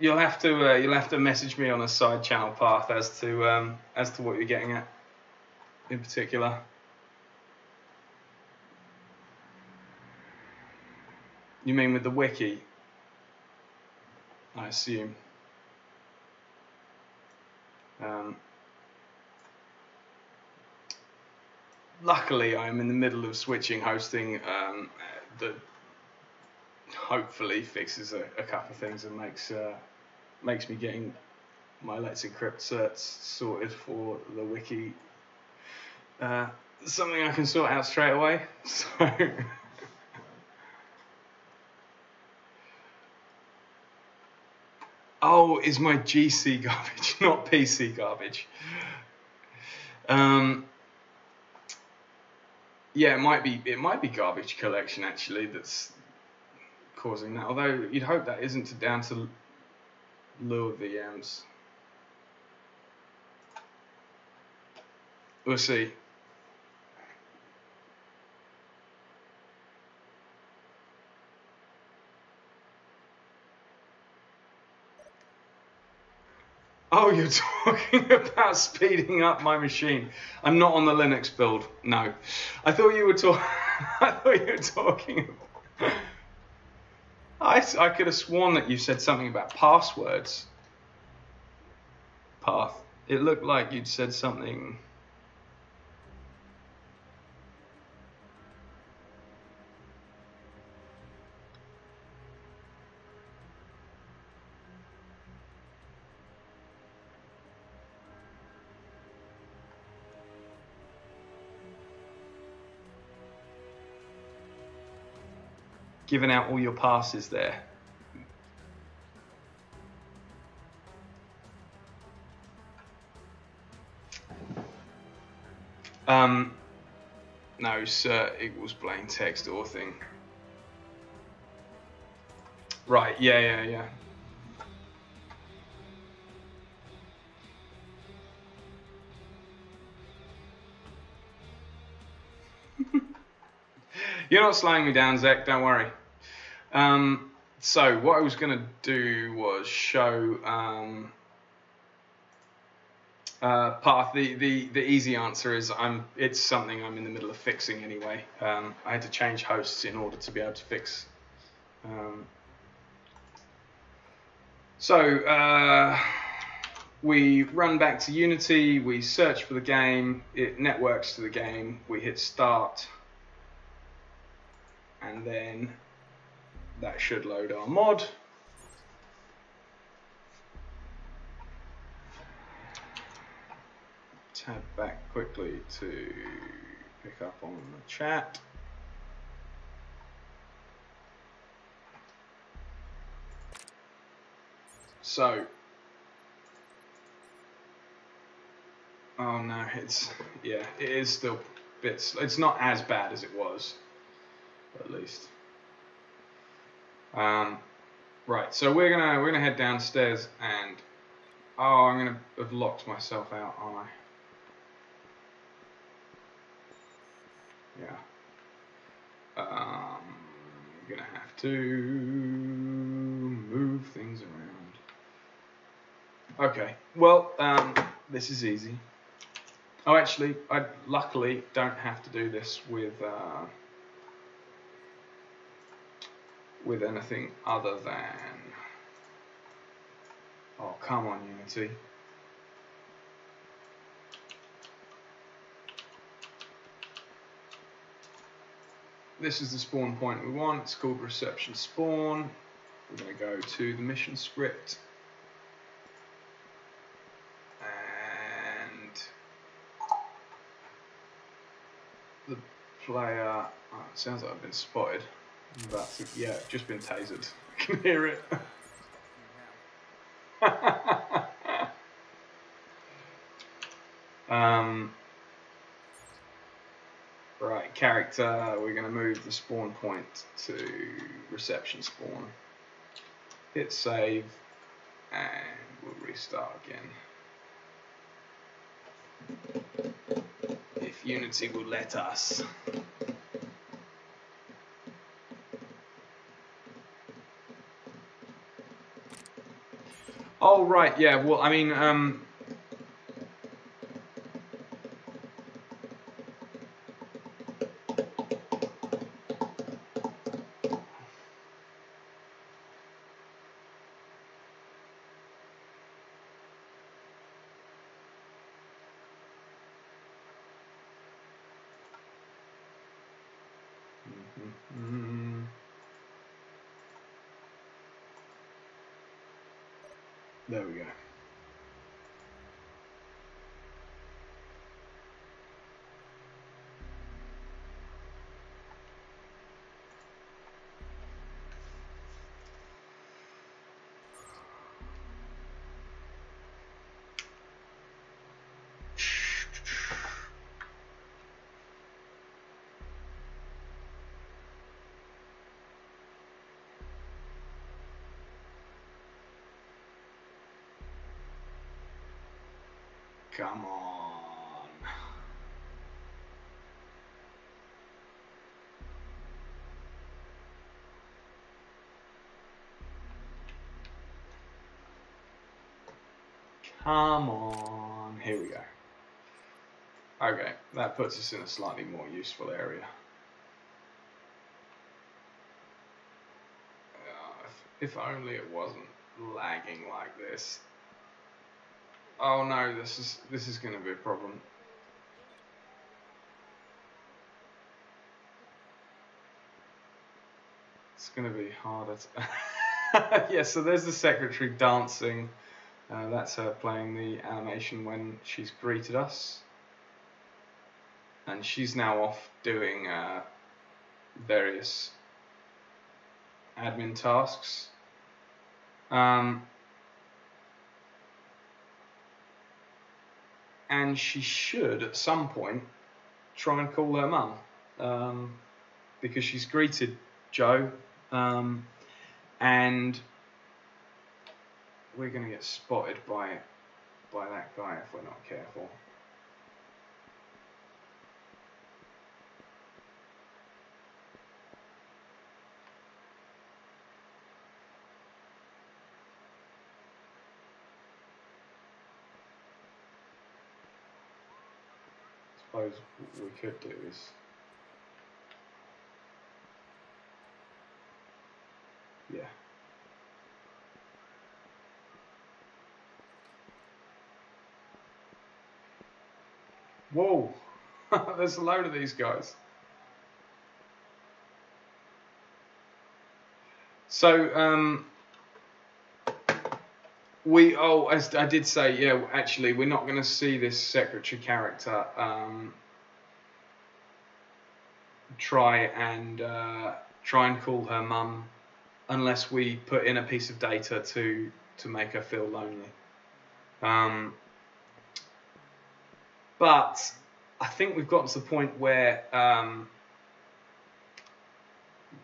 You'll have to message me on a side channel path as to what you're getting at in particular. You mean with the wiki? I assume. Luckily, I'm in the middle of switching hosting that hopefully fixes a couple of things and makes me getting my Let's Encrypt certs sorted for the wiki something I can sort out straight away. So oh, is my GC garbage, not PC garbage. Yeah, it might be garbage collection actually that's causing that. Although you'd hope that isn't down to lower VMs. We'll see. Oh, you're talking about speeding up my machine. I'm not on the Linux build. No, I thought you were talking. I thought you were talking. I could have sworn that you said something about passwords. Path. It looked like you'd said something. Giving out all your passes there. No, sir equals plain text or thing. Right, yeah. You're not slowing me down, Zach, don't worry. So what I was going to do was show Path. The easy answer is it's something I'm in the middle of fixing anyway. I had to change hosts in order to be able to fix. So we run back to Unity, we search for the game, it networks to the game, we hit start, and then that should load our mod. Tab back quickly to pick up on the chat. So, oh no, it is still bits. It's not as bad as it was, at least. Right, so we're gonna head downstairs and I'm gonna have locked myself out, aren't I? Yeah. I'm gonna have to move things around. Okay, well, this is easy. Oh, actually, I luckily don't have to do this with anything other than. Oh, come on, Unity. This is the spawn point we want. It's called reception spawn. We're going to go to the mission script. And the player, oh, it sounds like I've been spotted. Yeah, I've just been tasered. I can hear it. Right, character, we're going to move the spawn point to reception spawn. Hit save, and we'll restart again. If Unity will let us. Oh, right, yeah, well, I mean, there we go. Come on. Come on. Here we go. Okay, that puts us in a slightly more useful area. If only it wasn't lagging like this. Oh no, this is going to be a problem. It's going to be harder to... Yeah, so there's the secretary dancing. That's her playing the animation when she's greeted us. And she's now off doing various admin tasks. And she should, at some point, try and call her mum. Because she's greeted Joe. And we're going to get spotted by that guy if we're not careful. I suppose what we could do is yeah. Whoa! There's a load of these guys. So, as I did say, yeah, actually, we're not going to see this secretary character try and call her mum unless we put in a piece of data to make her feel lonely. But I think we've got to the point where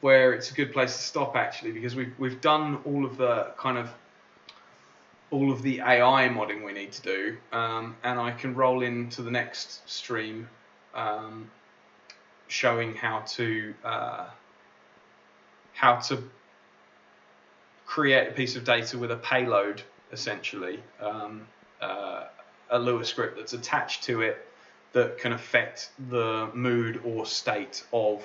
it's a good place to stop, actually, because we've done all of the AI modding we need to do, and I can roll into the next stream showing how to create a piece of data with a payload, essentially, a Lua script that's attached to it that can affect the mood or state of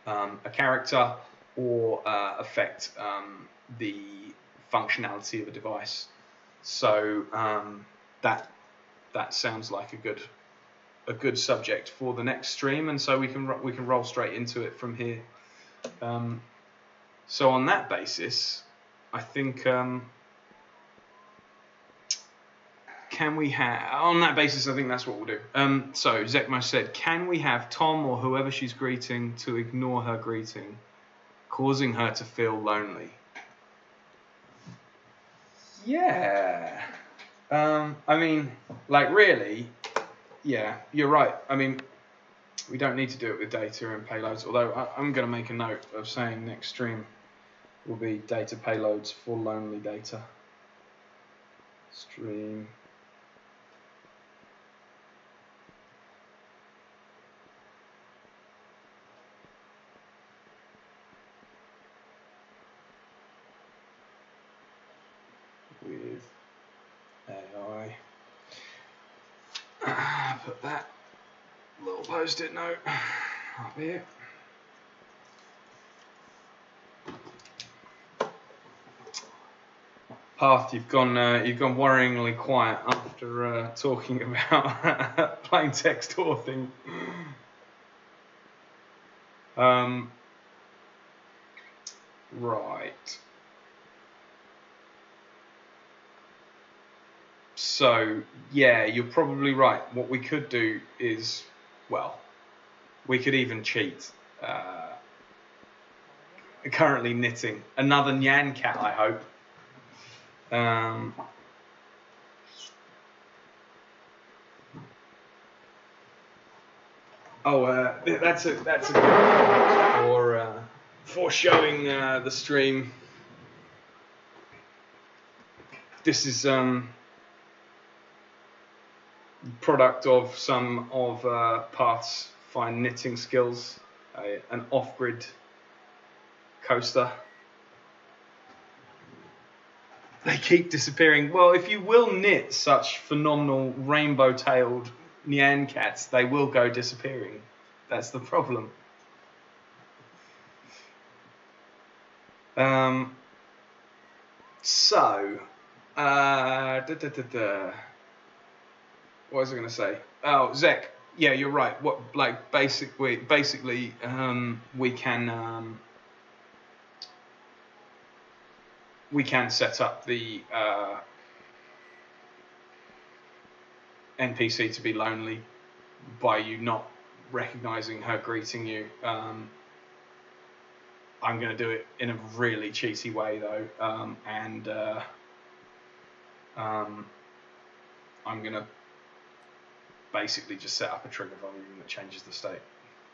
a character or affect the functionality of a device. So that sounds like a good subject for the next stream, and so we can roll straight into it from here. So on that basis, I think I think that's what we'll do. So Zekmo said, can we have Tom or whoever she's greeting to ignore her greeting, causing her to feel lonely? Yeah. I mean, like, really, yeah, you're right. I mean, We don't need to do it with data and payloads, although I'm going to make a note of saying next stream will be data payloads for lonely data. Stream. With AI. Put that little post-it note up here. Path, you've gone worryingly quiet after talking about plain text authoring. Right. So yeah, you're probably right. What we could do is, well, we could even cheat. Currently knitting another Nyan cat, I hope. That's a good for showing the stream. This is product of some of Path's fine knitting skills. An off-grid coaster. They keep disappearing. Well, if you will knit such phenomenal rainbow-tailed Nyan cats, they will go disappearing. That's the problem. What was I going to say? Oh, Zek. Yeah, you're right. What, like, basically, we can set up the NPC to be lonely by you not recognizing her greeting you. I'm going to do it in a really cheesy way though, I'm going to basically just set up a trigger volume that changes the state.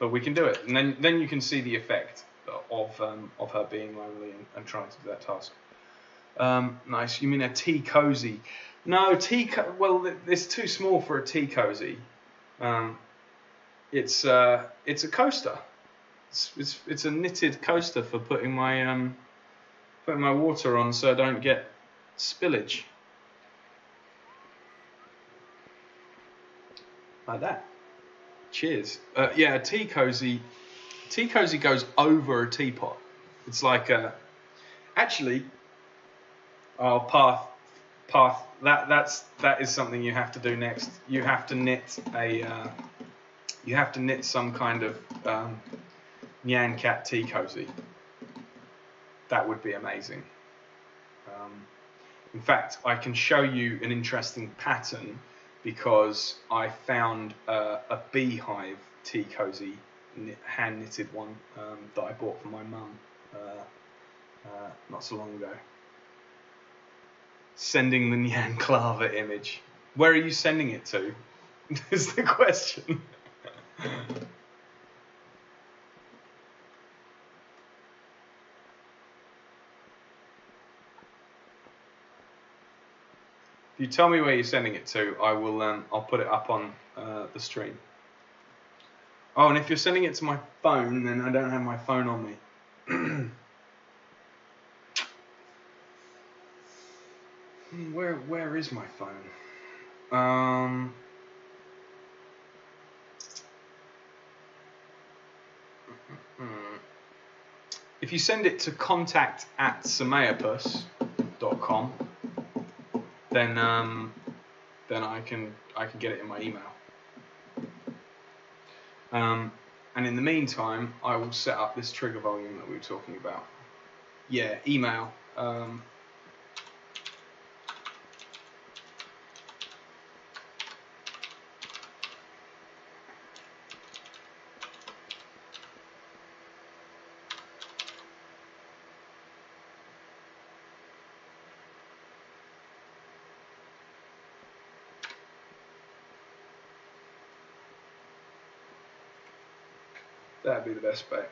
But we can do it, and then you can see the effect of her being lonely and trying to do that task. Nice. You mean a tea cozy? No, well, it's too small for a tea cozy. It's a coaster. It's a knitted coaster for putting my water on so I don't get spillage. Like that. Cheers. Yeah, a tea cozy. Tea cozy goes over a teapot. It's like actually. Oh, path. That is something you have to do next. You have to knit some kind of Nyan cat tea cozy. That would be amazing. In fact, I can show you an interesting pattern because I found a beehive tea cozy, hand knitted one that I bought for my mum not so long ago. Sending the Nyan Clava image. Where are you sending it to? Is the question. If you tell me where you're sending it to, I will. I'll put it up on the stream. Oh, and if you're sending it to my phone, then I don't have my phone on me. Where is my phone? If you send it to contact@s01ep13.com, then I can get it in my email. And in the meantime, I will set up this trigger volume that we were talking about. Yeah, email. That'd be the best bet.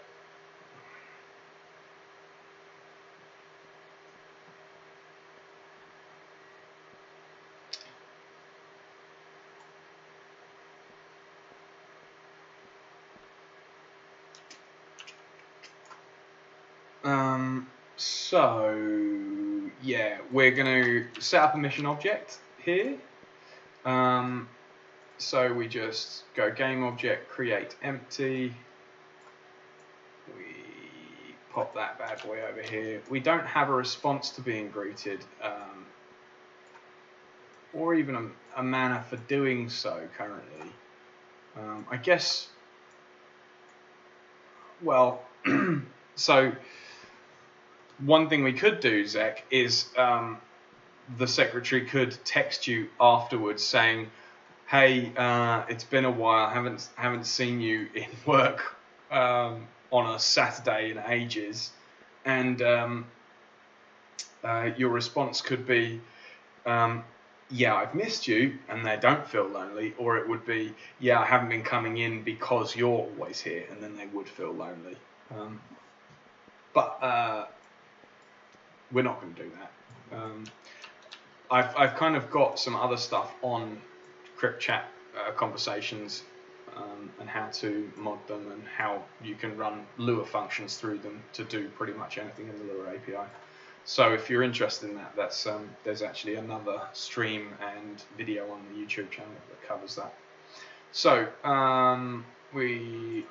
So yeah, we're going to set up a mission object here. So we just go game object, create empty. We pop that bad boy over here. We don't have a response to being greeted, or even a manner for doing so currently. I guess, well, so one thing we could do, Zach, is the secretary could text you afterwards saying, "Hey, it's been a while. Haven't seen you in work on a Saturday in ages," and your response could be, "Yeah, I've missed you," and they don't feel lonely, or it would be, "Yeah, I haven't been coming in because you're always here," and then they would feel lonely. But we're not going to do that. I've kind of got some other stuff on Crypt Chat conversations and how to mod them and how you can run Lua functions through them to do pretty much anything in the Lua API. So if you're interested in that, that's there's actually another stream and video on the YouTube channel that covers that. So we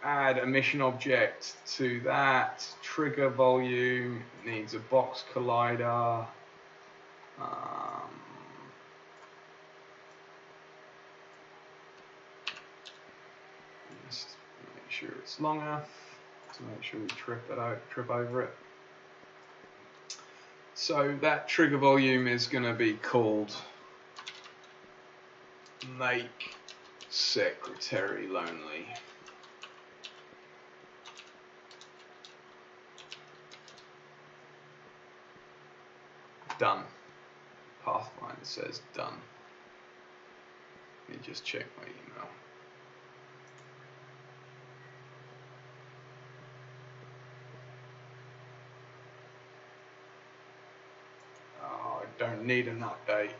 add a mission object to that. Trigger volume needs a box collider. Just make sure it's long enough to make sure we trip over it. So that trigger volume is going to be called Make Secretary Lonely. Done. Pathfinder says done. Let me just check my email. Oh, I don't need an update.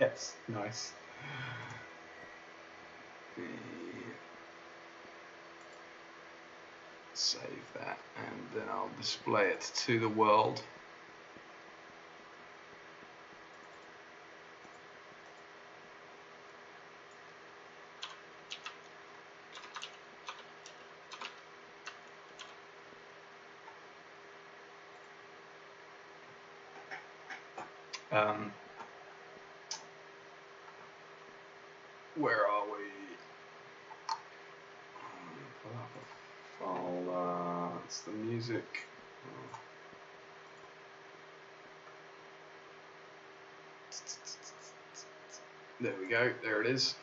Yes, nice. Save that and then I'll display it to the world. Where are we? Pull up a folder. That's the music. There we go. There it is.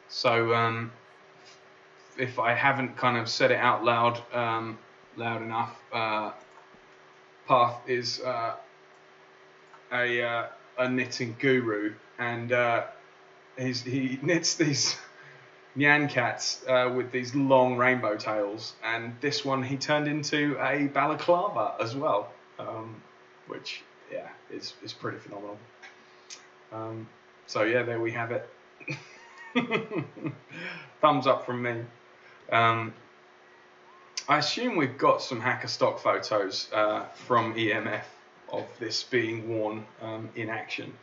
So if I haven't kind of said it out loud, loud enough, Path is a knitting guru, and he knits these nyan cats with these long rainbow tails, and this one he turned into a balaclava as well, which yeah is pretty phenomenal. So yeah, there we have it. Thumbs up from me. I assume we've got some hacker stock photos from EMF of this being worn in action.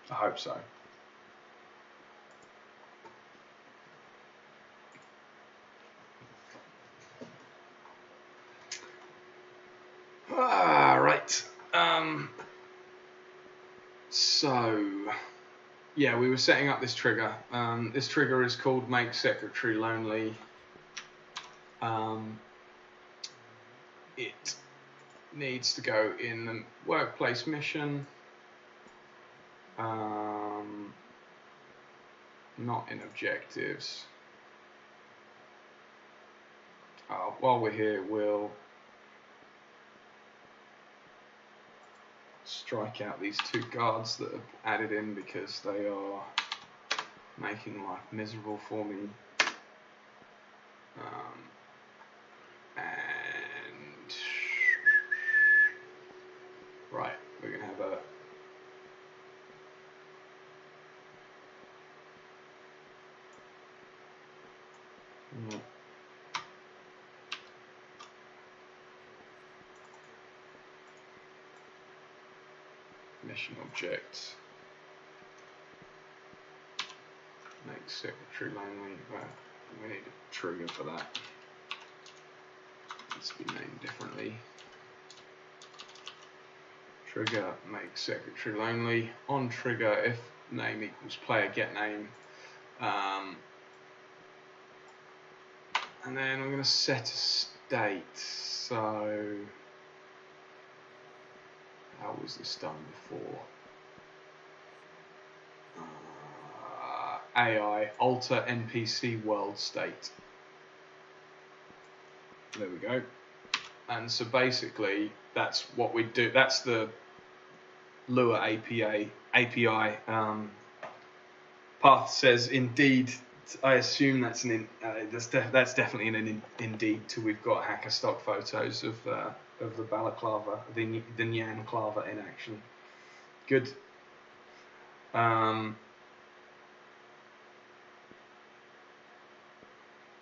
I hope so. Right. So, yeah, we were setting up this trigger. This trigger is called Make Secretary Lonely. it needs to go in the workplace mission, not in objectives. While we're here, we'll strike out these 2 guards that are added in because they are making life miserable for me. And right, we're going to have a mission object. Make secretary lonely. Well, we need a trigger for that. Needs to be named differently. Trigger make secretary lonely. On trigger, if name equals player get name. And then I'm going to set a state. So how was this done before? AI alter NPC world state. There we go. And so basically that's what we do. That's the Lua API path says indeed. I assume that's that's definitely an indeed till we've got hacker stock photos of the balaclava, the Nyan clava in action. Good.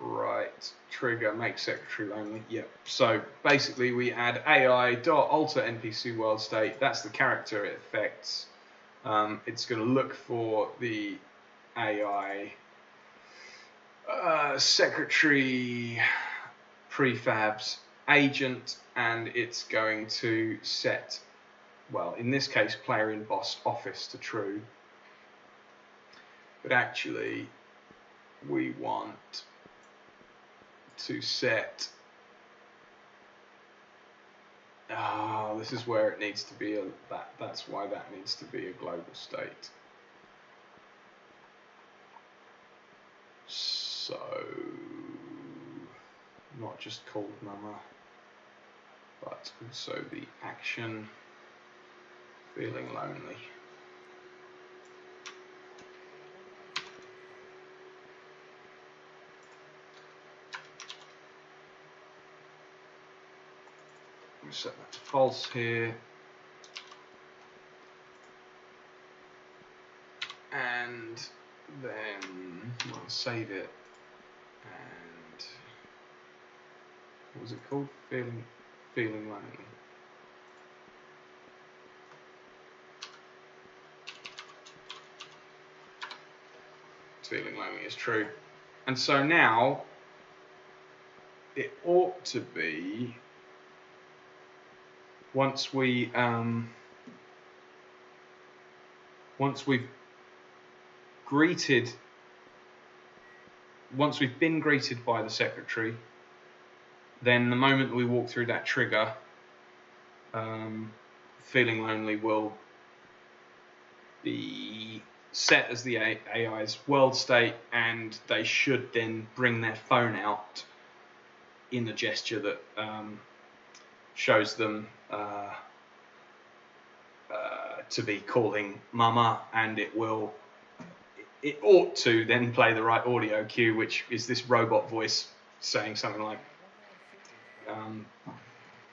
Right, trigger make secretary lonely. Yep. So basically we add AI.alter NPC world state. That's the character it affects. It's going to look for the AI secretary prefabs agent, and it's going to set, well, in this case, player in boss office to true. But actually, we want to set. This is where it needs to be that's why that needs to be a global state. So not just called mama, but also the action feeling lonely. Set that to false here, and then we'll save it. And what was it called? Feeling lonely. Feeling lonely is true, and so now it ought to be. Once we've been greeted by the secretary, then the moment we walk through that trigger, feeling lonely will be set as the AI's world state, and they should then bring their phone out in the gesture that shows them to be calling mama, and it ought to then play the right audio cue, which is this robot voice saying something like,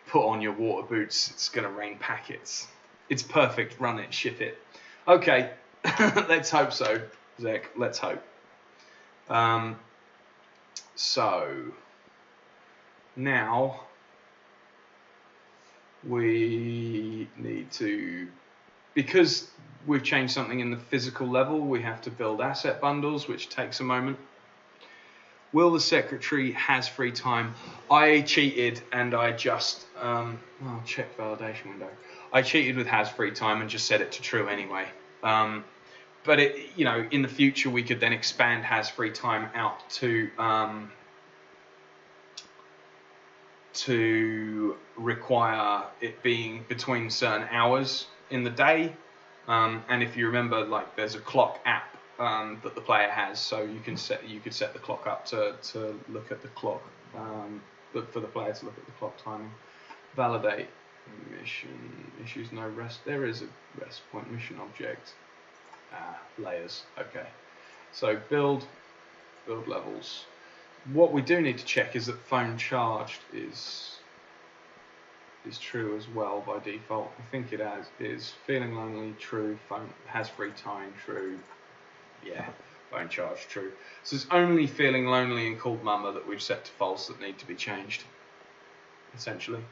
put on your water boots, it's gonna rain packets. It's perfect, run it, ship it. Okay, let's hope so, Zek, let's hope. So now we need to, because we've changed something in the physical level, we have to build asset bundles, which takes a moment. Will the secretary has free time? I cheated and I just, check validation window. I cheated with has free time and just set it to true anyway. But in the future we could then expand has free time out to to require it being between certain hours in the day. And if you remember, like there's a clock app that the player has, so you could set the clock up to look at the clock, but for the player to look at the clock timing. Validate mission issues, no rest. There is a rest point mission object. Layers. Okay. So build levels. What we do need to check is that phone charged is true as well by default. I think it is. Feeling lonely, true. Phone has free time, true. Yeah, phone charged, true. So it's only feeling lonely and called mama that we've set to false that need to be changed, essentially.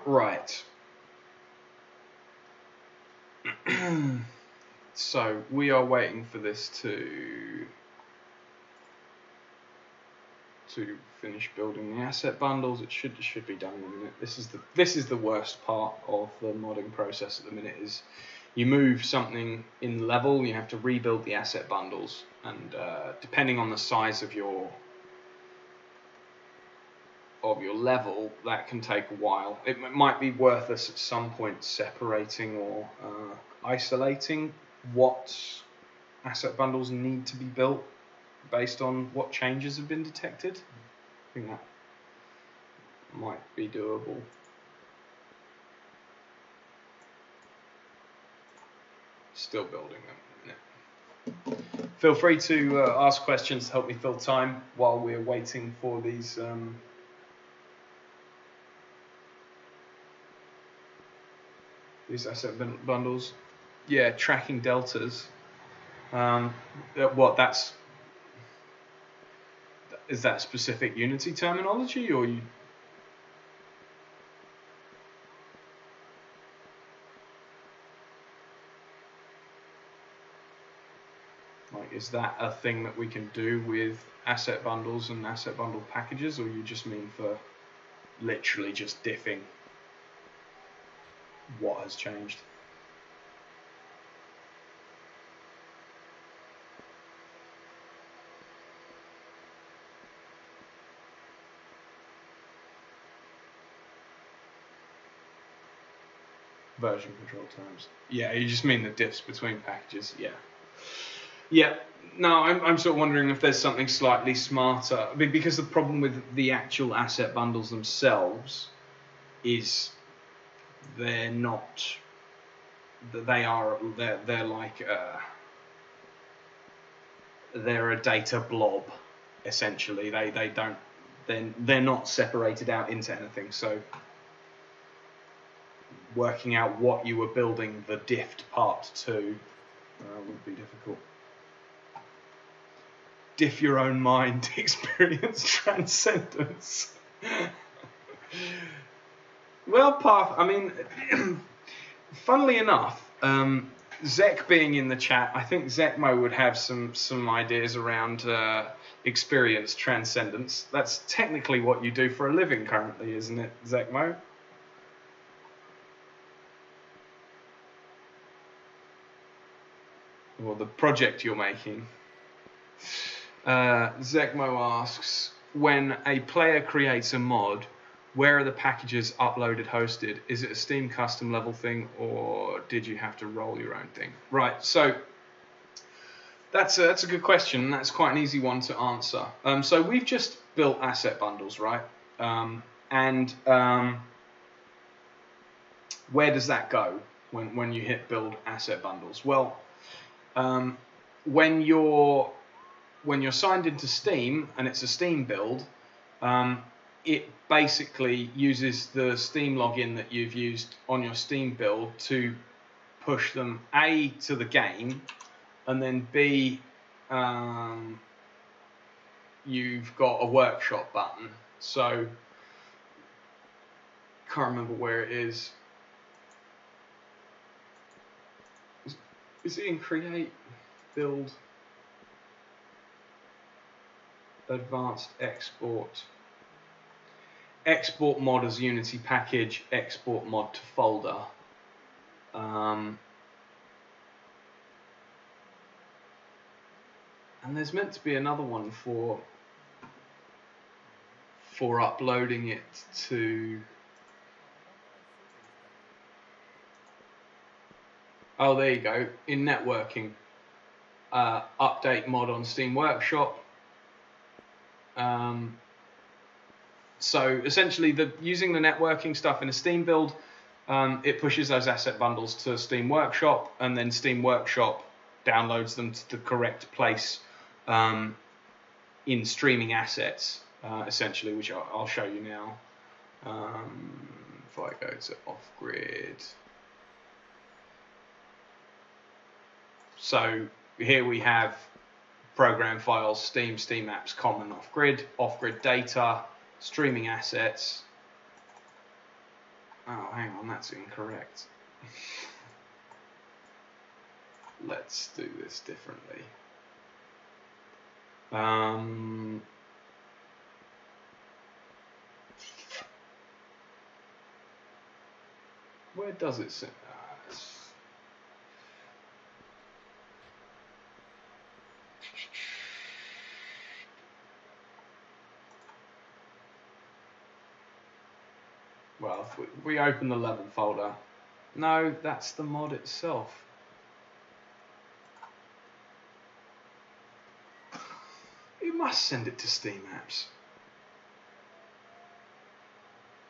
Right. So we are waiting for this to finish building the asset bundles. It should be done in a minute. This is the worst part of the modding process at the minute. Is you move something in level, you have to rebuild the asset bundles, and depending on the size of your level, that can take a while. It might be worth us at some point separating or isolating what asset bundles need to be built based on what changes have been detected. I think that might be doable. Still building them. Yeah. Feel free to ask questions to help me fill time while we're waiting for these asset bundles. Yeah, tracking deltas. Is that specific Unity terminology, or you? Like, is that a thing that we can do with asset bundles and asset bundle packages, or you just mean for literally just diffing what has changed? Version control terms. Yeah, you just mean the diffs between packages. Yeah. Yeah. No, I'm sort of wondering if there's something slightly smarter, because the problem with the actual asset bundles themselves is they're not. They're like they're a data blob, essentially. They're not separated out into anything. So working out what you were building the diffed part to would be difficult. Diff your own mind, experience transcendence. Well, I mean, funnily enough, Zek being in the chat, I think Zekmo would have some ideas around experience transcendence. That's technically what you do for a living currently, isn't it, Zekmo? Or the project you're making. Zekmo asks, when a player creates a mod, where are the packages uploaded, hosted? Is it a Steam custom level thing, or did you have to roll your own thing? Right, so that's a good question, and that's quite an easy one to answer. So we've just built asset bundles, right? And where does that go when you hit build asset bundles? Well, when you're signed into Steam and it's a Steam build, it basically uses the Steam login that you've used on your Steam build to push them to the game, and then B, you've got a workshop button. So can't remember where it is. Is it in Create, Build, Advanced Export? Export mod as Unity package, export mod to folder. And there's meant to be another one for uploading it to. Oh, there you go. In networking, update mod on Steam Workshop. So essentially, using the networking stuff in a Steam build, it pushes those asset bundles to Steam Workshop, and then Steam Workshop downloads them to the correct place in streaming assets, essentially, which I'll show you now. If I go to Off Grid. So here we have program files, Steam apps, common, Off Grid data, streaming assets. Oh, hang on, that's incorrect. Let's do this differently. Where does it sit? Well, if we open the level folder, no, that's the mod itself. You must send it to Steam apps.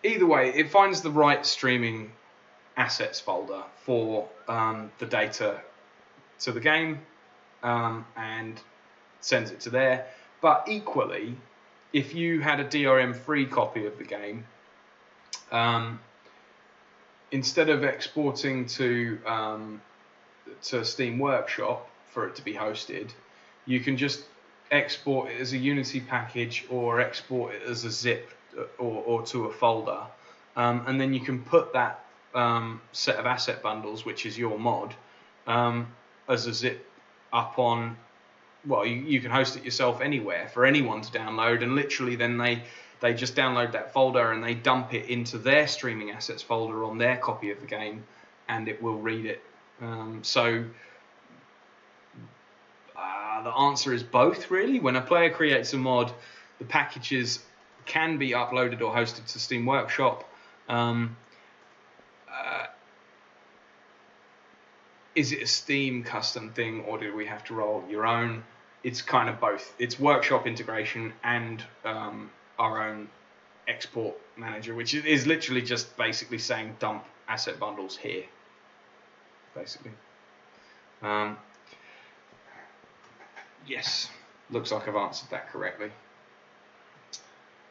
Either way, it finds the right streaming assets folder for the data to the game and sends it to there. But equally, if you had a DRM-free copy of the game, instead of exporting to Steam Workshop for it to be hosted, you can just export it as a Unity package or export it as a zip or to a folder, and then you can put that set of asset bundles, which is your mod, as a zip up on. Well, you can host it yourself anywhere for anyone to download, and literally then they just download that folder and they dump it into their streaming assets folder on their copy of the game, and it will read it. So the answer is both, really. When a player creates a mod, the packages can be uploaded or hosted to Steam Workshop. Is it a Steam custom thing, or do we have to roll your own? It's kind of both. It's Workshop integration and our own export manager, which is literally just basically saying dump asset bundles here, basically. Yes, looks like I've answered that correctly.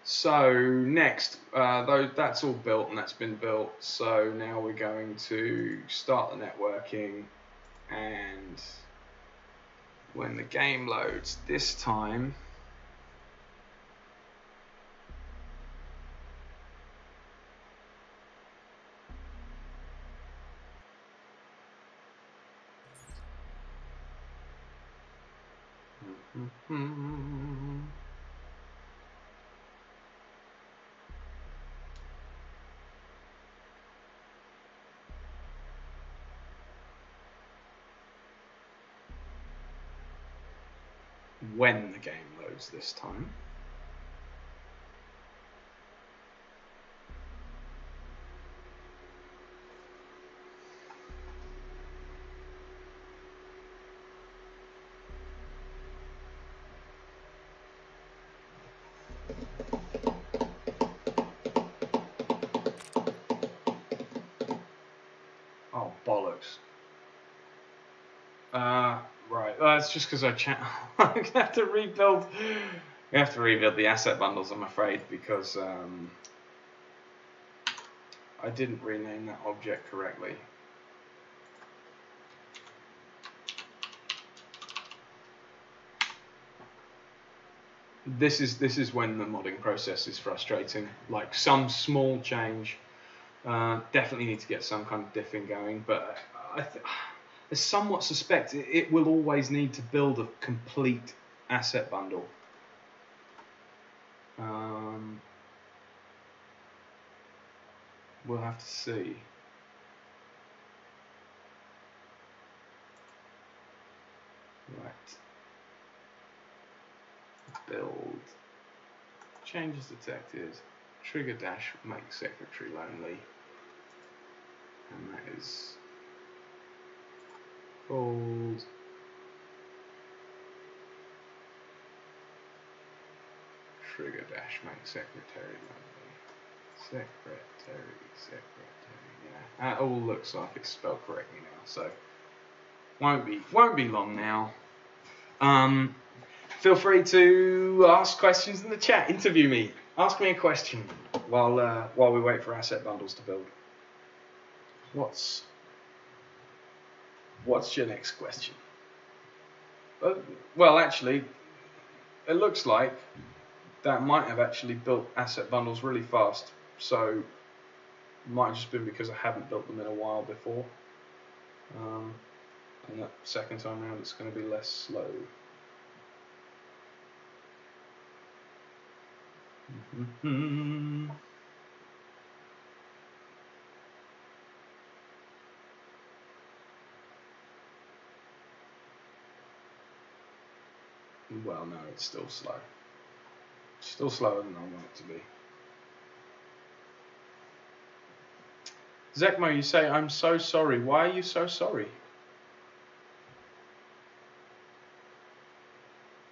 So next, though that's all built and that's been built, so now we're going to start the networking, and when the game loads this time, when the game loads this time. Oh, bollocks. Right. That's just because I have to rebuild. We have to rebuild the asset bundles, I'm afraid, because I didn't rename that object correctly. this is when the modding process is frustrating. Like some small change, definitely need to get some kind of diffing going, but I somewhat suspect it will always need to build a complete asset bundle. We'll have to see. Right. Build. Changes detected. Trigger dash make secretary lonely. And that is called trigger dash make secretary lonely. Secretary. Yeah, that all looks like it's spelled correctly now, so won't be long now. Feel free to ask questions in the chat. Interview me. Ask me a question while we wait for asset bundles to build. What's your next question? Well, actually, it looks like that might have actually built asset bundles really fast. So it might have just been because I haven't built them in a while before. And that second time around it's going to be less slow. Well, no, it's still slow. Still slower than I want it to be. Zekmo, you say, I'm so sorry. Why are you so sorry?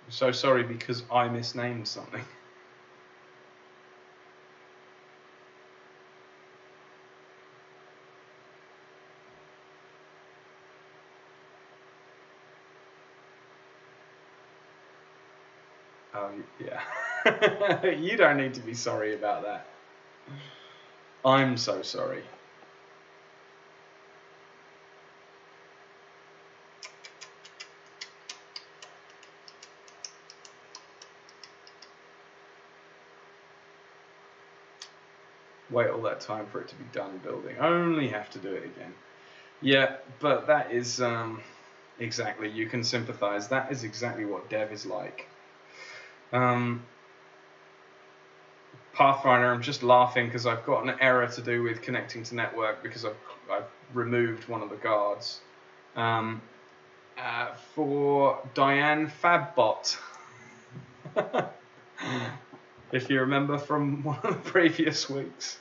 I'm so sorry because I misnamed something. Yeah. You don't need to be sorry about that. I'm so sorry. Wait all that time for it to be done building. Only have to do it again. Yeah, but that is exactly, you can sympathize. That is exactly what dev is like. Pathfinder, I'm just laughing because I've got an error to do with connecting to network because I've removed one of the guards. For Diane Fabbot. If you remember from one of the previous weeks.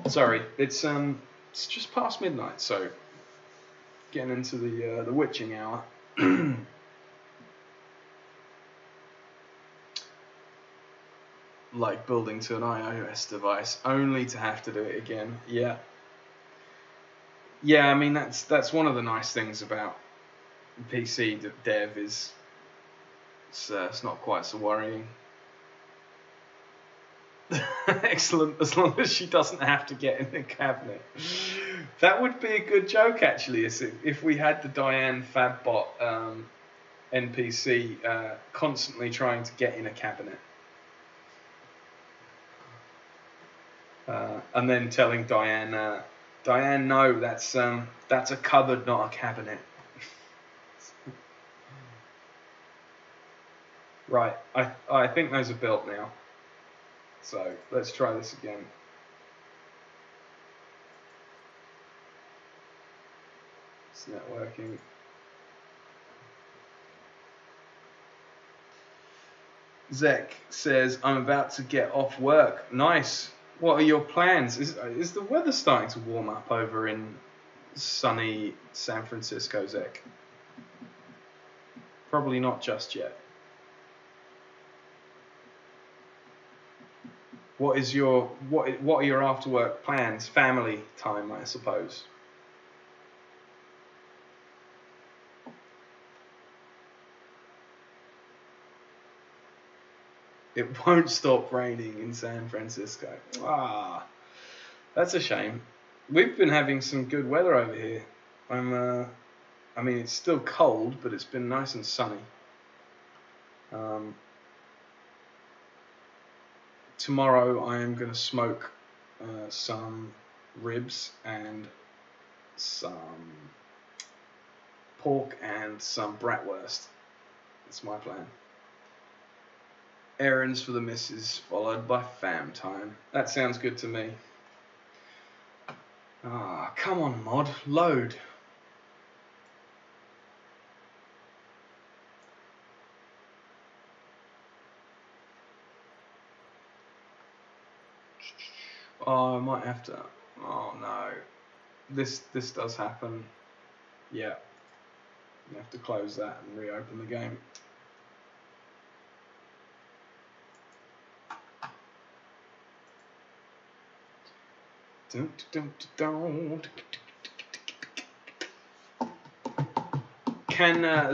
Sorry, it's just past midnight, so getting into the witching hour. Like building to an iOS device, only to have to do it again. Yeah. Yeah, I mean that's one of the nice things about PC dev is it's not quite so worrying. Excellent, as long as she doesn't have to get in the cabinet. That would be a good joke, actually, if we had the Diane Fabbot NPC constantly trying to get in a cabinet. And then telling Diane, Diane, no, that's a cupboard, not a cabinet. Right, I think those are built now. So let's try this again. It's networking. Zek says, I'm about to get off work. Nice. What are your plans? Is the weather starting to warm up over in sunny San Francisco, Zek? Probably not just yet. What are your after work plans? Family time, I suppose. It won't stop raining in San Francisco. That's a shame. We've been having some good weather over here. I mean, it's still cold, but it's been nice and sunny. Tomorrow I am going to smoke some ribs and some pork and some bratwurst. That's my plan. Errands for the missus, followed by fam time. That sounds good to me. Ah, come on, mod, load. Oh, I might have to. Oh no, this does happen. Yeah, you have to close that and reopen the game.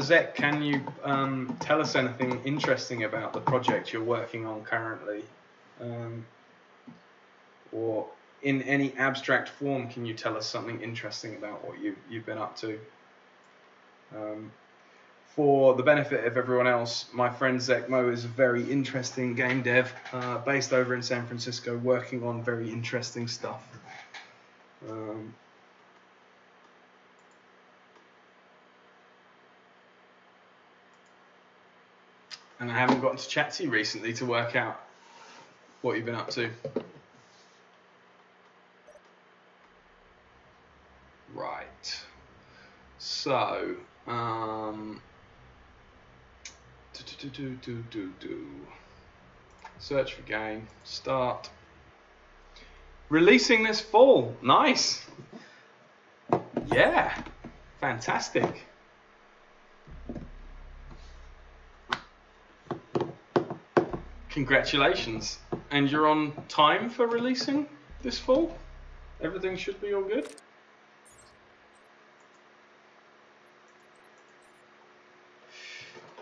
Zek, can you tell us anything interesting about the project you're working on currently? Or in any abstract form, can you tell us something interesting about what you've been up to? For the benefit of everyone else, my friend Zekmo is a very interesting game dev based over in San Francisco, working on very interesting stuff. And I haven't gotten to chat to you recently to work out what you've been up to. Right. So, search for game, start. Releasing this fall, nice. Yeah, fantastic. Congratulations. And you're on time for releasing this fall? Everything should be all good?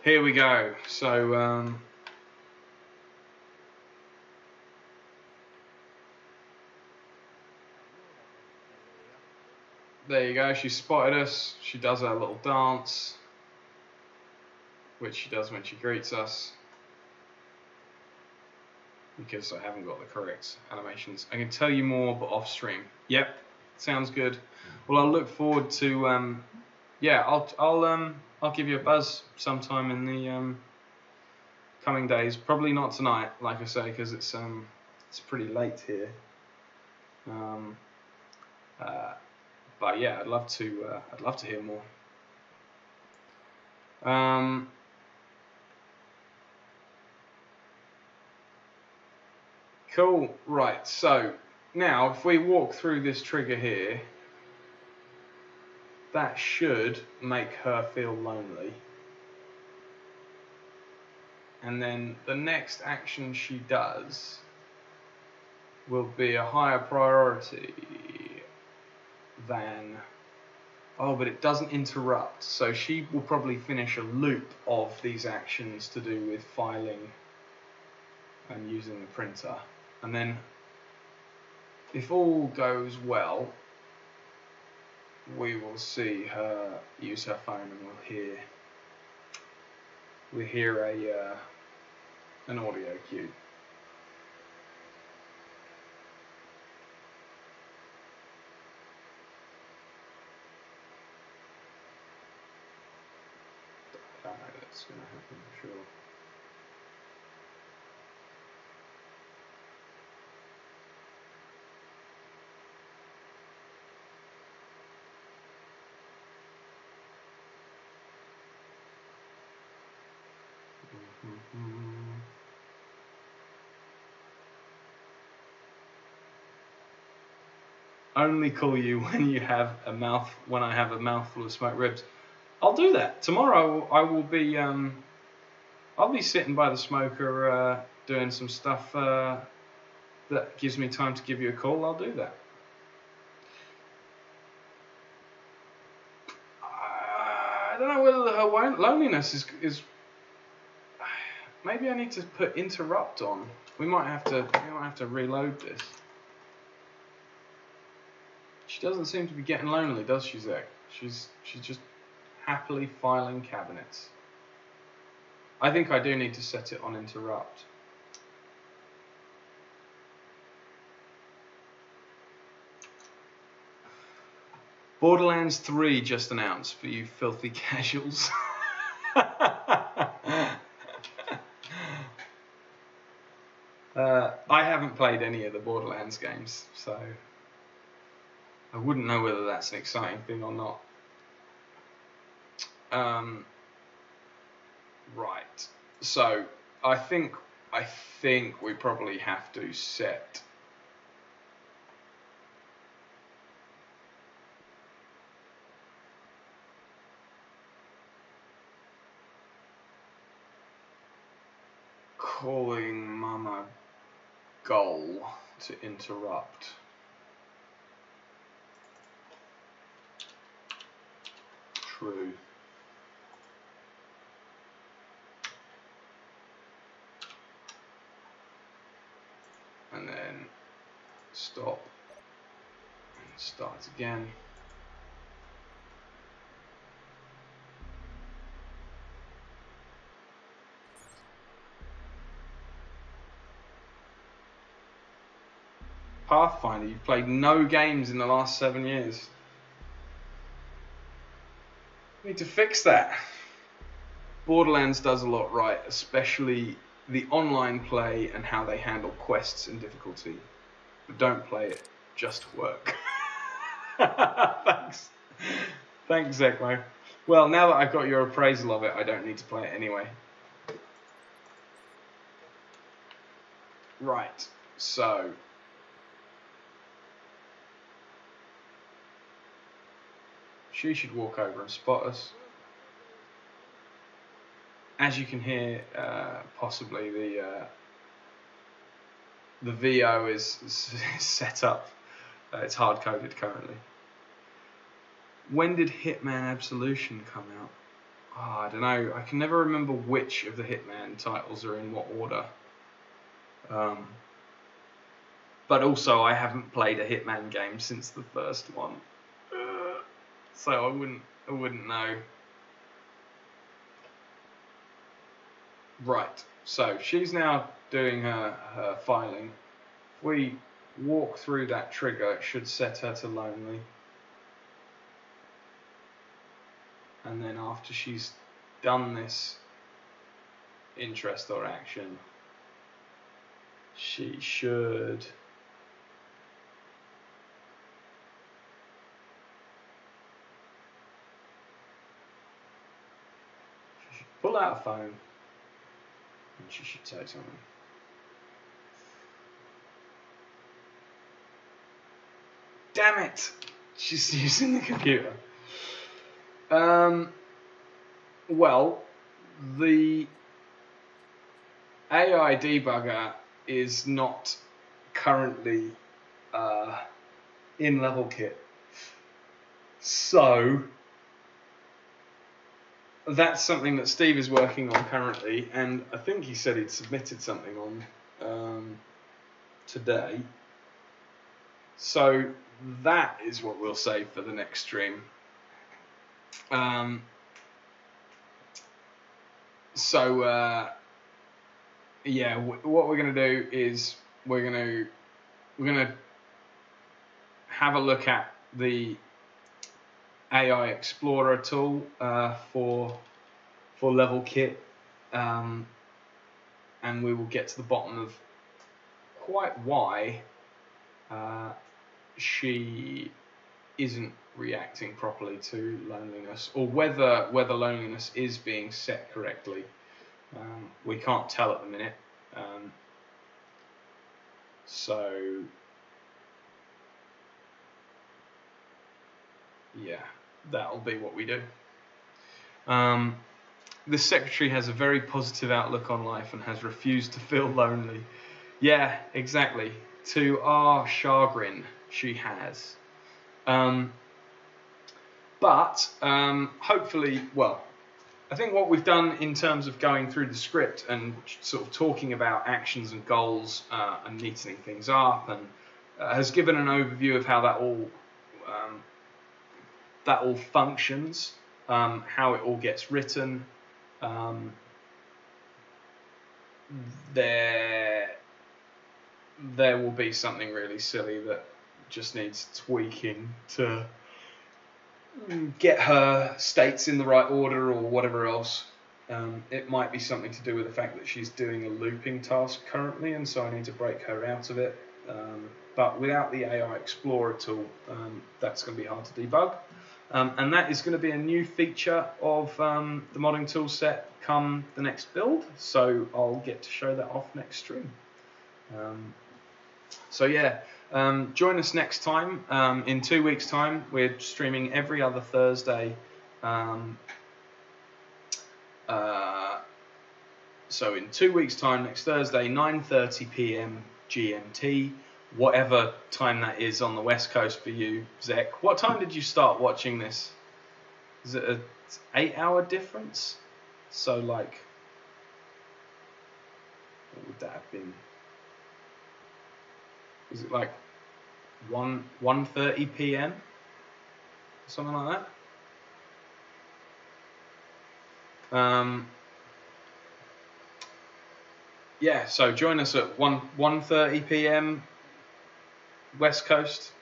Here we go. So, there you go. She spotted us. She does her little dance, which she does when she greets us. Because I haven't got the correct animations. I can tell you more, but off stream. Yep, sounds good. Well, I'll look forward to. Yeah, I'll give you a buzz sometime in the coming days. Probably not tonight, like I say, because it's pretty late here. But yeah, I'd love to hear more. Cool. Right. So now, if we walk through this trigger here, that should make her feel lonely. And then the next action she does will be a higher priority than... Oh, but it doesn't interrupt. So she will probably finish a loop of these actions to do with filing and using the printer. And then, if all goes well, we will see her use her phone and we'll hear an audio cue. I don't know that's going to happen for sure. Only call you when I have a mouthful of smoked ribs. I'll do that tomorrow. I will be I'll be sitting by the smoker doing some stuff that gives me time to give you a call. I'll do that. I don't know whether her loneliness is. Maybe I need to put interrupt on. We might have to reload this. She doesn't seem to be getting lonely, does she, Zach? She's just happily filing cabinets. I think I do need to set it on interrupt. Borderlands 3 just announced for you filthy casuals. I haven't played any of the Borderlands games, so I wouldn't know whether that's an exciting thing or not. Right, so I think we probably have to set calling Mama goal to interrupt. True. And then stop and start again. Pathfinder, you've played no games in the last 7 years. You need to fix that. Borderlands does a lot right, especially the online play and how they handle quests and difficulty. But don't play it just to work. Thanks. Thanks, Zekmo. Well, now that I've got your appraisal of it, I don't need to play it anyway. Right, so she should walk over and spot us. As you can hear, possibly the VO is set up. It's hard-coded currently. When did Hitman Absolution come out? Oh, I don't know. I can never remember which of the Hitman titles are in what order. But also, I haven't played a Hitman game since the first one, so I wouldn't know. Right. So she's now doing her filing. If we walk through that trigger, it should set her to lonely. And then after she's done this interest or action, she should pull out a phone and she should say something. Damn it! She's using the computer. Well, the AI debugger is not currently in level kit, so that's something that Steve is working on currently, and I think he said he'd submitted something on today. So that is what we'll save for the next stream. Yeah, what we're going to do is we're going to have a look at the AI Explorer tool for level kit, and we will get to the bottom of quite why she isn't reacting properly to loneliness, or whether loneliness is being set correctly. We can't tell at the minute, so yeah, that'll be what we do. The secretary has a very positive outlook on life and has refused to feel lonely. Yeah, exactly. To our chagrin, she has. But hopefully, well, I think what we've done in terms of going through the script and sort of talking about actions and goals and neatening things up, and has given an overview of how that all that all functions, how it all gets written. There will be something really silly that just needs tweaking to get her states in the right order or whatever else. It might be something to do with the fact that she's doing a looping task currently, and so I need to break her out of it. But without the AI Explorer tool, that's going to be hard to debug. And that is going to be a new feature of the modding tool set come the next build, so I'll get to show that off next stream. So yeah, join us next time. In 2 weeks' time, we're streaming every other Thursday. So in 2 weeks' time, next Thursday, 9:30 p.m. GMT, whatever time that is on the West Coast for you, Zek. What time did you start watching this? Is it an 8-hour difference? So like, what would that have been? Is it like 1:30 p.m.? Something like that? Yeah, so join us at 1:30 p.m. West Coast,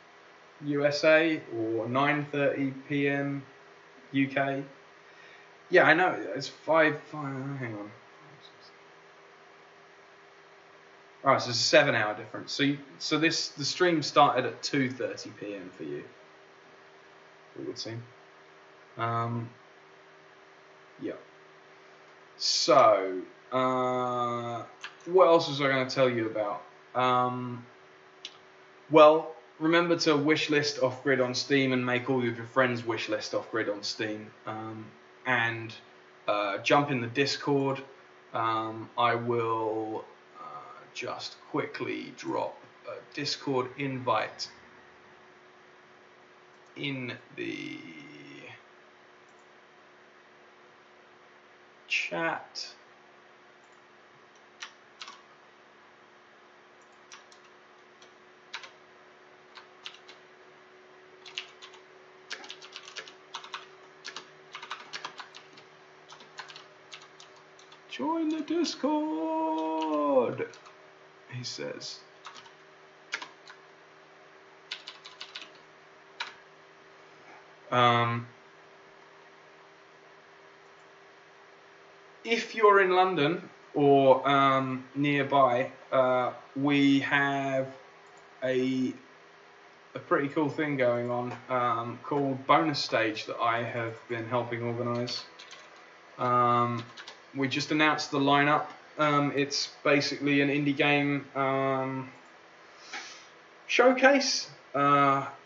USA, or 9:30 p.m. UK. Yeah, I know, it's 5 hang on. Alright, so it's a 7-hour difference. So the stream started at 2:30 p.m. for you, it would seem. Yeah. So, what else was I going to tell you about? Well, remember to wishlist Off Grid on Steam and make all of your friends wishlist Off Grid on Steam. And jump in the Discord. I will just quickly drop a Discord invite in the chat. Join the Discord, he says. If you're in London or nearby, we have a pretty cool thing going on called Bonus Stage that I have been helping organise. We just announced the lineup. It's basically an indie game showcase.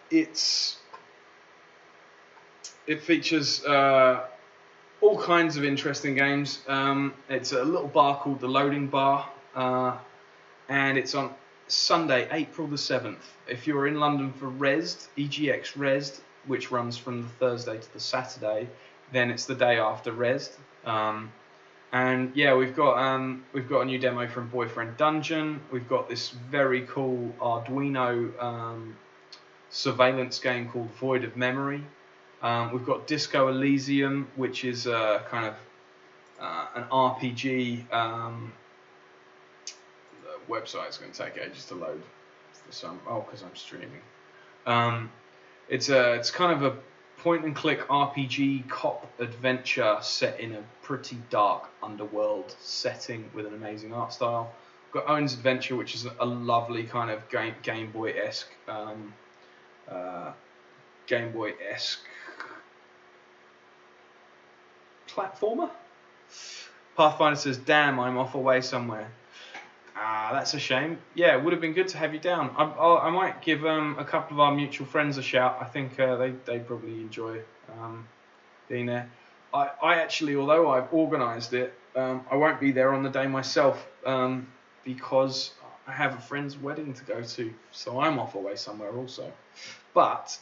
It features all kinds of interesting games. It's a little bar called the Loading Bar, and it's on Sunday, April the 7th. If you're in London for Rezzed, EGX Rezzed, which runs from the Thursday to the Saturday, then it's the day after Rezzed. And yeah, we've got a new demo from Boyfriend Dungeon. We've got this very cool Arduino surveillance game called Void of Memory. We've got Disco Elysium, which is kind of an RPG. The website's going to take ages to load for some. Oh, because I'm streaming. It's kind of a point-and-click RPG cop adventure set in a pretty dark underworld setting with an amazing art style. We've got Owen's Adventure, which is a lovely kind of Game Boy-esque platformer. Pathfinder says, "Damn, I'm off away somewhere." That's a shame. Yeah, it would have been good to have you down. I might give a couple of our mutual friends a shout. I think they probably enjoy being there. I actually, although I've organised it, I won't be there on the day myself because I have a friend's wedding to go to, so I'm off away somewhere also. But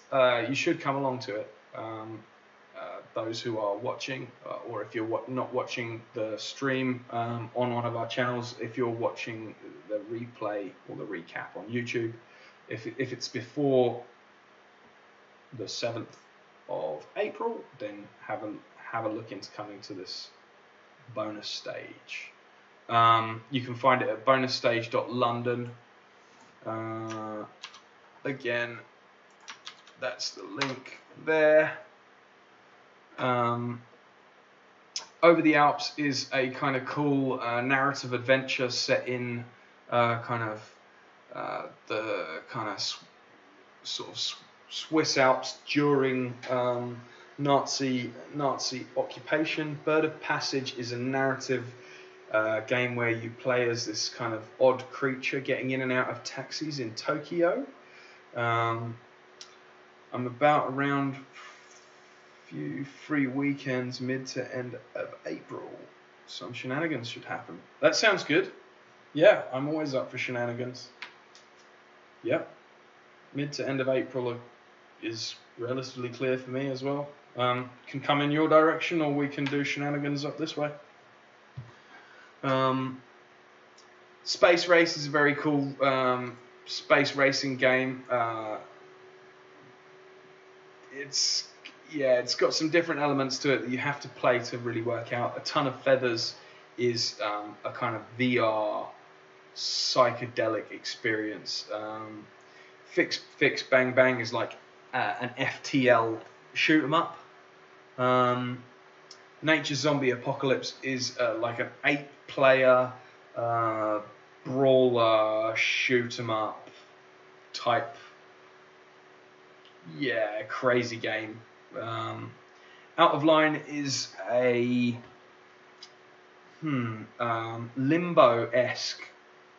you should come along to it. Those who are watching, or if you're not watching the stream on one of our channels, if you're watching the replay or the recap on YouTube, if it's before the 7th of April, then have a look into coming to this bonus stage. You can find it at bonusstage.london. Again, that's the link there. Over the Alps is a kind of cool narrative adventure set in the kind of sort of Swiss Alps during Nazi occupation. Bird of Passage is a narrative game where you play as this kind of odd creature getting in and out of taxis in Tokyo. I'm about around few free weekends mid to end of April. Some shenanigans should happen. That sounds good. Yeah, I'm always up for shenanigans. Yep. Mid to end of April is relatively clear for me as well. Can come in your direction, or we can do shenanigans up this way. Space Race is a very cool space racing game. It's got some different elements to it that you have to play to really work out. A Ton of Feathers is a kind of VR psychedelic experience. Fix Bang Bang is like an FTL shoot 'em up. Nature's Zombie Apocalypse is like an 8-player brawler shoot 'em up type. Yeah, crazy game. Out of Line is a Limbo-esque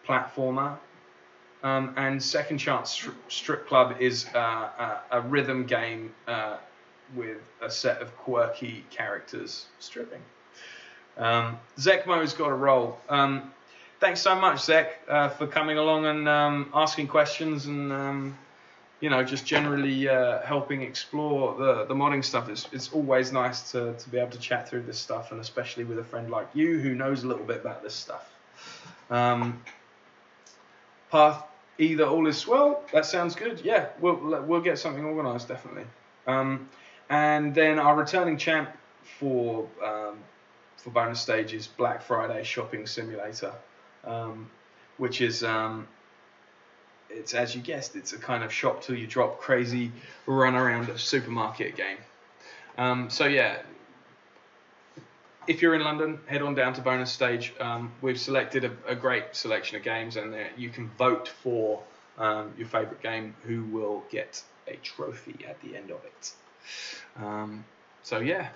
platformer, and Second Chance Strip Club is a rhythm game with a set of quirky characters stripping. Zekmo's got a role. Thanks so much, Zek, for coming along and asking questions and just generally helping explore the modding stuff. It's always nice to be able to chat through this stuff, and especially with a friend like you who knows a little bit about this stuff. Path either all is well. That sounds good. Yeah, we'll get something organised definitely. And then our returning champ for bonus stage is Black Friday Shopping Simulator, which is it's, as you guessed, it's a kind of shop till you drop crazy run around a supermarket game. So yeah, if you're in London, head on down to bonus stage. We've selected a great selection of games, and you can vote for your favourite game, who will get a trophy at the end of it. So yeah,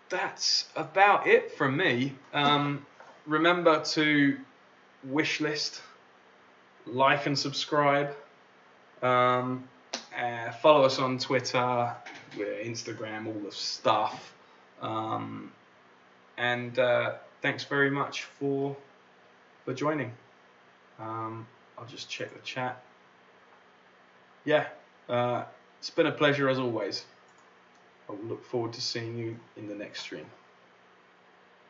that's about it from me. Remember to wishlist, like and subscribe. Follow us on Twitter, Instagram, all the stuff. And thanks very much for joining. I'll just check the chat. Yeah, it's been a pleasure as always. I will look forward to seeing you in the next stream.